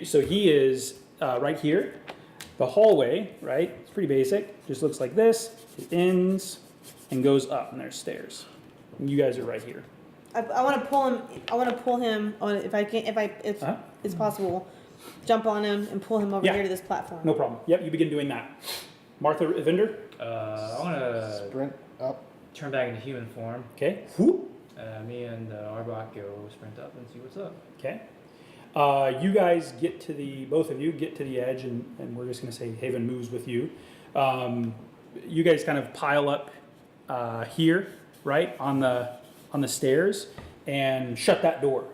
So he is right here. The hallway, right? It's pretty basic. Just looks like this. It ends and goes up, and there's stairs. And you guys are right here. I want to pull him. I want to pull him on if Uh-huh. it's possible. Jump on him and pull him over Yeah. here to this platform. No problem. Yep, you begin doing that. Martha, Evendur. I want to Sprint up. turn back into human form. Okay. Whoop. Me and Arbok go sprint up and see what's up. Okay. You guys both of you get to the edge, and we're just going to say Haven moves with you. You guys kind of pile up here, right, on the stairs, and shut that door.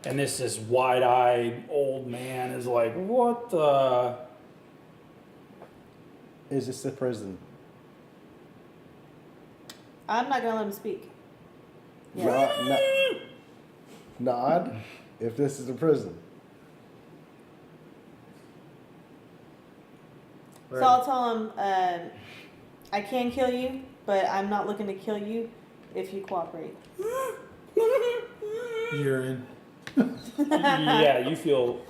And this wide-eyed old man is like, what the? Is this the prison? I'm not gonna let him speak. Nod. If this is a prison. So I'll tell him I can kill you, but I'm not looking to kill you if you cooperate. You're in. Yeah, you feel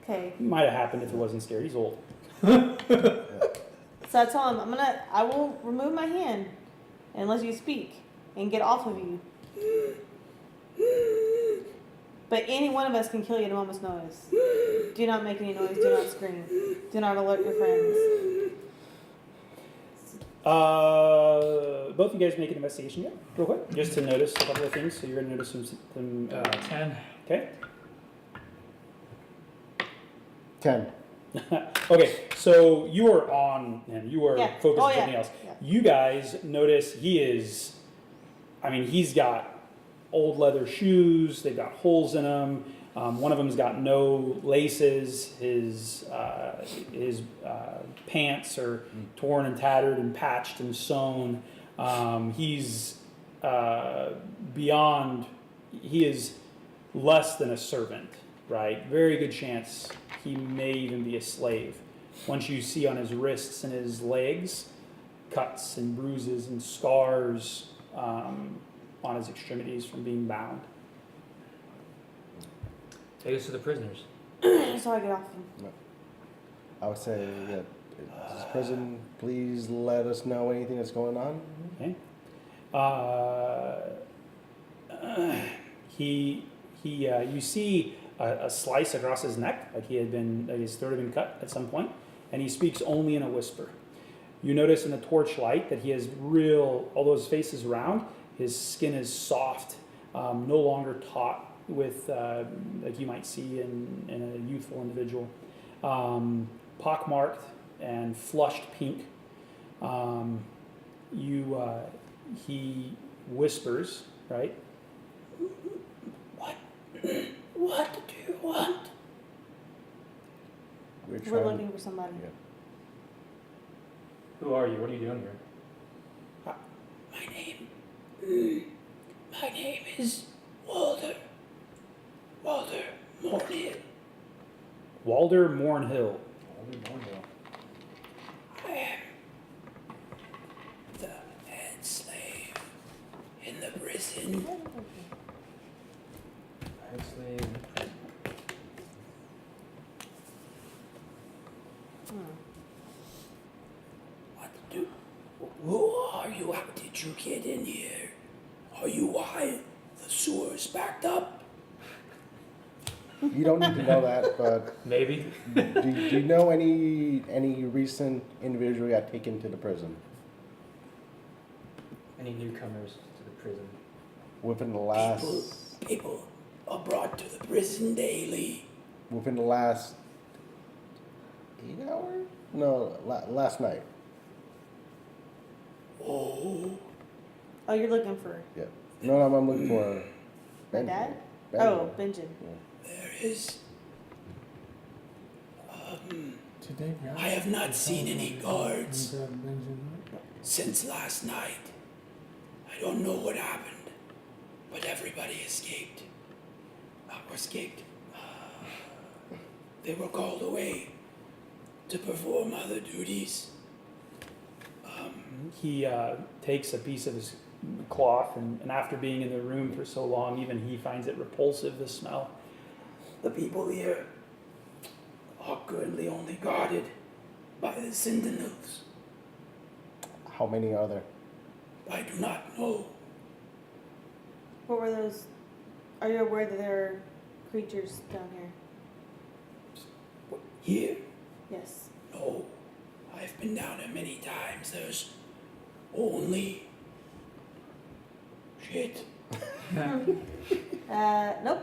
Okay. might have happened if it wasn't scared. He's old. So I tell him I will remove my hand unless you speak and get off of you. But any one of us can kill you at a moment's notice. Do not make any noise. Do not scream. Do not alert your friends. Both of you guys make an investigation, real quick, just to notice a couple of things. So you're going to notice some 10. okay. 10. Okay, so you are on him. You are Yeah. focused Oh, on yeah. something else. Yeah. You guys notice he's got old leather shoes. They've got holes in them. One of them's got no laces. His pants are torn and tattered and patched and sewn. He's beyond. He is less than a servant, right? Very good chance he may even be a slave. Once you see on his wrists and his legs, cuts and bruises and scars on his extremities from being bound. Take us to the prisoners. So I get off him. I would say that this prison, please let us know anything that's going on. Okay. You see a slice across his neck, like his throat had been cut at some point, and he speaks only in a whisper. You notice in the torchlight that he has although his face is round, his skin is soft, no longer taut with like you might see in a youthful individual, pockmarked and flushed pink. He whispers, right? What do you want? We're looking for somebody. Yeah. Who are you? What are you doing here? My name is Walder. Walder Mornhill. Walder Mornhill. I am the head slave in the prison. Head slave. Who are you? How did you get in here? Are you why the sewer's backed up? You don't need to know that, but Maybe. do you know any recent individual got taken to the prison Any newcomers to the prison? within the last People are brought to the prison daily. 8 hours? No, last night. Oh, Oh, you're looking for Yeah. No, I'm looking for my Benjen. dad? Benjen. Oh, Benjen. there is. Today, yeah. I have not seen any guards Benjen. since last night. I don't know what happened, but everybody escaped. They were called away to perform other duties. He takes a piece of his cloth, and after being in the room for so long, even he finds it repulsive, the smell. The people here are currently only guarded by the sentinels. How many are there? I do not know. What were those? Are you aware that there are creatures down here? Here? Yes. No. I've been down there many times. There's only shit. Nope.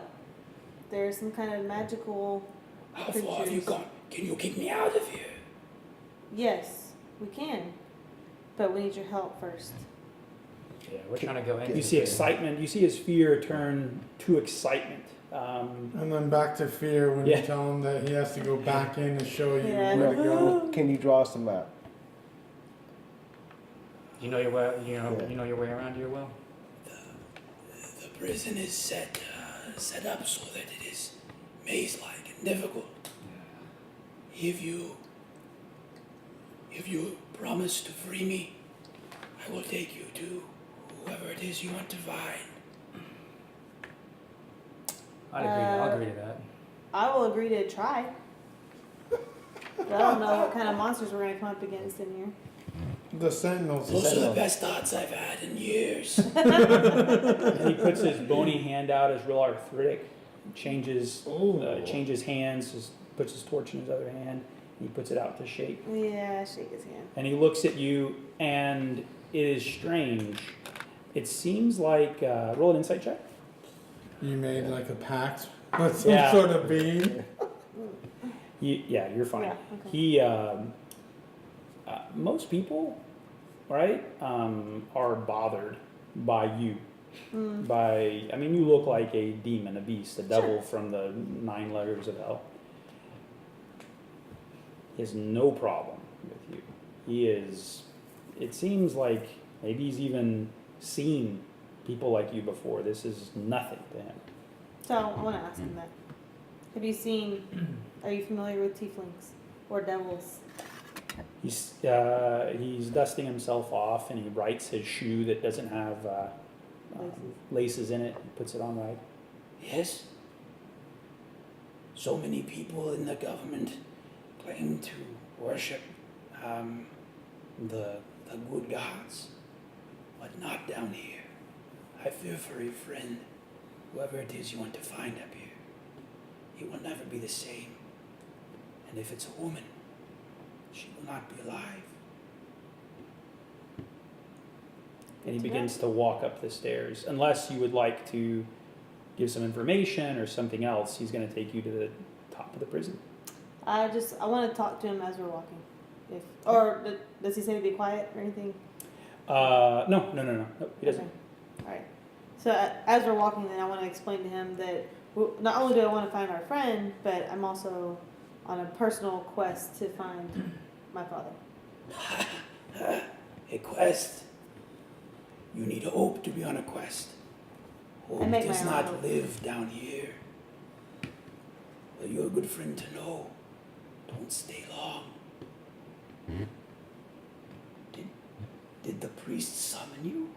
There's some kind of magical How far have you creatures. gone? Can you get me out of here? Yes, we can. But we need your help first. Yeah, we're trying to go in. You see excitement. You see his fear turn to excitement. And then back to fear when Yeah. you tell him that he has to go back in and show you Yeah. where to go. Can you draw us a map? You know your way. You know your way around here well. The prison is set up so that it is maze-like and difficult. If you promise to free me, I will take you to whoever it is you want to find. I'll agree to that. I will agree to try. But I don't know what kind of monsters we're going to come up against in here. The Sentinels. Those are the best odds I've had in years. And he puts his bony hand out, as real arthritic, changes hands, puts his torch in his other hand, and he puts it out to shake. Yeah, shake his hand. And he looks at you, and it is strange. It seems like, roll an insight check. You made like a pact with some Yeah. sort of being. Yeah, you're fine. Yeah, okay. He, most people, right, are bothered by you. I mean, you look like a demon, a beast, a devil from the 9 layers of hell. He has no problem with you. He is, it seems like maybe he's even seen people like you before. This is nothing to him. So I want to ask him that. Have you seen, are you familiar with tieflings or devils? He's dusting himself off, and he rights his shoe that doesn't have laces in it. He puts it on right. Yes. So many people in the government claim to worship the good gods, but not down here. I fear for your friend, whoever it is you want to find up here. He will never be the same. And if it's a woman, she will not be alive. And he begins to walk up the stairs, unless you would like to give some information or something else, he's going to take you to the top of the prison. I want to talk to him as we're walking. Does he say to be quiet or anything? No, he doesn't. Okay. All right. So as we're walking, then I want to explain to him that not only do I want to find our friend, but I'm also on a personal quest to find my father. A quest. You need hope to be on a quest. Hope make does my own not hope. live down here. Well, you're a good friend to know. Don't stay long. Did the priest summon you?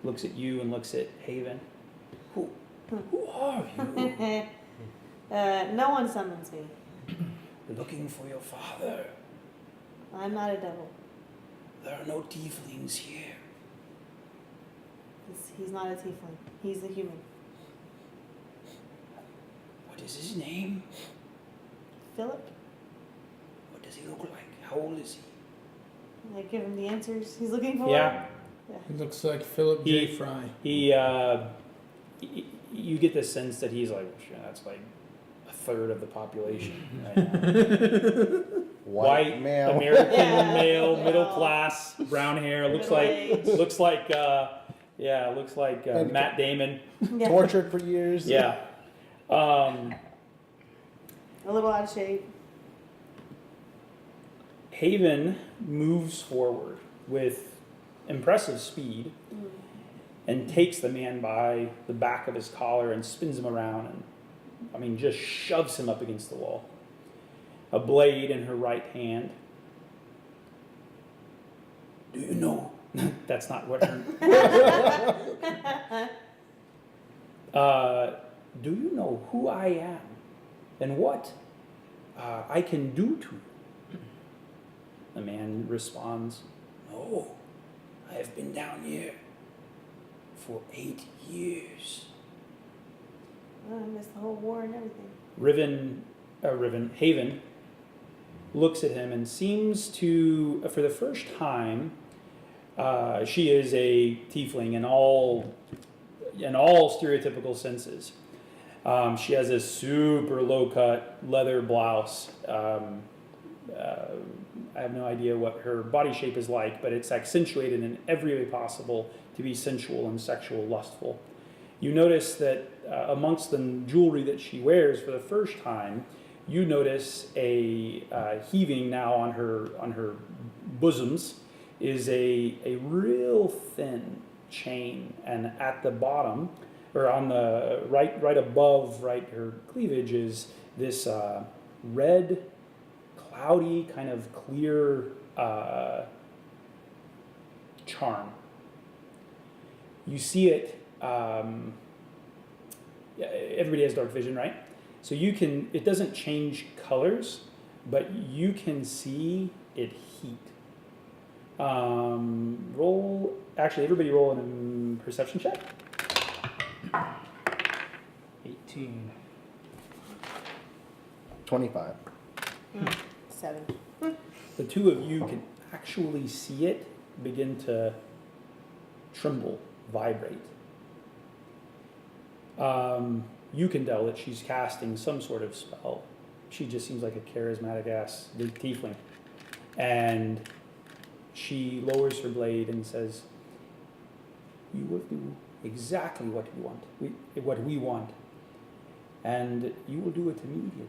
Looks at you and looks at Haven. Who are you? No one summons me. Looking for your father. I'm not a devil. There are no tieflings here. He's not a tiefling. He's a human. What is his name? Philip? What does he look like? How old is he? I give him the answers he's looking for. Yeah. He looks like Philip J. Fry. You get the sense that he's like, that's like a third of the population right now. White male. American Yeah. male, Yeah. middle class, brown hair. Looks Middle-aged. like Matt Damon. Yeah. Tortured for years. Yeah. A little out of shape. Haven moves forward with impressive speed and takes the man by the back of his collar and spins him around and, just shoves him up against the wall. A blade in her right hand. Do you know? That's not what her... do you know who I am and what I can do to you? The man responds, no, I have been down here for 8 years. Oh, I missed the whole war and everything. Haven looks at him and seems to, for the first time, she is a tiefling in all stereotypical senses. She has a super low-cut leather blouse. I have no idea what her body shape is like, but it's accentuated in every way possible to be sensual and sexual, lustful. You notice that amongst the jewelry that she wears for the first time, you notice a heaving now on her bosoms is a real thin chain, and at the bottom, or on the right above her cleavage, is this red, cloudy, kind of clear charm. You see it. Everybody has dark vision, right? So it doesn't change colors, but you can see it heat. Everybody roll a perception check. 18. 25. 7. The two of you can actually see it begin to tremble, vibrate. You can tell that she's casting some sort of spell. She just seems like a charismatic ass tiefling. And she lowers her blade and says, you will do exactly what we want. And you will do it immediately.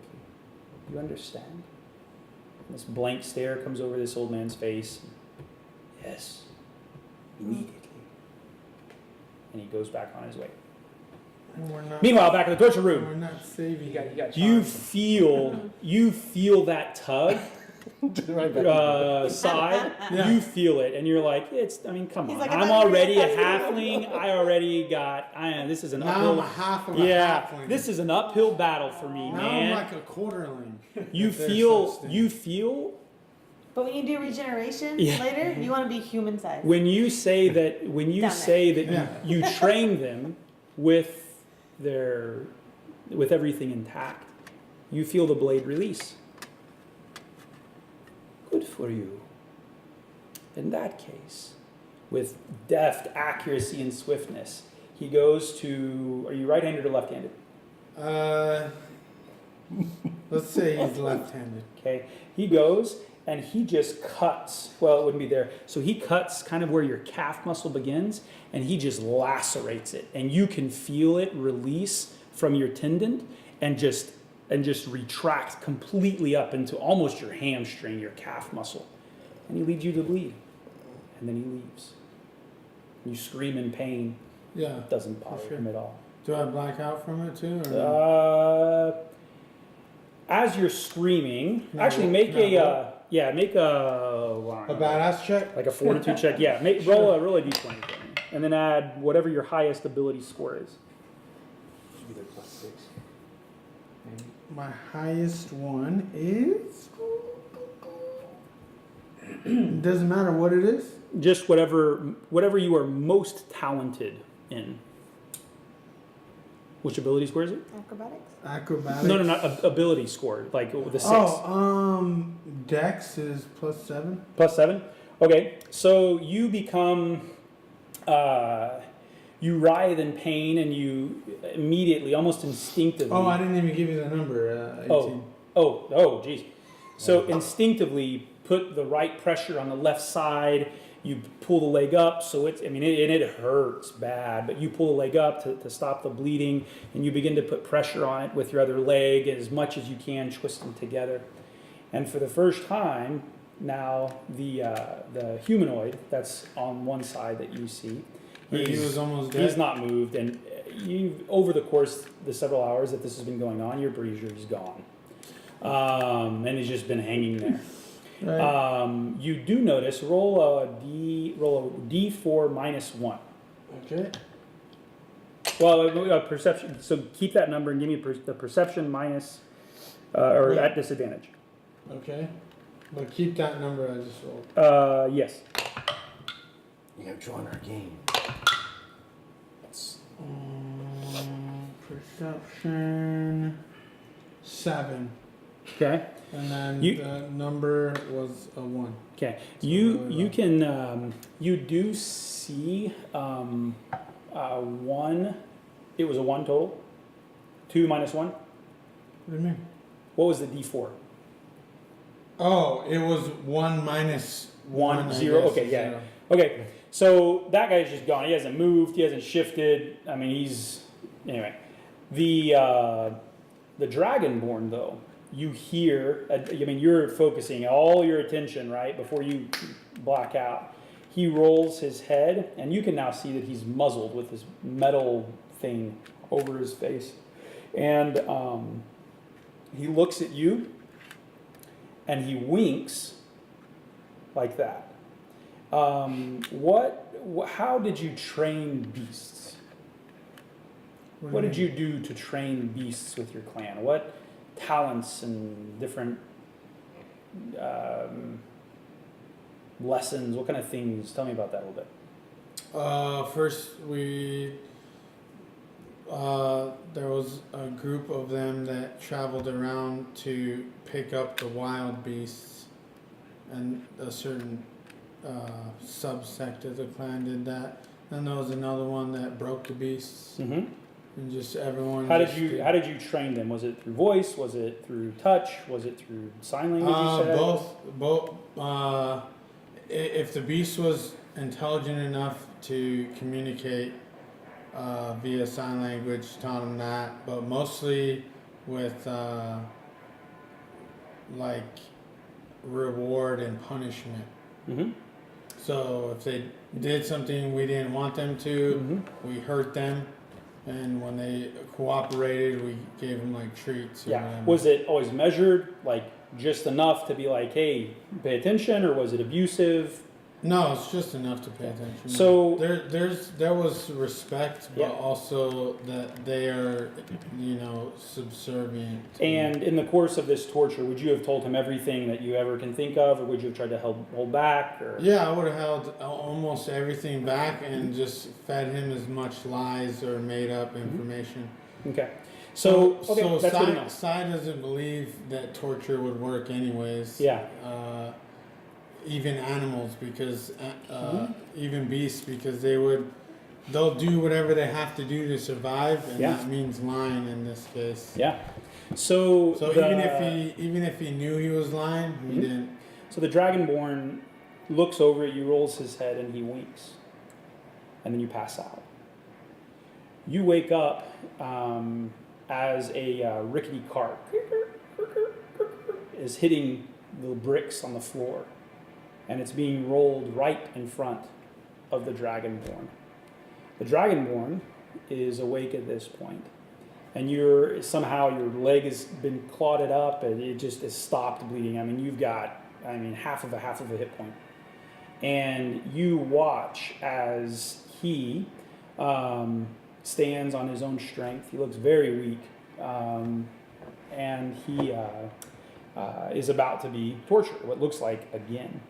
You understand? This blank stare comes over this old man's face. Yes, immediately. And he goes back on his way. And we're not, Meanwhile, back in the torture room, we're not saving You got you charmed. feel that tug Right back. side. Yeah. You feel it, and you're like, come He's on. like, I I'm thought you were already a gonna ask halfling. I already got. This is an now I'm uphill. a half of a Yeah, halfling. this is an uphill battle for me, now man. I'm like a quarterling. You if there's feel. such thing. You feel. But when you do regeneration Yeah. later, you want to be human sized. When you say that, when you Down say that Yeah. you train them with everything intact, you feel the blade release. Good for you. In that case, with deft accuracy and swiftness, he goes to. Are you right-handed or left-handed? Let's say he's left-handed. Okay. He goes and he just cuts. Well, it wouldn't be there. So he cuts kind of where your calf muscle begins, and he just lacerates it, and you can feel it release from your tendon and just retract completely up into almost your hamstring, your calf muscle, and he leaves you to bleed, and then he leaves. You scream in pain. Yeah. It doesn't bother him at all. Do I black out from it too? Or As you're screaming, No, actually make no. make a a badass check? like a fortitude check. Yeah, roll a d20 for me, and then add whatever your highest ability score is. Should be like +6. Maybe. My highest one is. Doesn't matter what it is. Just whatever you are most talented in. Which ability score is it? Acrobatics. Acrobatics. No, not ability score, like the 6. Dex is +7. +7? Okay, so you become, you writhe in pain, and you immediately, almost instinctively. Oh, I didn't even give you the number. 18. Geez. So instinctively put the right pressure on the left side. You pull the leg up, so it hurts bad, but you pull the leg up to stop the bleeding, and you begin to put pressure on it with your other leg as much as you can, twist them together. And for the first time, now the humanoid that's on one side that you see, He was almost dead. he's not moved, and you over the course of the several hours that this has been going on, your brazier is gone, and he's just been hanging there. Right. You do notice roll a d4 -1. Okay. Well, perception. So keep that number and give me the perception minus or Right. at disadvantage. Okay. But keep that number I just rolled. Yes. You have drawn our game. That's Perception 7. Okay. And then You- the number was a 1. Okay. So You really you low. can you do see 1. It was a 1 total. 2 minus 1. What do you mean? What was the d4? Oh, it was 1 minus 1 I 0. guess, Okay. Yeah. 0. Okay, so that guy's just gone. He hasn't moved. He hasn't shifted. I mean, anyway. The Dragonborn, though, you hear. You're focusing all your attention right before you black out. He rolls his head, and you can now see that he's muzzled with this metal thing over his face, and he looks at you, and he winks like that. How did you train beasts? What did you do to train beasts with your clan? What talents and different lessons? What kind of things? Tell me about that a little bit. First, there was a group of them that traveled around to pick up the wild beasts, and a certain subsect of the clan did that. Then there was another one that broke the beasts, Mm-hmm. and just everyone. How did you train them? Was it through voice? Was it through touch? Was it through sign language? You said? Both. If the beast was intelligent enough to communicate via sign language, taught them that, but mostly with like reward and punishment. Mm-hmm. So if they did something we didn't want them to, Mm-hmm. we hurt them, and when they cooperated, we gave them like treats. Or Yeah. whatever. Was it always measured, like just enough to be like, hey, pay attention, or was it abusive? No, it's just enough to pay attention. So- there was respect, but Yeah. also that they are, subservient. to- And in the course of this torture, would you have told him everything that you ever can think of, or would you have tried to hold back? Or Yeah, I would have held almost everything back and just fed him as much lies or made up information. Okay. So okay, so that's good enough. Sai doesn't believe that torture would work anyways. Yeah. Even animals, because even beasts, because they would they'll do whatever they have to do to survive, and Yeah. that means lying in this case. Yeah. So, So even if he knew he was lying, he Mhm. didn't. So the Dragonborn looks over at you, rolls his head, and he winks. And then you pass out. You wake up as a rickety cart is hitting the bricks on the floor. And it's being rolled right in front of the Dragonborn. The Dragonborn is awake at this point. And somehow your leg has been clotted up and it just has stopped bleeding. I mean, you've got half of a hit point. And you watch as he stands on his own strength. He looks very weak. And he is about to be tortured, what looks like again.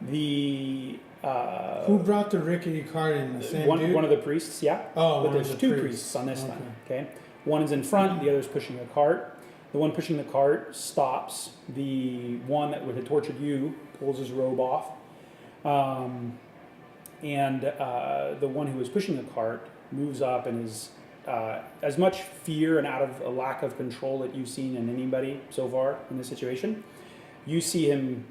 Who brought the rickety cart in? The same dude? One of the priests, yeah. Oh, but one of there's the two priests. priests on this time. Okay, one is in front, the other is pushing a cart. The one pushing the cart stops. The one that would have tortured you pulls his robe off, and the one who is pushing the cart moves up and is as much fear and out of a lack of control that you've seen in anybody so far in this situation. You see him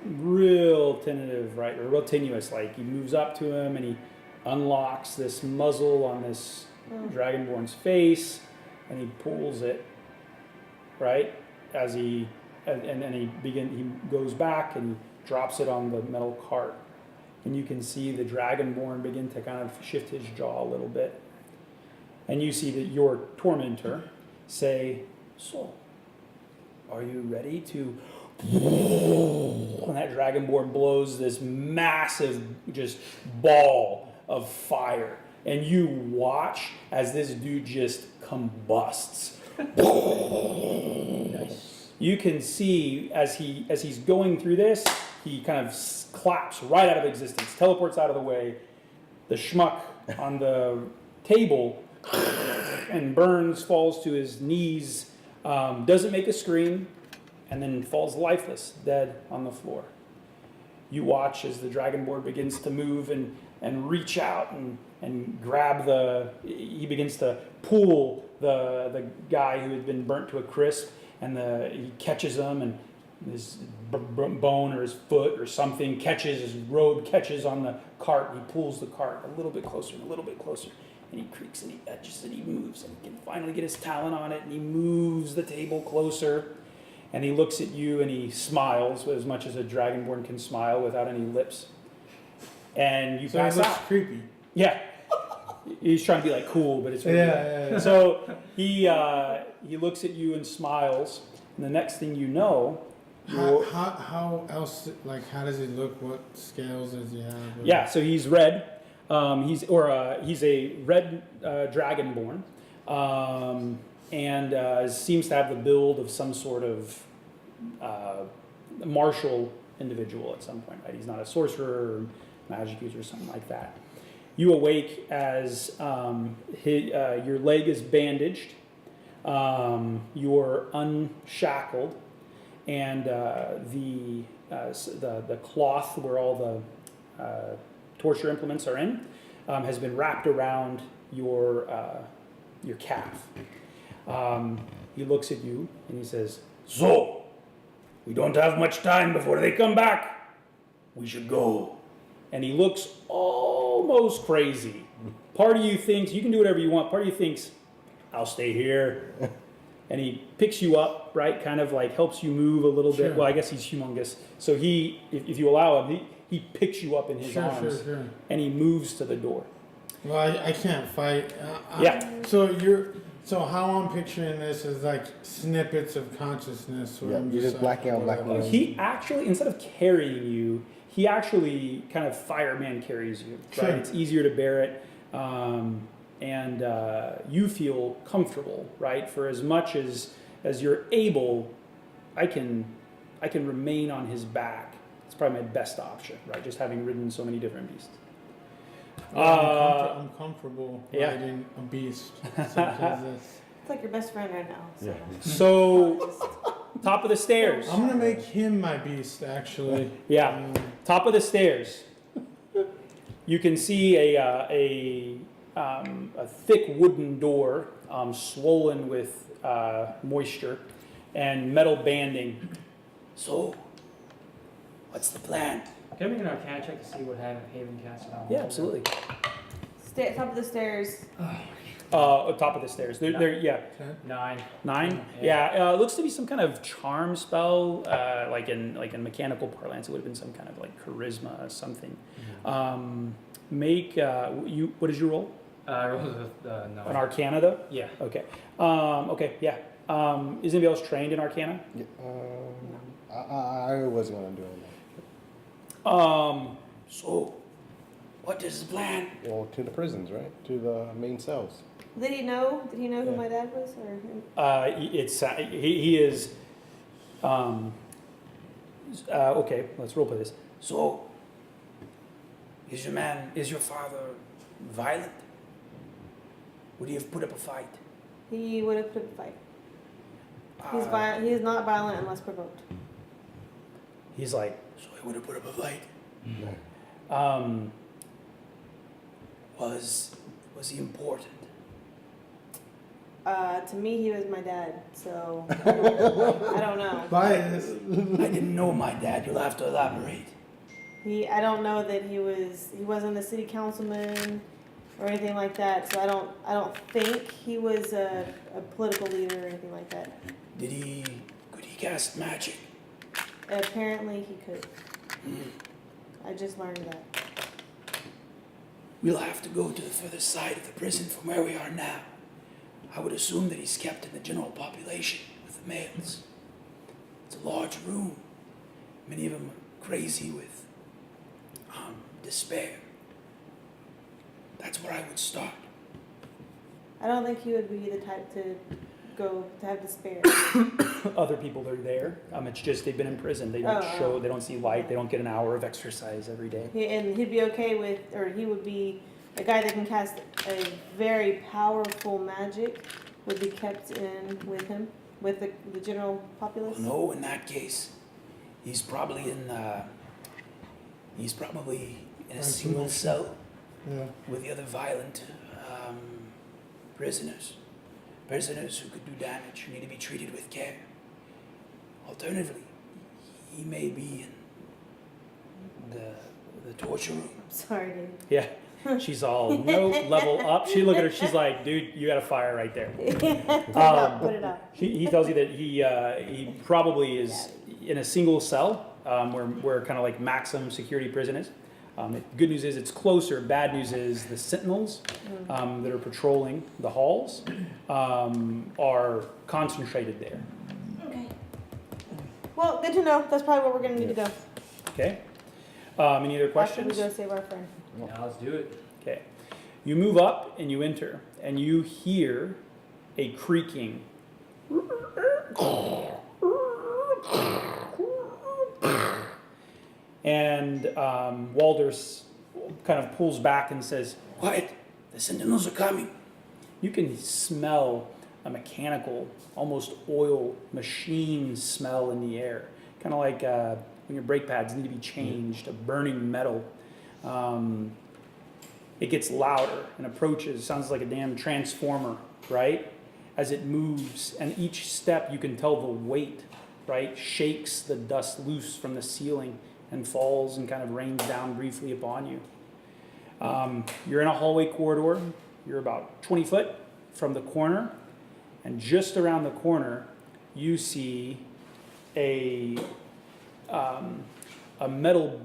real tentative, right, or real tenuous. Like he moves up to him and he unlocks this muzzle on this Dragonborn's face, and he pulls it, right, as he goes back and he drops it on the metal cart, and you can see the Dragonborn begin to kind of shift his jaw a little bit, and you see that your tormentor say, "So, are you ready to?" And that Dragonborn blows this massive just ball of fire, and you watch as this dude just combusts. Nice. You can see as he's going through this, he kind of claps right out of existence, teleports out of the way. The schmuck on the table and burns, falls to his knees, doesn't make a scream, and then falls lifeless, dead on the floor. You watch as the Dragonborn begins to move and reach out and grab he begins to pull the guy who had been burnt to a crisp, and he catches him, and his bone or his foot or something his robe catches on the cart, and he pulls the cart a little bit closer and a little bit closer, and he creaks and he edges and he moves, and he can finally get his talon on it, and he moves the table closer. And he looks at you and he smiles as much as a Dragonborn can smile without any lips. And you pass it looks out. creepy. Yeah. He's trying to be like cool, but it's really Yeah. So he looks at you and smiles. And the next thing you know, How else? Like, how does he look? What scales does he have? yeah. So he's red. He's a red Dragonborn. And seems to have the build of some sort of martial individual at some point, right? He's not a sorcerer or magic user or something like that. You awake as your leg is bandaged, you're unshackled, and the cloth where all the torture implements are in has been wrapped around your calf. He looks at you and he says, "So, we don't have much time before they come back. We should go." And he looks almost crazy. Part of you thinks, you can do whatever you want. Part of you thinks, I'll stay here. And he picks you up, right? Kind of like helps you move a little bit. Well, I guess he's humongous. So if you allow him, he picks you up in his arms. Sure. And he moves to the door. Well, I can't fight. Yeah. So how I'm picturing this is like snippets of consciousness. Where Yeah, I'm you're just like, blacking out, whatever. blacking out. He actually, instead of carrying you, he actually kind of fireman carries you. Right? Sure. It's easier to bear it, and you feel comfortable, right? For as much as you're able, I can remain on his back. It's probably my best option, right? Just having ridden so many different beasts. I'm comfortable yeah. riding a beast such as this. It's like your best friend right now. So. Yeah. So, top of the stairs. I'm gonna make him my beast, actually. Yeah, top of the stairs. You can see a thick wooden door, swollen with moisture, and metal banding. So, what's the plan? Can I make an Arcana check to see what Haven cast on? Yeah, absolutely. Top of the stairs. Top of the stairs. Yeah. 9. 9? Yeah, it looks to be some kind of charm spell, like in mechanical parlance, it would have been some kind of like charisma or something. What did you roll? I rolled a 9. An Arcana though? Yeah. Okay. Okay, yeah. Is anybody else trained in Arcana? Yeah, I wasn't gonna do it. So, what is the plan? Well, to the prisons, right? To the main cells. Did he know? Did he know who Yeah. my dad was? Or He is. Okay, let's roleplay this. So, is your father violent? Would he have put up a fight? he would have put up a fight. He's violent. He is not violent unless provoked. He's like, so he would have put up a fight. Was he important? To me, he was my dad. So I don't know. Bias. I didn't know my dad. You'll have to elaborate. I don't know that he wasn't a city councilman or anything like that. So I don't think he was a political leader or anything like that. Could he cast magic? Apparently he could. I just learned that. We'll have to go to the further side of the prison from where we are now. I would assume that he's kept in the general population with the males. It's a large room. Many of them are crazy with despair. That's where I would start. I don't think he would be the type to have despair. Other people are there. It's just they've been in prison. They don't they don't see light. They don't get an hour of exercise every day. And he'd be okay with, or he would be a guy that can cast a very powerful magic, would be kept in with him, with the general populace. No, in that case, he's probably in a single cell Yeah. with the other violent prisoners who could do damage, who need to be treated with care. Alternatively, he may be in the torture room. Sorry, dude. Yeah. She's all, no, level up. She look at her, she's like, dude, you got a fire right there. Put it up. He tells you that he probably is in a single cell, where kind of like maximum security prison is. The good news is it's closer. Bad news is the sentinels that are patrolling the halls are concentrated there. Okay. Well, good to know. That's probably where we're gonna need to go. Okay. Any other After questions? we go save our friend. Now let's do it. Okay. You move up and you enter, and you hear a creaking. And Walders kind of pulls back and says, "Quiet, the sentinels are coming." You can smell a mechanical, almost oil machine smell in the air. Kind of like when your brake pads need to be changed, a burning metal. It gets louder and approaches, sounds like a damn transformer, right? As it moves, and each step you can tell the weight, right, shakes the dust loose from the ceiling and falls and kind of rains down briefly upon you. You're in a hallway corridor. You're about 20 foot from the corner, and just around the corner, you see a metal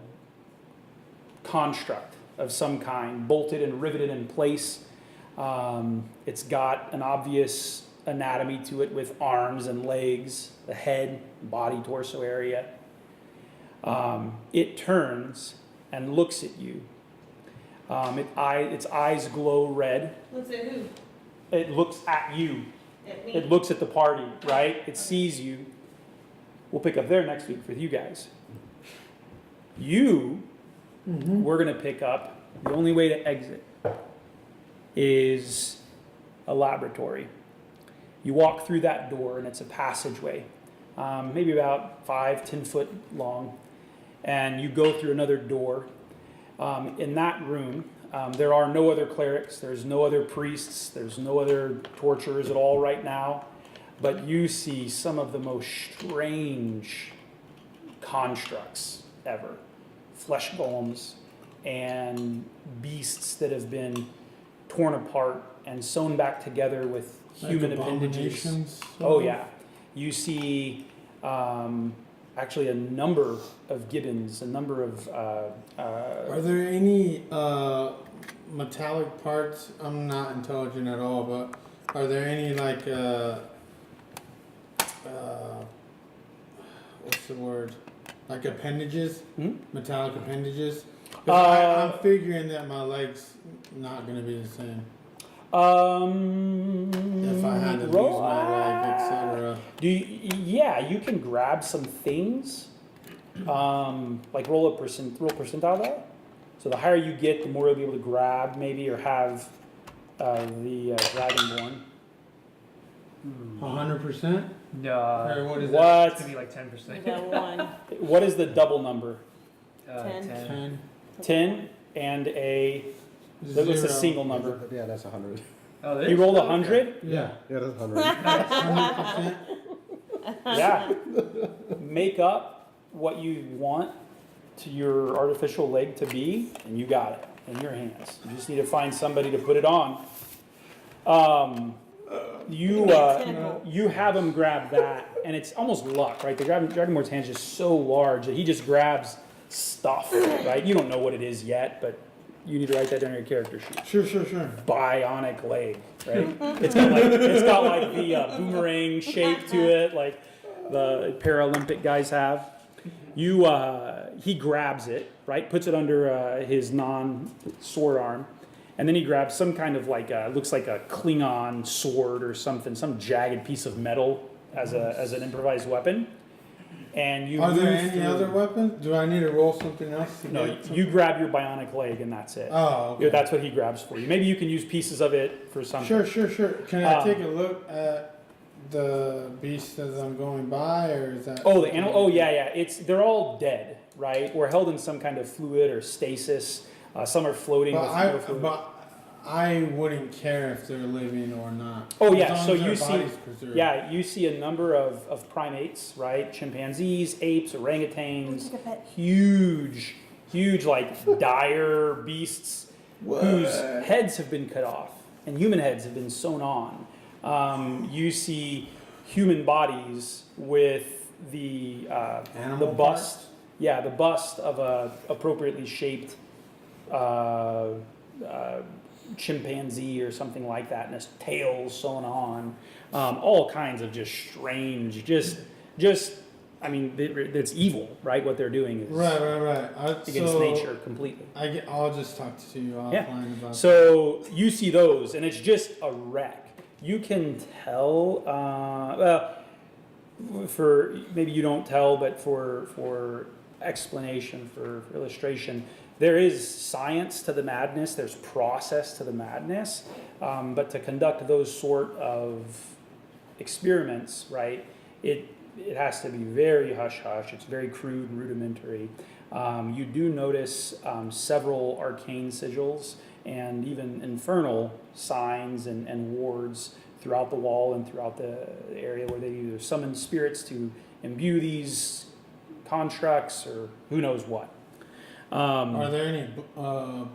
construct of some kind, bolted and riveted in place. It's got an obvious anatomy to it with arms and legs, the head, body, torso area. It turns and looks at you. Its eyes glow red. Looks at who? It looks at you. At me. It looks at the party, right? It sees you. We'll pick up there next week with you guys. We're going to pick up, the only way to exit is a laboratory. You walk through that door and it's a passageway, maybe about 5-10 foot long. And you go through another door In that room, there are no other clerics, there's no other priests, there's no other torturers at all right now, but you see some of the most strange constructs ever. Flesh golems and beasts that have been torn apart and sewn back together with human appendages. Abominations, Oh yeah, you see actually a number of gibbons, a number of. Are there any metallic parts? I'm not intelligent at all, but are there any like what's the word? Like appendages, metallic appendages. 'Cause I'm figuring that my leg's not gonna be the same. If I had to lose my leg, etc. Yeah, you can grab some things. Like roll percentile that. So the higher you get, the more you'll be able to grab, maybe, or have the dragonborn. 100%? No. Or what is What? It's gonna be like 10%. That one. What is the double number? 10. that? 10. 10 and a. What's the Zero. single number? Yeah, that's 100. Oh, You rolled 100. Yeah. Yeah, that's 100. 100%. Yeah. Make up what you want to your artificial leg to be, and you got it in your hands. You just need to find somebody to put it on. You have him grab that, and it's almost luck, right? The Dragonborn's hand is just so large that he just grabs stuff, right? You don't know what it is yet, but you need to write that down on your character sheet. Sure. Bionic leg, right? It's got like the boomerang shape to it, like the Paralympic guys have. He grabs it, right? Puts it under his non-sword arm, and then he grabs some kind of like looks like a Klingon sword or something, some jagged piece of metal as an improvised weapon. And you Are there move any through- other weapons? Do I need to roll something else? To No, get you grab your bionic leg, and that's it. Oh, okay. Yeah, that's what he grabs for you. Maybe you can use pieces of it for something. Sure. Can I Um, take a look at the beast as I'm going by, or is that? Oh, the animal. Oh, yeah. They're all dead, right? Or held in some kind of fluid or stasis. Some are floating with no fluid. But I wouldn't care if they're living or not. Oh, As yeah, long so as their you see- body's preserved. Yeah, you see a number of primates, right? Chimpanzees, apes, orangutans, Look at that. huge, like dire beasts whose heads have been cut off and human heads have been sewn on. You see human bodies with the Animal bust. parts? Yeah, the bust of a appropriately shaped chimpanzee or something like that, and his tail sewn on. All kinds of just strange, I mean, it's evil, right? What they're doing is Right. against nature completely. I'll just talk to you offline Yeah. about So you see those, and it's just a wreck. You can tell, for maybe you don't tell, but for explanation, for illustration, there is science to the madness. There's process to the madness, but to conduct those sort of experiments, right? It has to be very hush hush. It's very crude and rudimentary. You do notice several arcane sigils and even infernal signs and wards throughout the wall and throughout the area where they either summon spirits to imbue these constructs or who knows what. Are there any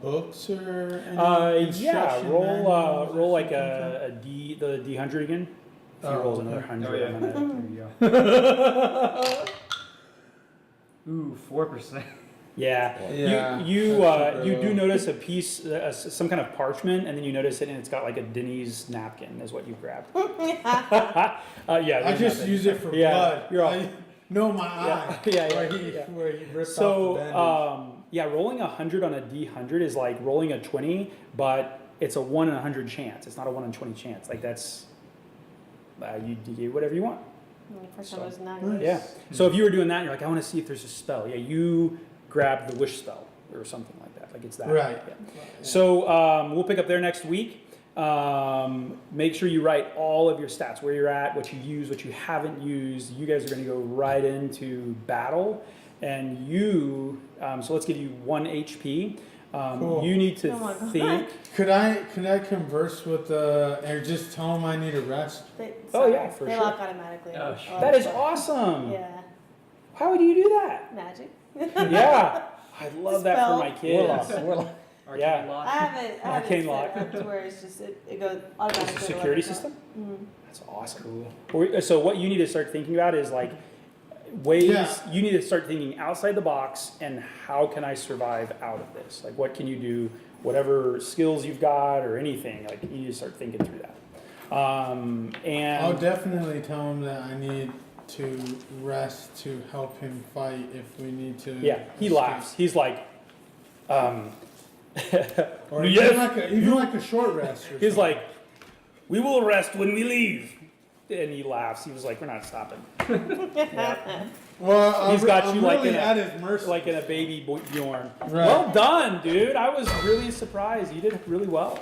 books or any Yeah, instruction roll manuals or roll like something the D100 again. If he Oh, rolls okay. another 100, Oh, yeah. I'm gonna- There you go. Ooh, 4%. Yeah. Yeah, You that's super you do low. notice a piece, some kind of parchment, and then you notice it, and it's got like a Denny's napkin, is what you grabbed. Yeah. I there's just nothing. use it for Yeah, blood. you're all- I know my eye. Yeah, Where he ripped off the So bandage. yeah, rolling 100 on a D100 is like rolling a 20, but it's a 1 in 100 chance. It's not a 1 in 20 chance. Like that's you do whatever you want. First So- time was not Nice. good. Yeah. So if you were doing that, you're like, I want to see if there's a spell. Yeah, you grab the wish spell or something like that. Like it's that. Right. Yeah. So we'll pick up there next week. Make sure you write all of your stats, where you're at, what you use, what you haven't used. You guys are going to go right into battle, and you. So let's give you 1 HP. Cool. You need to Oh my God. think. Could I converse with or just tell them I need a rest? Oh, yeah, for they sure. lock automatically. Oh, shit. That is awesome. Yeah, How would you do that? magic. Yeah, I love that for Spell. my kids. Warlock. Arcane Yeah. lock. I have it Arcane set lock. up to where it's just it goes It's automatically. a to security 11 o'clock. system. Mhm. That's awesome. So what you need to start thinking about is like ways Yeah. you need to start thinking outside the box and how can I survive out of this? Like what can you do? Whatever skills you've got or anything, like you need to start thinking through that. And I'll definitely tell him that I need to rest to help him fight if we need to. yeah, he escape. laughs. He's like, Or Yes, even like a short rest. Or he's something. like, we will rest when we leave. And he laughs. He was like, we're not stopping. Yeah. well, he's got I'm you like really in a- at his mercy. Like in a baby Bjorn. Right. Well done, dude. I was really surprised. You did really well.